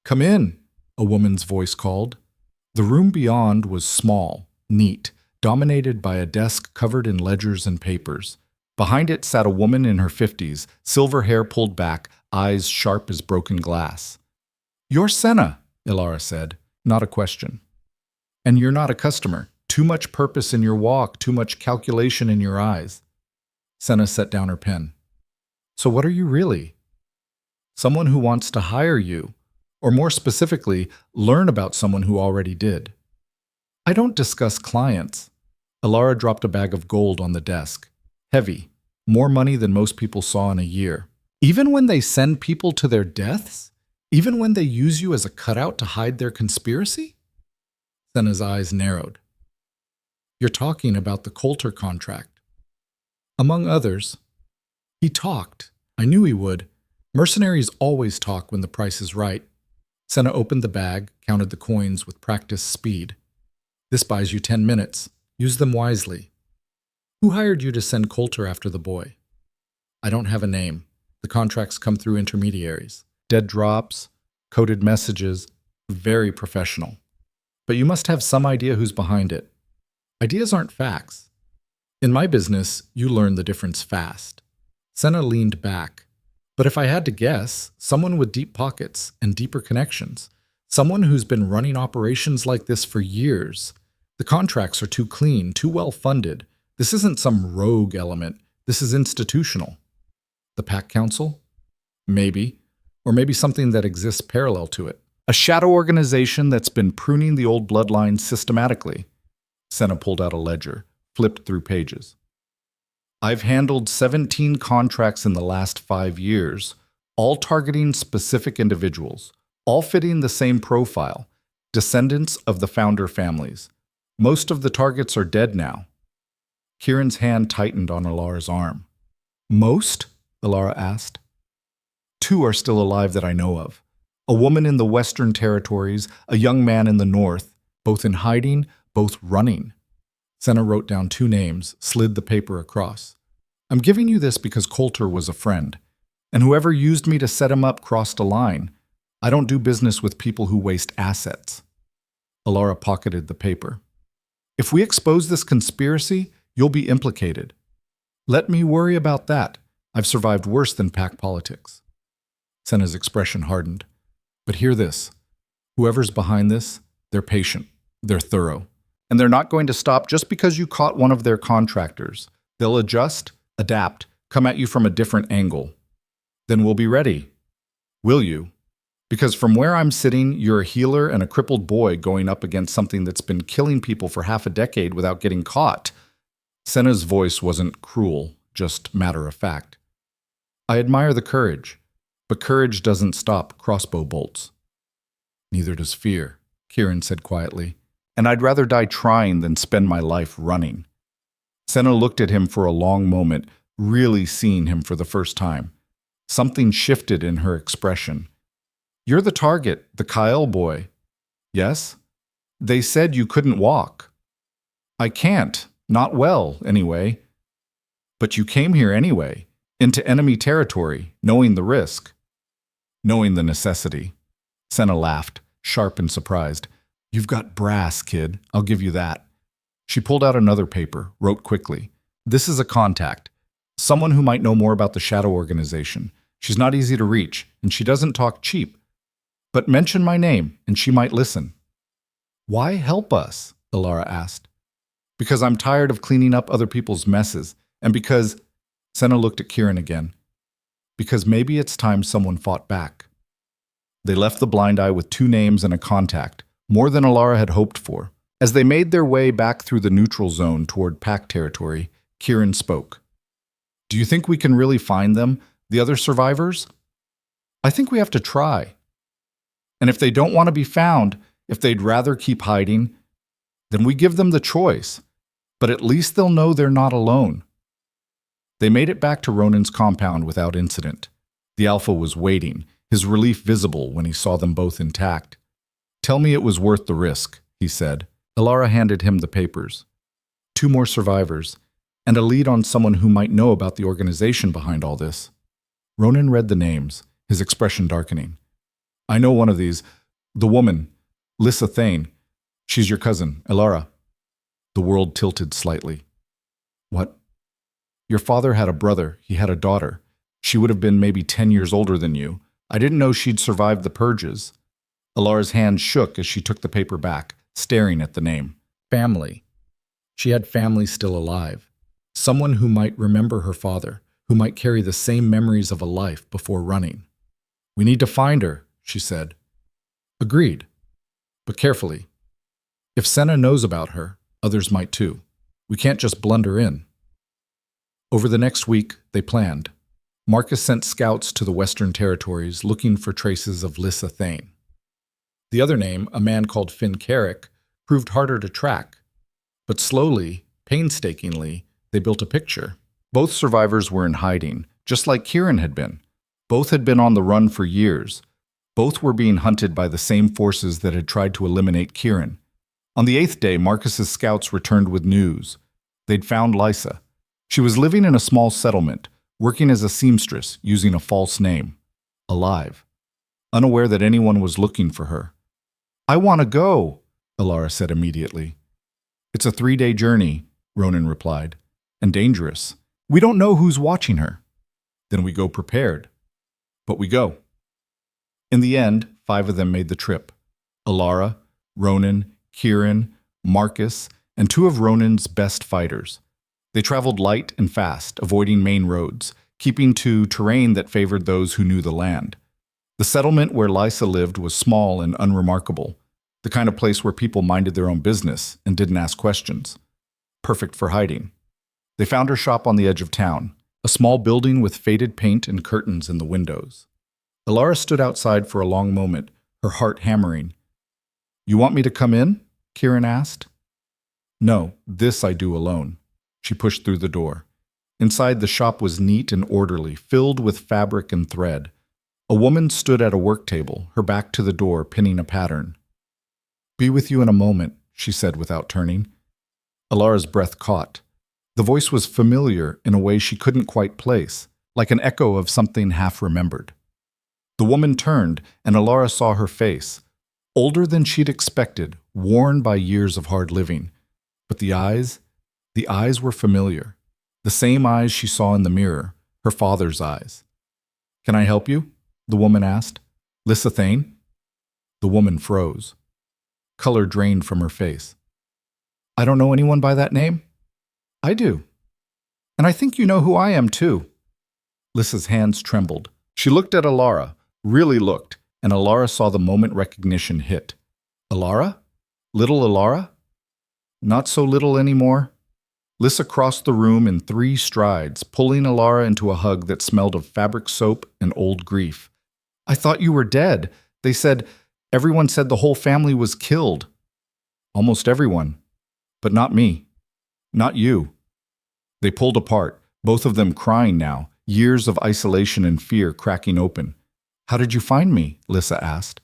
Come in, a woman's voice called. The room beyond was small, neat, dominated by a desk covered in ledgers and papers. Behind it sat a woman in her 50s, silver hair pulled back, eyes sharp as broken glass. You're Senna, Elara said, not a question. And you're not a customer. Too much purpose in your walk, too much calculation in your eyes. Senna set down her pen. So what are you really? Someone who wants to hire you, or more specifically, learn about someone who already did. I don't discuss clients. Elara dropped a bag of gold on the desk. Heavy, more money than most people saw in a year. Even when they send people to their deaths? Even when they use you as a cutout to hide their conspiracy? Senna's eyes narrowed. You're talking about the Coulter contract. Among others. He talked. I knew he would. Mercenaries always talk when the price is right. Senna opened the bag, counted the coins with practiced speed. This buys you 10 minutes. Use them wisely. Who hired you to send Coulter after the boy? I don't have a name. The contracts come through intermediaries. Dead drops, coded messages, very professional. But you must have some idea who's behind it. Ideas aren't facts. In my business, you learn the difference fast. Senna leaned back. But if I had to guess, someone with deep pockets and deeper connections. Someone who's been running operations like this for years. The contracts are too clean, too well funded. This isn't some rogue element. This is institutional. The Pack Council? Maybe. Or maybe something that exists parallel to it. A shadow organization that's been pruning the old bloodline systematically. Senna pulled out a ledger, flipped through pages. I've handled 17 contracts in the last 5 years, all targeting specific individuals, all fitting the same profile, descendants of the founder families. Most of the targets are dead now. Kieran's hand tightened on Elara's arm. Most? Elara asked. 2 are still alive that I know of. A woman in the Western Territories, a young man in the North, both in hiding, both running. Senna wrote down 2 names, slid the paper across. I'm giving you this because Coulter was a friend, and whoever used me to set him up crossed a line. I don't do business with people who waste assets. Elara pocketed the paper. If we expose this conspiracy, you'll be implicated. Let me worry about that. I've survived worse than pack politics. Senna's expression hardened. But hear this. Whoever's behind this, they're patient, they're thorough. And they're not going to stop just because you caught one of their contractors. They'll adjust, adapt, come at you from a different angle. Then we'll be ready. Will you? Because from where I'm sitting, you're a healer and a crippled boy going up against something that's been killing people for half a decade without getting caught. Senna's voice wasn't cruel, just matter of fact. I admire the courage, but courage doesn't stop crossbow bolts. Neither does fear, Kieran said quietly. And I'd rather die trying than spend my life running. Senna looked at him for a long moment, really seeing him for the first time. Something shifted in her expression. You're the target, the Kyle boy. Yes? They said you couldn't walk. I can't, not well, anyway. But you came here anyway, into enemy territory, knowing the risk. Knowing the necessity. Senna laughed, sharp and surprised. You've got brass, kid. I'll give you that. She pulled out another paper, wrote quickly. This is a contact. Someone who might know more about the shadow organization. She's not easy to reach, and she doesn't talk cheap. But mention my name, and she might listen. Why help us? Elara asked. Because I'm tired of cleaning up other people's messes. And because, Senna looked at Kieran again, because maybe it's time someone fought back. They left the blind eye with 2 names and a contact, more than Elara had hoped for. As they made their way back through the neutral zone toward pack territory, Kieran spoke. Do you think we can really find them, the other survivors? I think we have to try. And if they don't want to be found, if they'd rather keep hiding, then we give them the choice. But at least they'll know they're not alone. They made it back to Ronan's compound without incident. The Alpha was waiting, his relief visible when he saw them both intact. Tell me it was worth the risk, he said. Elara handed him the papers. 2 more survivors, and a lead on someone who might know about the organization behind all this. Ronan read the names, his expression darkening. I know one of these. The woman, Lyssa Thane. She's your cousin, Elara. The world tilted slightly. What? Your father had a brother, he had a daughter. She would have been maybe 10 years older than you. I didn't know she'd survived the purges. Elara's hand shook as she took the paper back, staring at the name. Family. She had family still alive. Someone who might remember her father, who might carry the same memories of a life before running. We need to find her, she said. Agreed. But carefully. If Senna knows about her, others might too. We can't just blunder in. Over the next week, they planned. Marcus sent scouts to the Western Territories looking for traces of Lyssa Thane. The other name, a man called Finn Carrick, proved harder to track. But slowly, painstakingly, they built a picture. Both survivors were in hiding, just like Kieran had been. Both had been on the run for years. Both were being hunted by the same forces that had tried to eliminate Kieran. On the 8th day, Marcus's scouts returned with news. They'd found Lyssa. She was living in a small settlement, working as a seamstress using a false name. Alive. Unaware that anyone was looking for her. I want to go, Elara said immediately. It's a 3-day journey, Ronan replied, and dangerous. We don't know who's watching her. Then we go prepared. But we go. In the end, 5 of them made the trip. Elara, Ronan, Kieran, Marcus, and 2 of Ronan's best fighters. They traveled light and fast, avoiding main roads, keeping to terrain that favored those who knew the land. The settlement where Lyssa lived was small and unremarkable, the kind of place where people minded their own business and didn't ask questions. Perfect for hiding. They found her shop on the edge of town, a small building with faded paint and curtains in the windows. Elara stood outside for a long moment, her heart hammering. You want me to come in? Kieran asked. No, this I do alone. She pushed through the door. Inside, the shop was neat and orderly, filled with fabric and thread. A woman stood at a work table, her back to the door, pinning a pattern. Be with you in a moment, she said without turning. Elara's breath caught. The voice was familiar in a way she couldn't quite place, like an echo of something half-remembered. The woman turned, and Elara saw her face. Older than she'd expected, worn by years of hard living. But the eyes were familiar. The same eyes she saw in the mirror, her father's eyes. Can I help you? The woman asked. Lyssa Thane? The woman froze. Color drained from her face. I don't know anyone by that name? I do. And I think you know who I am too. Lyssa's hands trembled. She looked at Elara, really looked, and Elara saw the moment recognition hit. Elara? Little Elara? Not so little anymore. Lyssa crossed the room in 3 strides, pulling Elara into a hug that smelled of fabric soap and old grief. I thought you were dead. Everyone said the whole family was killed. Almost everyone. But not me. Not you. They pulled apart, both of them crying now, years of isolation and fear cracking open. How did you find me? Lyssa asked.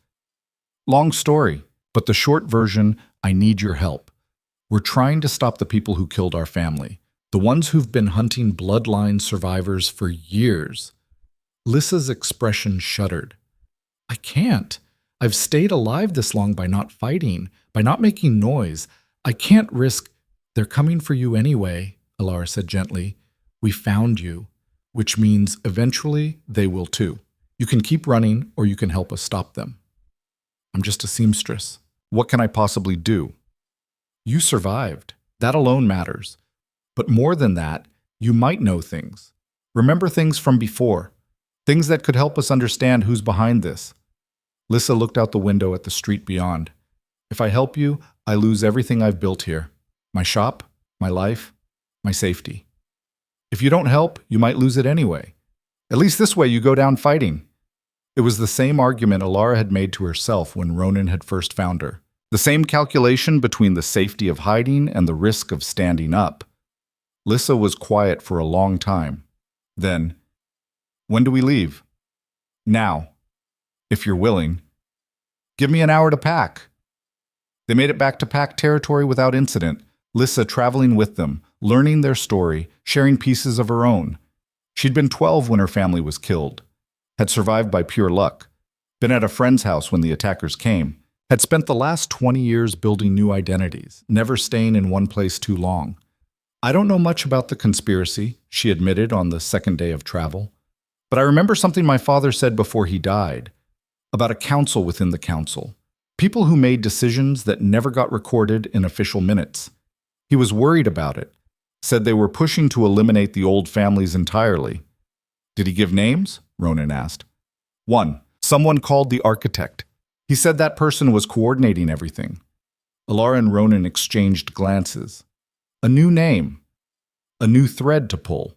Long story, but the short version, I need your help. We're trying to stop the people who killed our family, the ones who've been hunting bloodline survivors for years. Lyssa's expression shuddered. I can't. I've stayed alive this long by not fighting, by not making noise. I can't risk. They're coming for you anyway, Elara said gently. We found you, which means eventually they will too. You can keep running or you can help us stop them. I'm just a seamstress. What can I possibly do? You survived. That alone matters. But more than that, you might know things. Remember things from before. Things that could help us understand who's behind this. Lissa looked out the window at the street beyond. If I help you, I lose everything I've built here. My shop, my life, my safety. If you don't help, you might lose it anyway. At least this way you go down fighting. It was the same argument Elara had made to herself when Ronan had first found her. The same calculation between the safety of hiding and the risk of standing up. Lissa was quiet for a long time. Then, when do we leave? Now, if you're willing. Give me an hour to pack. They made it back to pack territory without incident, Lissa traveling with them, learning their story, sharing pieces of her own. She'd been 12 when her family was killed, had survived by pure luck, been at a friend's house when the attackers came, had spent the last 20 years building new identities, never staying in one place too long. I don't know much about the conspiracy, she admitted on the second day of travel, but I remember something my father said before he died, about a council within the council, people who made decisions that never got recorded in official minutes. He was worried about it, said they were pushing to eliminate the old families entirely. Did he give names? Ronan asked. One, someone called the architect. He said that person was coordinating everything. Elara and Ronan exchanged glances. A new name. A new thread to pull.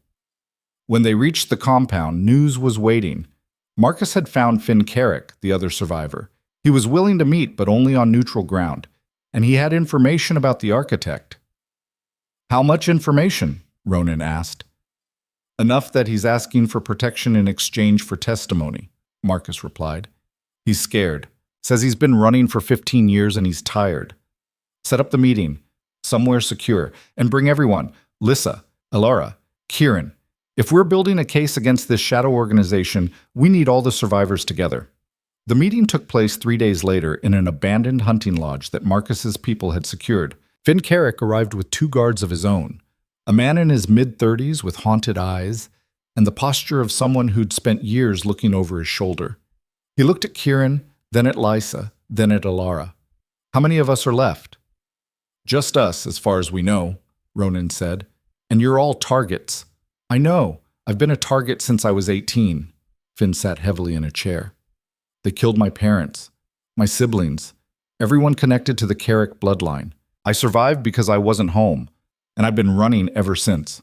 When they reached the compound, news was waiting. Marcus had found Finn Carrick, the other survivor. He was willing to meet, but only on neutral ground, and he had information about the architect. How much information? Ronan asked. Enough that he's asking for protection in exchange for testimony, Marcus replied. He's scared. Says he's been running for 15 years and he's tired. Set up the meeting, somewhere secure, and bring everyone, Lissa, Elara, Kieran. If we're building a case against this shadow organization, we need all the survivors together. The meeting took place 3 days later in an abandoned hunting lodge that Marcus's people had secured. Finn Carrick arrived with 2 guards of his own, a man in his mid-30s with haunted eyes and the posture of someone who'd spent years looking over his shoulder. He looked at Kieran, then at Lyssa, then at Elara. How many of us are left? Just us, as far as we know, Ronan said. And you're all targets. I know. I've been a target since I was 18. Finn sat heavily in a chair. They killed my parents, my siblings, everyone connected to the Carrick bloodline. I survived because I wasn't home, and I've been running ever since.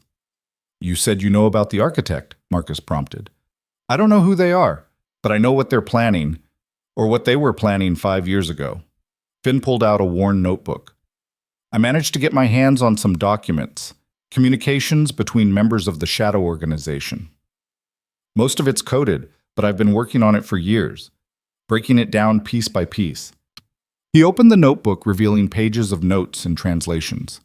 You said you know about the architect, Marcus prompted. I don't know who they are, but I know what they're planning, or what they were planning 5 years ago. Finn pulled out a worn notebook. I managed to get my hands on some documents, communications between members of the Shadow Organization. Most of it's coded, but I've been working on it for years, breaking it down piece by piece. He opened the notebook, revealing pages of notes and translations.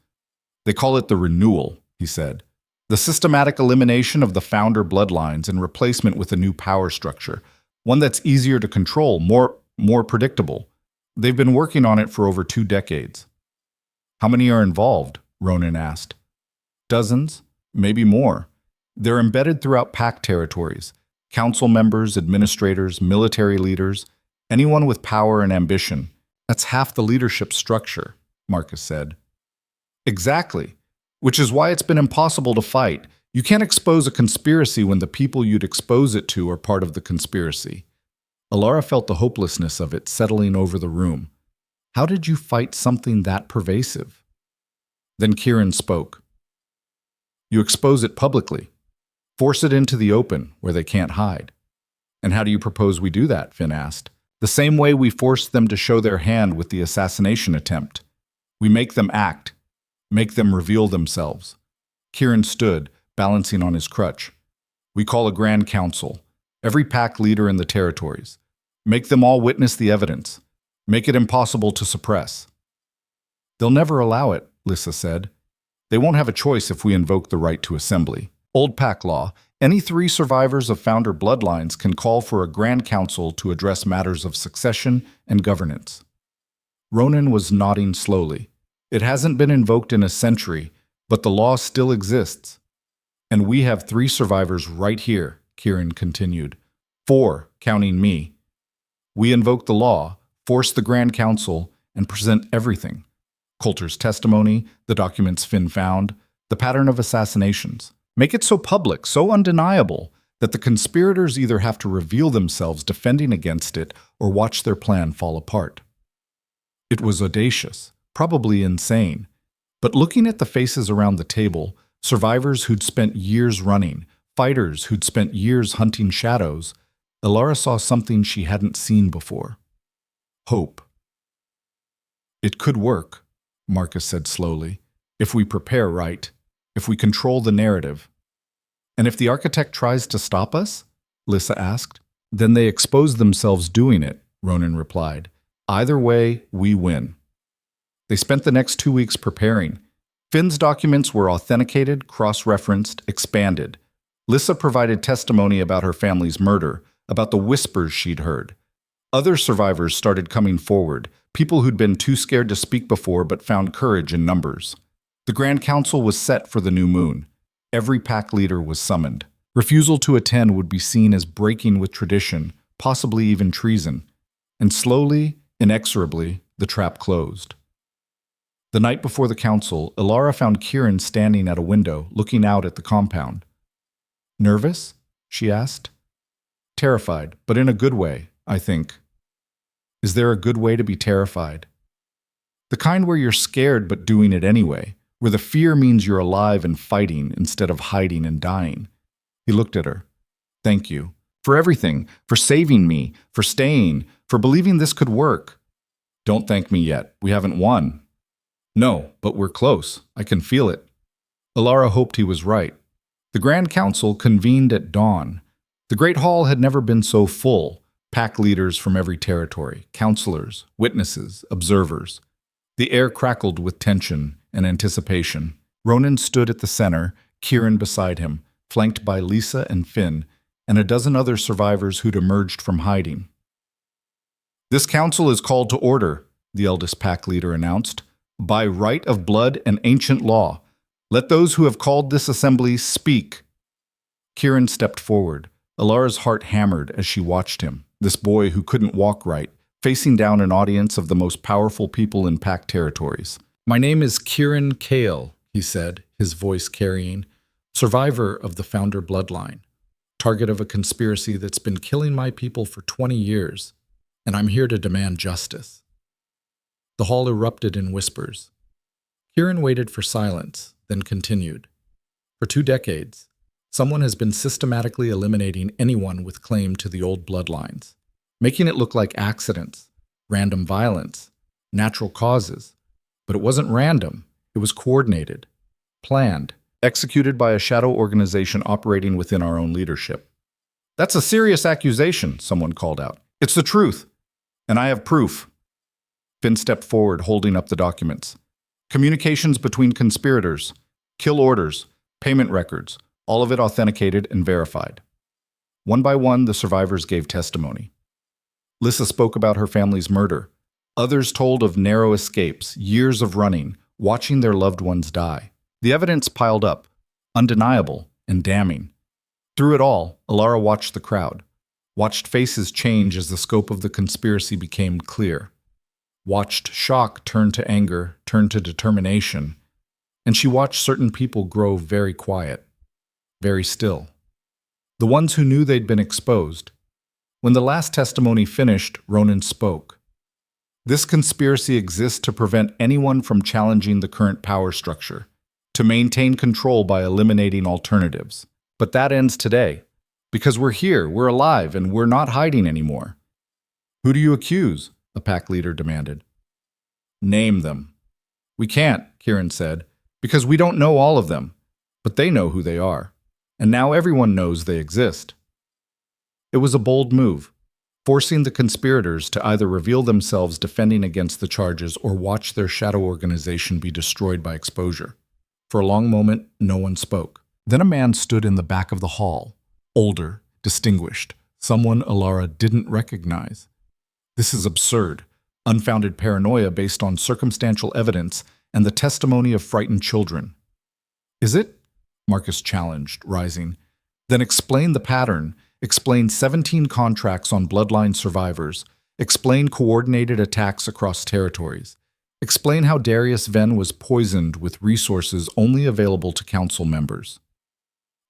They call it the renewal, he said. The systematic elimination of the founder bloodlines and replacement with a new power structure, one that's easier to control, more predictable. They've been working on it for over 2 decades. How many are involved? Ronan asked. Dozens, maybe more. They're embedded throughout pack territories. Council members, administrators, military leaders, anyone with power and ambition. That's half the leadership structure, Marcus said. Exactly, which is why it's been impossible to fight. You can't expose a conspiracy when the people you'd expose it to are part of the conspiracy. Elara felt the hopelessness of it settling over the room. How did you fight something that pervasive? Then Kieran spoke. You expose it publicly. Force it into the open, where they can't hide. And how do you propose we do that? Finn asked. The same way we forced them to show their hand with the assassination attempt. We make them act, make them reveal themselves. Kieran stood, balancing on his crutch. We call a grand council, every pack leader in the territories. Make them all witness the evidence. Make it impossible to suppress. They'll never allow it, Lissa said. They won't have a choice if we invoke the right to assembly. Old pack law. Any 3 survivors of founder bloodlines can call for a grand council to address matters of succession and governance. Ronan was nodding slowly. It hasn't been invoked in a century, but the law still exists. And we have 3 survivors right here, Kieran continued. 4, counting me. We invoke the law, force the grand council, and present everything. Coulter's testimony, the documents Finn found, the pattern of assassinations. Make it so public, so undeniable, that the conspirators either have to reveal themselves defending against it or watch their plan fall apart. It was audacious, probably insane, but looking at the faces around the table, survivors who'd spent years running, fighters who'd spent years hunting shadows, Elara saw something she hadn't seen before. Hope. It could work, Marcus said slowly, if we prepare right, if we control the narrative. And if the architect tries to stop us? Lyssa asked. Then they expose themselves doing it, Ronan replied. Either way, we win. They spent the next 2 weeks preparing. Finn's documents were authenticated, cross-referenced, expanded. Lyssa provided testimony about her family's murder, about the whispers she'd heard. Other survivors started coming forward, people who'd been too scared to speak before but found courage in numbers. The Grand Council was set for the new moon. Every pack leader was summoned. Refusal to attend would be seen as breaking with tradition, possibly even treason. And slowly, inexorably, the trap closed. The night before the council, Elara found Kieran standing at a window, looking out at the compound. Nervous? She asked. Terrified, but in a good way, I think. Is there a good way to be terrified? The kind where you're scared but doing it anyway, where the fear means you're alive and fighting instead of hiding and dying. He looked at her. Thank you. For everything. For saving me. For staying. For believing this could work. Don't thank me yet. We haven't won. No, but we're close. I can feel it. Elara hoped he was right. The Grand Council convened at dawn. The Great Hall had never been so full. Pack leaders from every territory, counselors, witnesses, observers. The air crackled with tension and anticipation. Ronan stood at the center, Kieran beside him, flanked by Lyssa and Finn, and a dozen other survivors who'd emerged from hiding. This council is called to order, the eldest pack leader announced, by right of blood and ancient law. Let those who have called this assembly speak. Kieran stepped forward. Elara's heart hammered as she watched him, this boy who couldn't walk right, facing down an audience of the most powerful people in pack territories. My name is Kieran Kale, he said, his voice carrying, survivor of the founder bloodline, target of a conspiracy that's been killing my people for 20 years, and I'm here to demand justice. The hall erupted in whispers. Kieran waited for silence, then continued. For 2 decades, someone has been systematically eliminating anyone with claim to the old bloodlines, making it look like accidents, random violence, natural causes. But it wasn't random. It was coordinated, planned, executed by a shadow organization operating within our own leadership. That's a serious accusation, someone called out. It's the truth, and I have proof. Finn stepped forward, holding up the documents. Communications between conspirators, kill orders, payment records, all of it authenticated and verified. One by one, the survivors gave testimony. Lyssa spoke about her family's murder. Others told of narrow escapes, years of running, watching their loved ones die. The evidence piled up, undeniable and damning. Through it all, Elara watched the crowd, watched faces change as the scope of the conspiracy became clear, watched shock turn to anger, turn to determination, and she watched certain people grow very quiet, very still. The ones who knew they'd been exposed. When the last testimony finished, Ronan spoke. This conspiracy exists to prevent anyone from challenging the current power structure, to maintain control by eliminating alternatives. But that ends today, because we're here, we're alive, and we're not hiding anymore. Who do you accuse? A pack leader demanded. Name them. We can't, Kieran said, because we don't know all of them, but they know who they are, and now everyone knows they exist. It was a bold move, forcing the conspirators to either reveal themselves defending against the charges or watch their shadow organization be destroyed by exposure. For a long moment, no one spoke. Then a man stood in the back of the hall, older, distinguished, someone Elara didn't recognize. This is absurd, unfounded paranoia based on circumstantial evidence and the testimony of frightened children. Is it? Marcus challenged, rising. Then explain the pattern. Explain 17 contracts on bloodline survivors. Explain coordinated attacks across territories. Explain how Darius Venn was poisoned with resources only available to council members.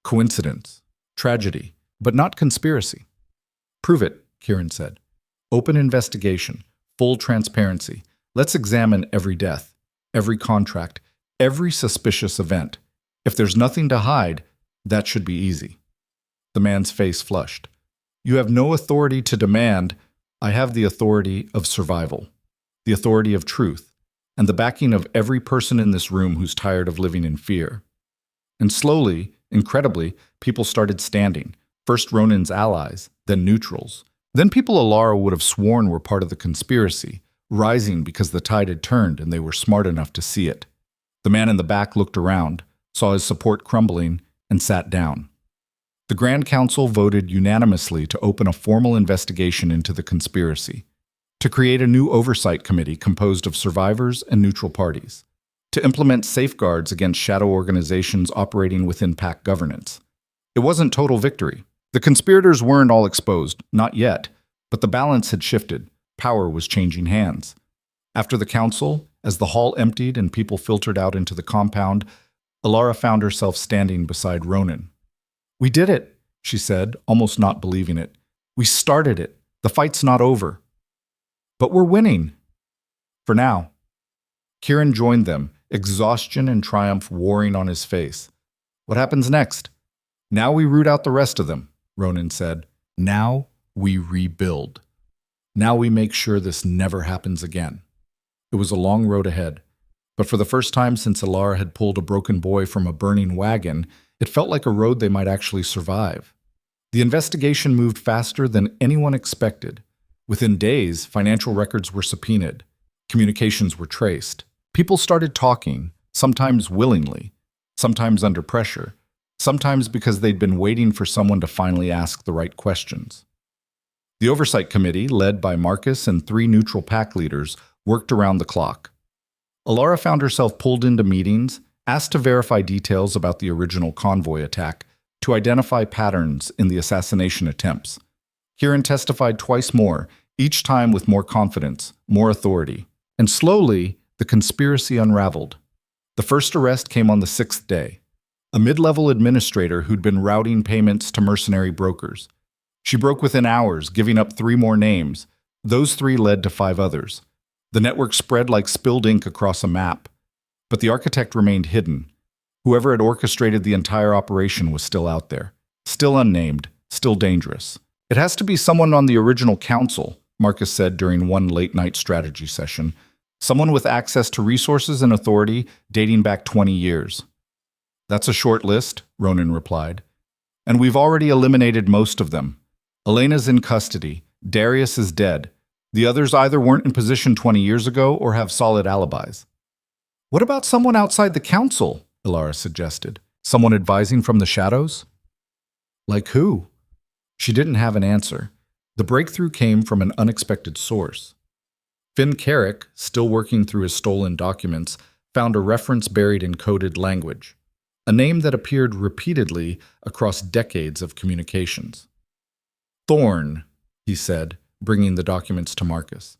Coincidence. Tragedy. But not conspiracy. Prove it, Kieran said. Open investigation. Full transparency. Let's examine every death, every contract, every suspicious event. If there's nothing to hide, that should be easy. The man's face flushed. You have no authority to demand. I have the authority of survival, the authority of truth, and the backing of every person in this room who's tired of living in fear. And slowly, incredibly, people started standing. First Ronan's allies, then neutrals. Then people Elara would have sworn were part of the conspiracy, rising because the tide had turned and they were smart enough to see it. The man in the back looked around, saw his support crumbling, and sat down. The Grand Council voted unanimously to open a formal investigation into the conspiracy, to create a new oversight committee composed of survivors and neutral parties, to implement safeguards against shadow organizations operating within PAC governance. It wasn't total victory. The conspirators weren't all exposed, not yet, but the balance had shifted. Power was changing hands. After the council, as the hall emptied and people filtered out into the compound, Elara found herself standing beside Ronan. We did it, she said, almost not believing it. We started it. The fight's not over. But we're winning. For now. Kieran joined them, exhaustion and triumph warring on his face. What happens next? Now we root out the rest of them, Ronan said. Now we rebuild. Now we make sure this never happens again. It was a long road ahead, but for the first time since Elara had pulled a broken boy from a burning wagon, it felt like a road they might actually survive. The investigation moved faster than anyone expected. Within days, financial records were subpoenaed. Communications were traced. People started talking, sometimes willingly, sometimes under pressure, sometimes because they'd been waiting for someone to finally ask the right questions. The Oversight Committee, led by Marcus and 3 neutral PAC leaders, worked around the clock. Elara found herself pulled into meetings, asked to verify details about the original convoy attack, to identify patterns in the assassination attempts. Kieran testified twice more, each time with more confidence, more authority. And slowly, the conspiracy unraveled. The first arrest came on the 6th day. A mid-level administrator who'd been routing payments to mercenary brokers. She broke within hours, giving up 3 more names. Those 3 led to 5 others. The network spread like spilled ink across a map. But the architect remained hidden. Whoever had orchestrated the entire operation was still out there. Still unnamed, still dangerous. It has to be someone on the original council, Marcus said during one late-night strategy session. Someone with access to resources and authority dating back 20 years. That's a short list, Ronan replied. And we've already eliminated most of them. Elena's in custody. Darius is dead. The others either weren't in position 20 years ago or have solid alibis. What about someone outside the council? Elara suggested. Someone advising from the shadows? Like who? She didn't have an answer. The breakthrough came from an unexpected source. Finn Carrick, still working through his stolen documents, found a reference buried in coded language. A name that appeared repeatedly across decades of communications. Thorn, he said, bringing the documents to Marcus.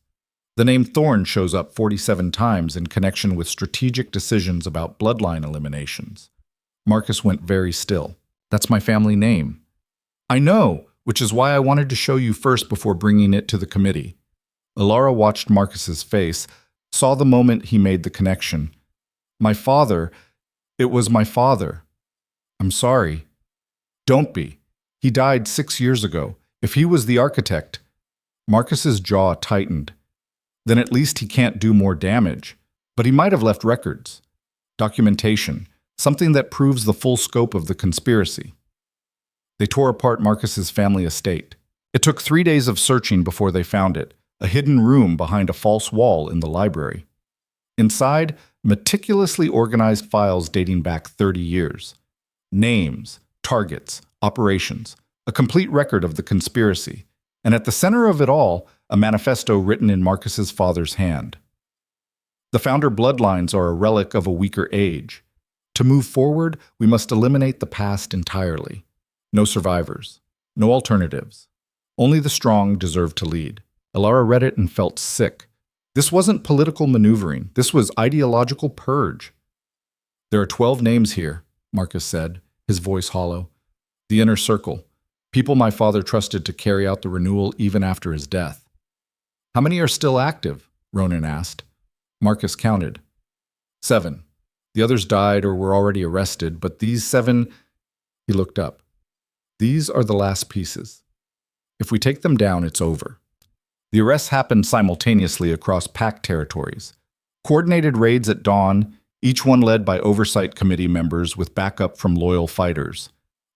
The name Thorn shows up 47 times in connection with strategic decisions about bloodline eliminations. Marcus went very still. That's my family name. I know, which is why I wanted to show you first before bringing it to the committee. Elara watched Marcus's face, saw the moment he made the connection. My father, it was my father. I'm sorry. Don't be. He died 6 years ago. If he was the architect, Marcus's jaw tightened. Then at least he can't do more damage. But he might have left records. Documentation. Something that proves the full scope of the conspiracy. They tore apart Marcus's family estate. It took 3 days of searching before they found it. A hidden room behind a false wall in the library. Inside, meticulously organized files dating back 30 years. Names, targets, operations. A complete record of the conspiracy. And at the center of it all, a manifesto written in Marcus's father's hand. The founder bloodlines are a relic of a weaker age. To move forward, we must eliminate the past entirely. No survivors. No alternatives. Only the strong deserve to lead. Elara read it and felt sick. This wasn't political maneuvering. This was ideological purge. There are 12 names here, Marcus said, his voice hollow. The inner circle. People my father trusted to carry out the renewal even after his death. How many are still active? Ronan asked. Marcus counted. 7. The others died or were already arrested, but these 7... He looked up. These are the last pieces. If we take them down, it's over. The arrests happened simultaneously across pack territories. Coordinated raids at dawn, each one led by oversight committee members with backup from loyal fighters.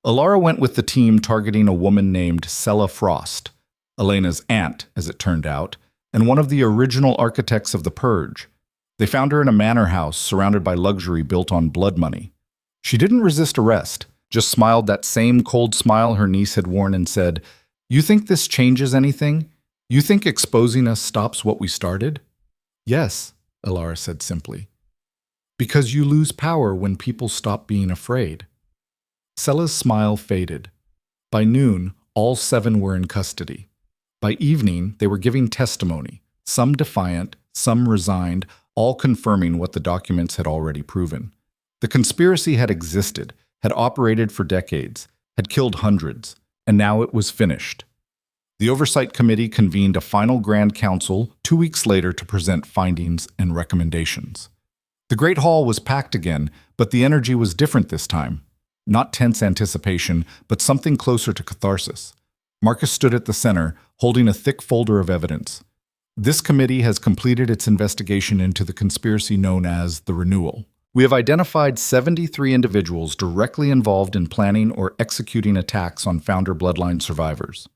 Elara went with the team targeting a woman named Sella Frost, Elena's aunt, as it turned out, and one of the original architects of the Purge. They found her in a manor house surrounded by luxury built on blood money. She didn't resist arrest, just smiled that same cold smile her niece had worn and said, "You think this changes anything? You think exposing us stops what we started?" "Yes," Elara said simply. "Because you lose power when people stop being afraid." Sella's smile faded. By noon, all 7 were in custody. By evening, they were giving testimony, some defiant, some resigned, all confirming what the documents had already proven. The conspiracy had existed, had operated for decades, had killed hundreds, and now it was finished. The Oversight Committee convened a final Grand Council 2 weeks later to present findings and recommendations. The Great Hall was packed again, but the energy was different this time. Not tense anticipation, but something closer to catharsis. Marcus stood at the center, holding a thick folder of evidence. This committee has completed its investigation into the conspiracy known as the Renewal. We have identified 73 individuals directly involved in planning or executing attacks on Founder Bloodline survivors.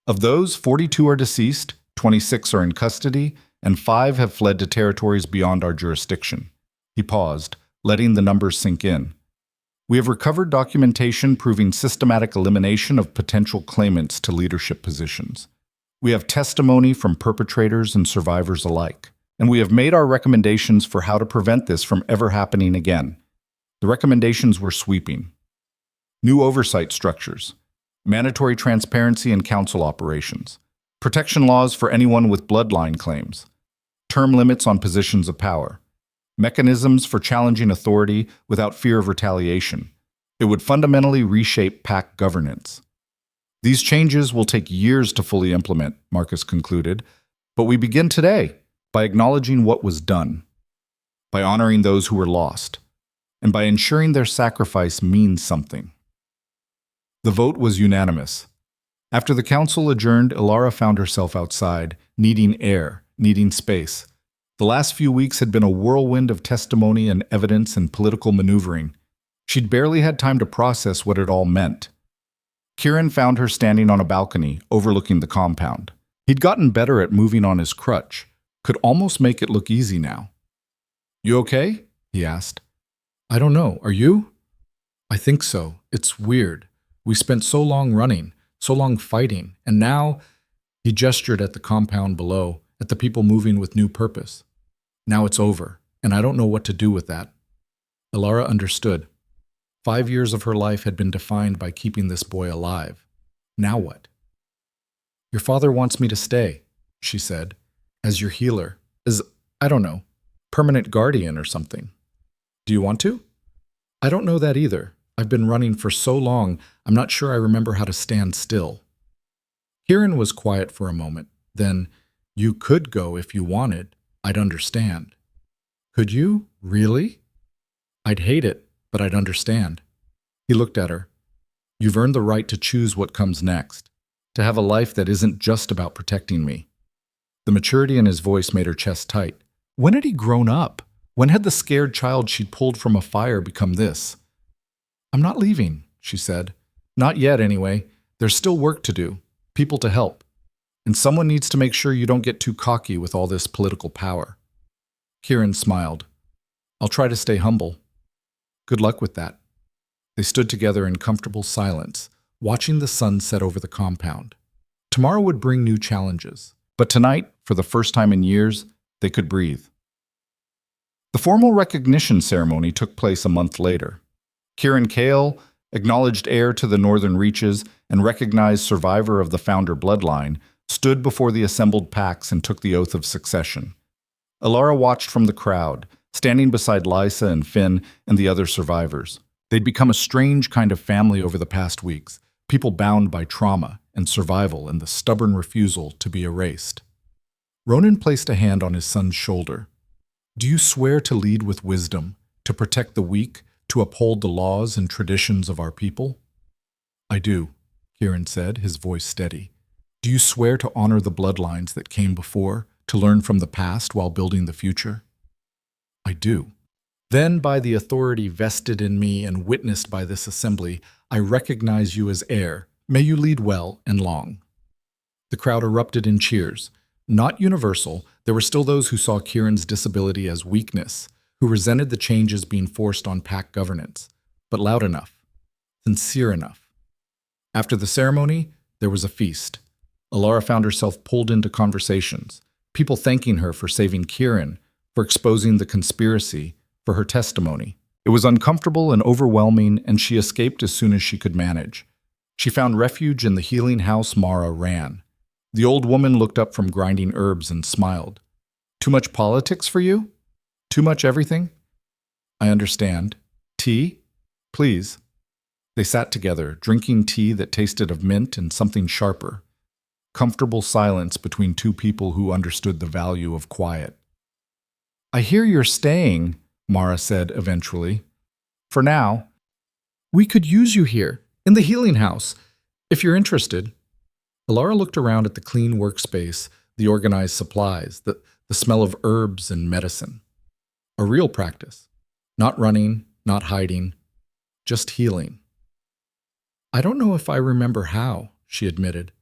Of those, 42 are deceased, 26 are in custody, and 5 have fled to territories beyond our jurisdiction. He paused, letting the numbers sink in. We have recovered documentation proving systematic elimination of potential claimants to leadership positions. We have testimony from perpetrators and survivors alike, and we have made our recommendations for how to prevent this from ever happening again. The recommendations were sweeping. New oversight structures, mandatory transparency in council operations, protection laws for anyone with bloodline claims, term limits on positions of power, mechanisms for challenging authority without fear of retaliation. It would fundamentally reshape pack governance. These changes will take years to fully implement, Marcus concluded, but we begin today by acknowledging what was done, by honoring those who were lost, and by ensuring their sacrifice means something. The vote was unanimous. After the council adjourned, Elara found herself outside, needing air, needing space. The last few weeks had been a whirlwind of testimony and evidence and political maneuvering. She'd barely had time to process what it all meant. Kieran found her standing on a balcony, overlooking the compound. He'd gotten better at moving on his crutch, could almost make it look easy now. "You okay?" he asked. "I don't know. Are you?" "I think so. It's weird. We spent so long running, so long fighting, and now—" He gestured at the compound below, at the people moving with new purpose. "Now it's over, and I don't know what to do with that." Elara understood. 5 years of her life had been defined by keeping this boy alive. Now what? "Your father wants me to stay," she said, "as your healer, as, I don't know, permanent guardian or something. Do you want to?" "I don't know that either. I've been running for so long, I'm not sure I remember how to stand still." Kieran was quiet for a moment. Then, "You could go if you wanted. I'd understand." "Could you? Really?" "I'd hate it, but I'd understand." He looked at her. "You've earned the right to choose what comes next, to have a life that isn't just about protecting me." The maturity in his voice made her chest tight. When had he grown up? When had the scared child she'd pulled from a fire become this? "I'm not leaving," she said. "Not yet, anyway. There's still work to do, people to help. And someone needs to make sure you don't get too cocky with all this political power." Kieran smiled. "I'll try to stay humble." "Good luck with that." They stood together in comfortable silence, watching the sun set over the compound. Tomorrow would bring new challenges, but tonight, for the first time in years, they could breathe. The formal recognition ceremony took place a month later. Kieran Kale, acknowledged heir to the Northern Reaches and recognized survivor of the Founder bloodline, stood before the assembled packs and took the oath of succession. Elara watched from the crowd, standing beside Lysa and Finn and the other survivors. They'd become a strange kind of family over the past weeks, people bound by trauma and survival and the stubborn refusal to be erased. Ronan placed a hand on his son's shoulder. "Do you swear to lead with wisdom, to protect the weak, to uphold the laws and traditions of our people?" "I do," Kieran said, his voice steady. "Do you swear to honor the bloodlines that came before, to learn from the past while building the future?" "I do." "Then, by the authority vested in me and witnessed by this assembly, I recognize you as heir. May you lead well and long." The crowd erupted in cheers. Not universal, there were still those who saw Kieran's disability as weakness, who resented the changes being forced on pack governance, but loud enough, sincere enough. After the ceremony, there was a feast. Elara found herself pulled into conversations, people thanking her for saving Kieran, for exposing the conspiracy, for her testimony. It was uncomfortable and overwhelming, and she escaped as soon as she could manage. She found refuge in the healing house Mara ran. The old woman looked up from grinding herbs and smiled. "Too much politics for you? Too much everything?" "I understand. Tea? Please." They sat together, drinking tea that tasted of mint and something sharper. Comfortable silence between two people who understood the value of quiet. "I hear you're staying," Mara said eventually. "For now. We could use you here, in the healing house, if you're interested." Elara looked around at the clean workspace, the organized supplies, the smell of herbs and medicine. A real practice. Not running, not hiding, just healing. "I don't know if I remember how," she admitted.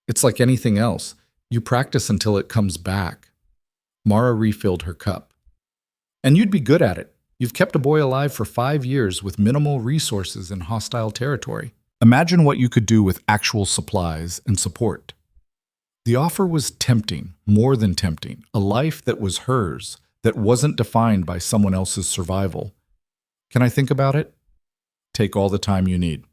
"It's like anything else. You practice until it comes back." Mara refilled her cup. "And you'd be good at it. You've kept a boy alive for 5 years with minimal resources in hostile territory. Imagine what you could do with actual supplies and support." The offer was tempting, more than tempting, a life that was hers, that wasn't defined by someone else's survival. "Can I think about it?" "Take all the time you need."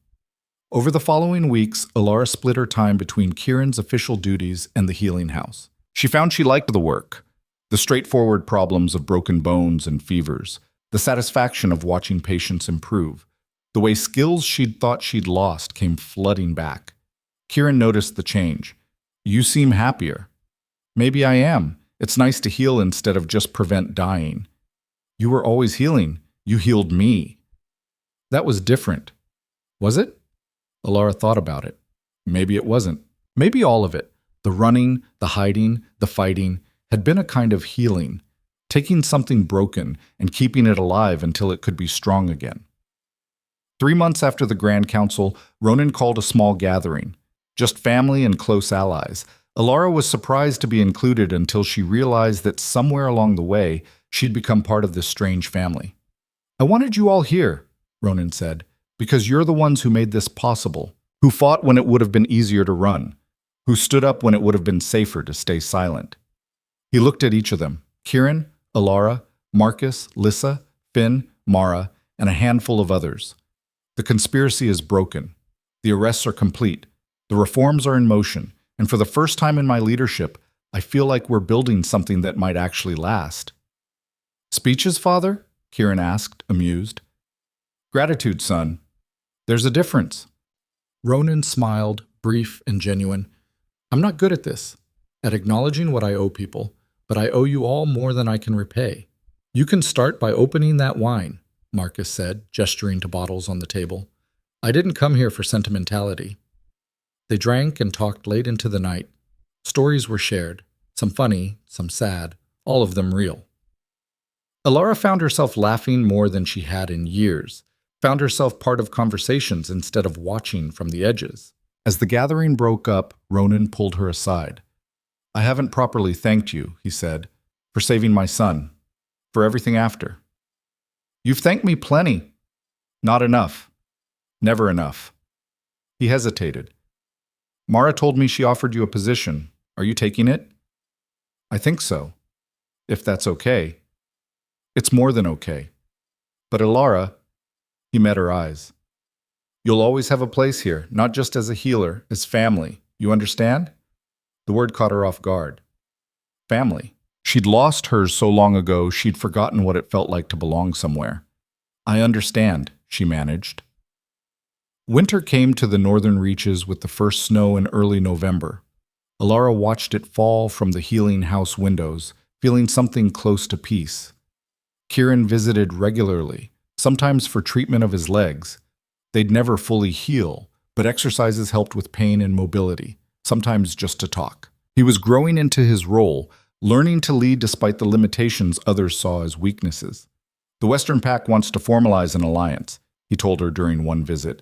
Over the following weeks, Elara split her time between Kieran's official duties and the healing house. She found she liked the work, the straightforward problems of broken bones and fevers, the satisfaction of watching patients improve, the way skills she'd thought she'd lost came flooding back. Kieran noticed the change. "You seem happier." "Maybe I am. It's nice to heal instead of just prevent dying." "You were always healing. You healed me." "That was different." "Was it?" Elara thought about it. Maybe it wasn't. Maybe all of it, the running, the hiding, the fighting, had been a kind of healing, taking something broken and keeping it alive until it could be strong again. 3 months after the Grand Council, Ronan called a small gathering. Just family and close allies. Elara was surprised to be included until she realized that somewhere along the way, she'd become part of this strange family. "I wanted you all here," Ronan said, "because you're the ones who made this possible, who fought when it would have been easier to run, who stood up when it would have been safer to stay silent." He looked at each of them, Kieran, Elara, Marcus, Lyssa, Finn, Mara, and a handful of others. "The conspiracy is broken. The arrests are complete. The reforms are in motion. And for the first time in my leadership, I feel like we're building something that might actually last." "Speeches, Father?" Kieran asked, amused. "Gratitude, son. There's a difference." Ronan smiled, brief and genuine. "I'm not good at this, at acknowledging what I owe people, but I owe you all more than I can repay. You can start by opening that wine," Marcus said, gesturing to bottles on the table. "I didn't come here for sentimentality." They drank and talked late into the night. Stories were shared, some funny, some sad, all of them real. Elara found herself laughing more than she had in years, found herself part of conversations instead of watching from the edges. As the gathering broke up, Ronan pulled her aside. "I haven't properly thanked you," he said, "for saving my son, for everything after." "You've thanked me plenty." "Not enough. Never enough." He hesitated. "Mara told me she offered you a position. Are you taking it?" "I think so. If that's okay." "It's more than okay." "But Elara," he met her eyes. "You'll always have a place here, not just as a healer, as family. You understand?" The word caught her off guard. "Family?" She'd lost hers so long ago she'd forgotten what it felt like to belong somewhere. I understand, she managed. Winter came to the northern reaches with the first snow in early November. Elara watched it fall from the healing house windows, feeling something close to peace. Kieran visited regularly, sometimes for treatment of his legs. They'd never fully heal, but exercises helped with pain and mobility, sometimes just to talk. He was growing into his role, learning to lead despite the limitations others saw as weaknesses. The Western Pact wants to formalize an alliance, he told her during one visit.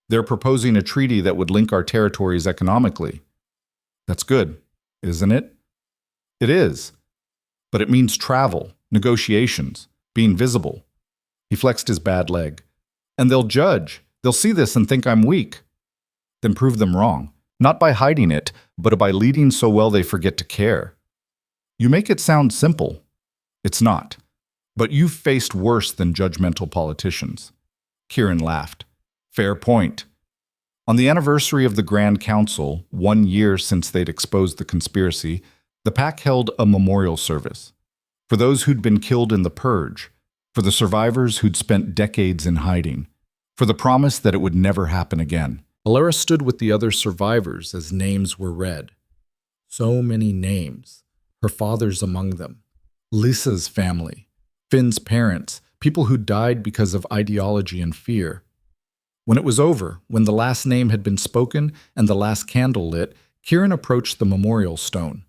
They're proposing a treaty that would link our territories economically. That's good, isn't it? It is. But it means travel, negotiations, being visible. He flexed his bad leg. And they'll judge. They'll see this and think I'm weak. Then prove them wrong. Not by hiding it, but by leading so well they forget to care. You make it sound simple. It's not. But you've faced worse than judgmental politicians. Kieran laughed. Fair point. On the anniversary of the Grand Council, 1 year since they'd exposed the conspiracy, the pack held a memorial service. For those who'd been killed in the purge, for the survivors who'd spent decades in hiding, for the promise that it would never happen again. Elara stood with the other survivors as names were read. So many names. Her father's among them. Lisa's family. Finn's parents. People who died because of ideology and fear. When it was over, when the last name had been spoken and the last candle lit, Kieran approached the memorial stone.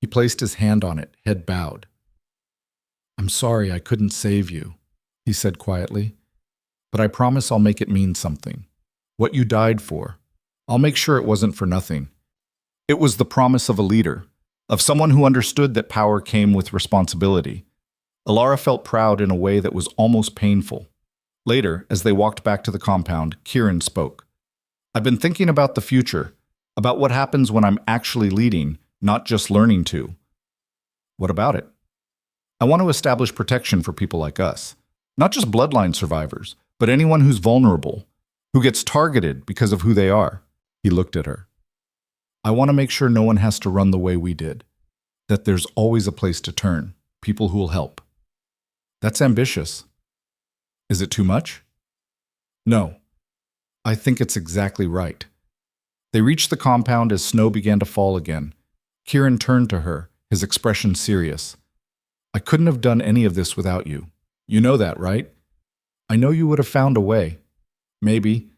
He placed his hand on it, head bowed. I'm sorry I couldn't save you, he said quietly, but I promise I'll make it mean something. What you died for. I'll make sure it wasn't for nothing. It was the promise of a leader, of someone who understood that power came with responsibility. Elara felt proud in a way that was almost painful. Later, as they walked back to the compound, Kieran spoke. I've been thinking about the future, about what happens when I'm actually leading, not just learning to. What about it? I want to establish protection for people like us, not just bloodline survivors, but anyone who's vulnerable, who gets targeted because of who they are. He looked at her. I want to make sure no one has to run the way we did, that there's always a place to turn, people who'll help. That's ambitious. Is it too much? No. I think it's exactly right. They reached the compound as snow began to fall again. Kieran turned to her, his expression serious. I couldn't have done any of this without you. You know that, right? I know you would have found a way. Maybe.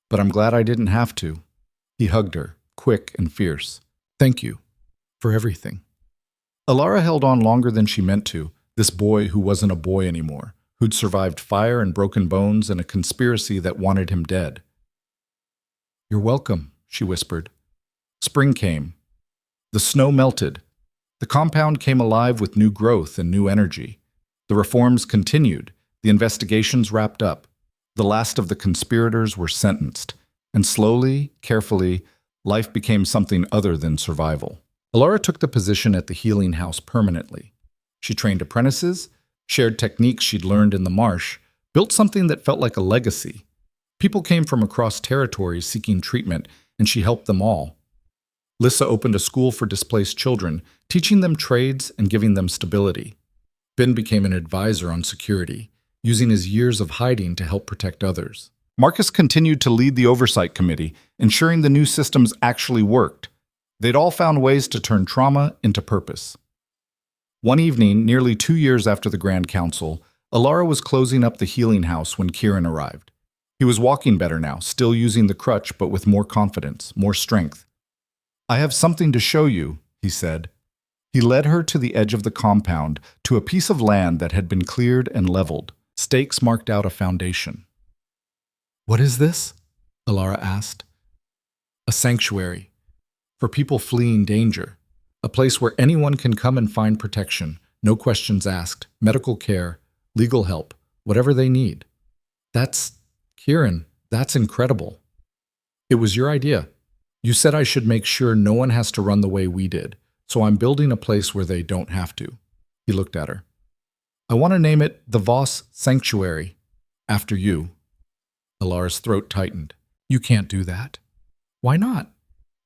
But I'm glad I didn't have to. He hugged her, quick and fierce. Thank you. For everything. Elara held on longer than she meant to, this boy who wasn't a boy anymore, who'd survived fire and broken bones and a conspiracy that wanted him dead. You're welcome, she whispered. Spring came. The snow melted. The compound came alive with new growth and new energy. The reforms continued. The investigations wrapped up. The last of the conspirators were sentenced. And slowly, carefully, life became something other than survival. Elara took the position at the healing house permanently. She trained apprentices, shared techniques she'd learned in the marsh, built something that felt like a legacy. People came from across territories seeking treatment, and she helped them all. Lissa opened a school for displaced children, teaching them trades and giving them stability. Ben became an advisor on security, using his years of hiding to help protect others. Marcus continued to lead the oversight committee, ensuring the new systems actually worked. They'd all found ways to turn trauma into purpose. One evening, nearly 2 years after the Grand Council, Elara was closing up the healing house when Kieran arrived. He was walking better now, still using the crutch, but with more confidence, more strength. I have something to show you, he said. He led her to the edge of the compound, to a piece of land that had been cleared and leveled. Stakes marked out a foundation. What is this? Elara asked. A sanctuary. For people fleeing danger. A place where anyone can come and find protection, no questions asked, medical care, legal help, whatever they need. Kieran, that's incredible. It was your idea. You said I should make sure no one has to run the way we did, so I'm building a place where they don't have to. He looked at her. I want to name it the Voss Sanctuary, after you. Elara's throat tightened. You can't do that. Why not?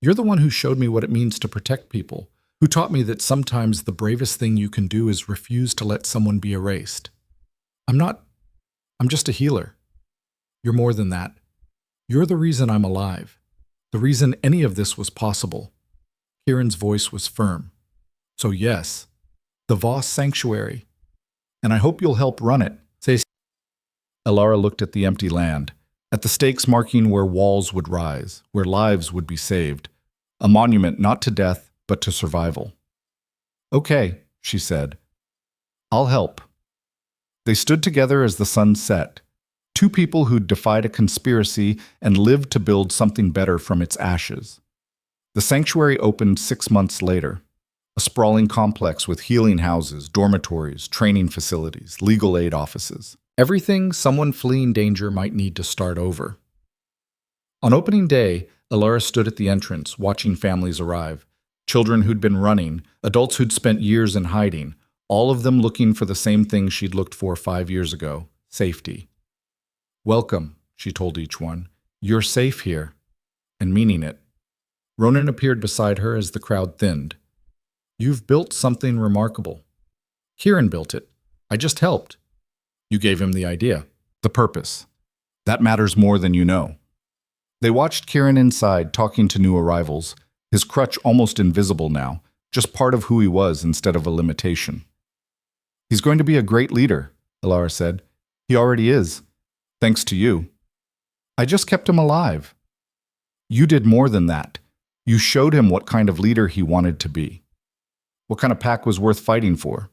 You're the one who showed me what it means to protect people, who taught me that sometimes the bravest thing you can do is refuse to let someone be erased. I'm just a healer. You're more than that. You're the reason I'm alive, the reason any of this was possible. Kieran's voice was firm. So yes, the Voss Sanctuary. And I hope you'll help run it. Elara looked at the empty land, at the stakes marking where walls would rise, where lives would be saved, a monument not to death, but to survival. Okay, she said. I'll help. They stood together as the sun set, two people who'd defied a conspiracy and lived to build something better from its ashes. The sanctuary opened 6 months later, a sprawling complex with healing houses, dormitories, training facilities, legal aid offices. Everything someone fleeing danger might need to start over. On opening day, Elara stood at the entrance, watching families arrive. Children who'd been running, adults who'd spent years in hiding, all of them looking for the same thing she'd looked for 5 years ago: safety. Welcome, she told each one. You're safe here. And meaning it. Ronan appeared beside her as the crowd thinned. You've built something remarkable. Kieran built it. I just helped. You gave him the idea, the purpose. That matters more than you know. They watched Kieran inside, talking to new arrivals, his crutch almost invisible now, just part of who he was instead of a limitation. He's going to be a great leader, Elara said. He already is, thanks to you. I just kept him alive. You did more than that. You showed him what kind of leader he wanted to be. What kind of pack was worth fighting for?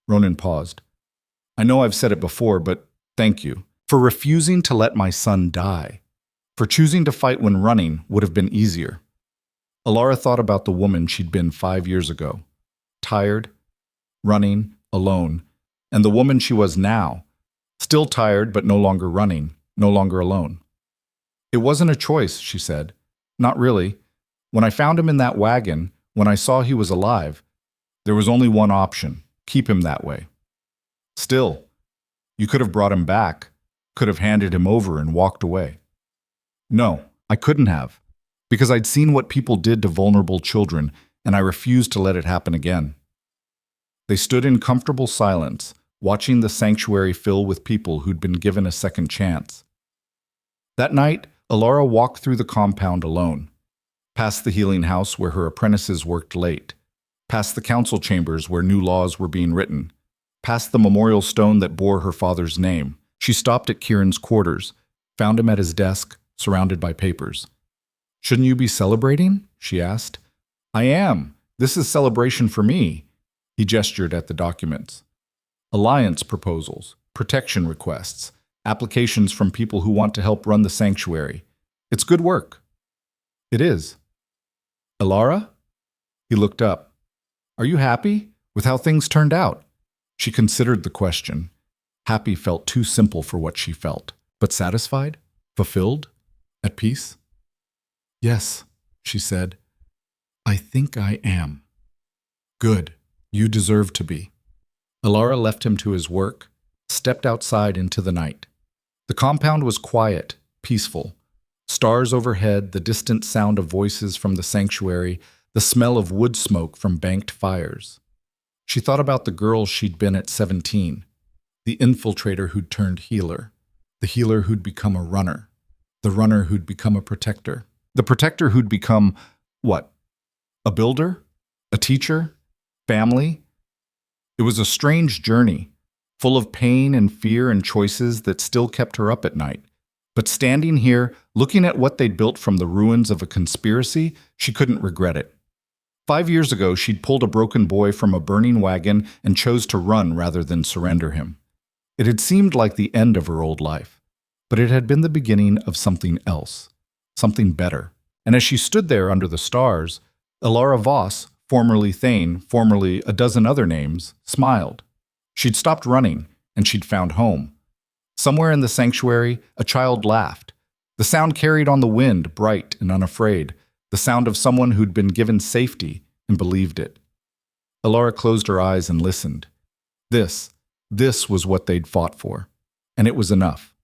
Ronan paused. I know I've said it before, but thank you for refusing to let my son die. For choosing to fight when running would have been easier. Elara thought about the woman she'd been 5 years ago. Tired, running, alone, and the woman she was now, still tired but no longer running, no longer alone. It wasn't a choice, she said. Not really. When I found him in that wagon, when I saw he was alive, there was only one option: keep him that way. Still, you could have brought him back, could have handed him over and walked away. No, I couldn't have, because I'd seen what people did to vulnerable children, and I refused to let it happen again. They stood in comfortable silence, watching the sanctuary fill with people who'd been given a second chance. That night, Elara walked through the compound alone, past the healing house where her apprentices worked late, past the council chambers where new laws were being written, past the memorial stone that bore her father's name. She stopped at Kieran's quarters, found him at his desk, surrounded by papers. Shouldn't you be celebrating? She asked. I am. This is celebration for me. He gestured at the documents. Alliance proposals, protection requests, applications from people who want to help run the sanctuary. It's good work. It is. Elara? He looked up. Are you happy with how things turned out? She considered the question. Happy felt too simple for what she felt, but satisfied? Fulfilled? At peace? Yes, she said. I think I am. Good. You deserve to be. Elara left him to his work, stepped outside into the night. The compound was quiet, peaceful. Stars overhead, the distant sound of voices from the sanctuary, the smell of wood smoke from banked fires. She thought about the girl she'd been at 17, the infiltrator who'd turned healer, the healer who'd become a runner, the runner who'd become a protector, the protector who'd become, what? A builder? A teacher? Family? It was a strange journey, full of pain and fear and choices that still kept her up at night. But standing here, looking at what they'd built from the ruins of a conspiracy, she couldn't regret it. 5 years ago, she'd pulled a broken boy from a burning wagon and chose to run rather than surrender him. It had seemed like the end of her old life, but it had been the beginning of something else, something better. And as she stood there under the stars, Elara Voss, formerly Thane, formerly a dozen other names, smiled. She'd stopped running, and she'd found home. Somewhere in the sanctuary, a child laughed. The sound carried on the wind, bright and unafraid, the sound of someone who'd been given safety and believed it. Elara closed her eyes and listened. This was what they'd fought for, and it was enough.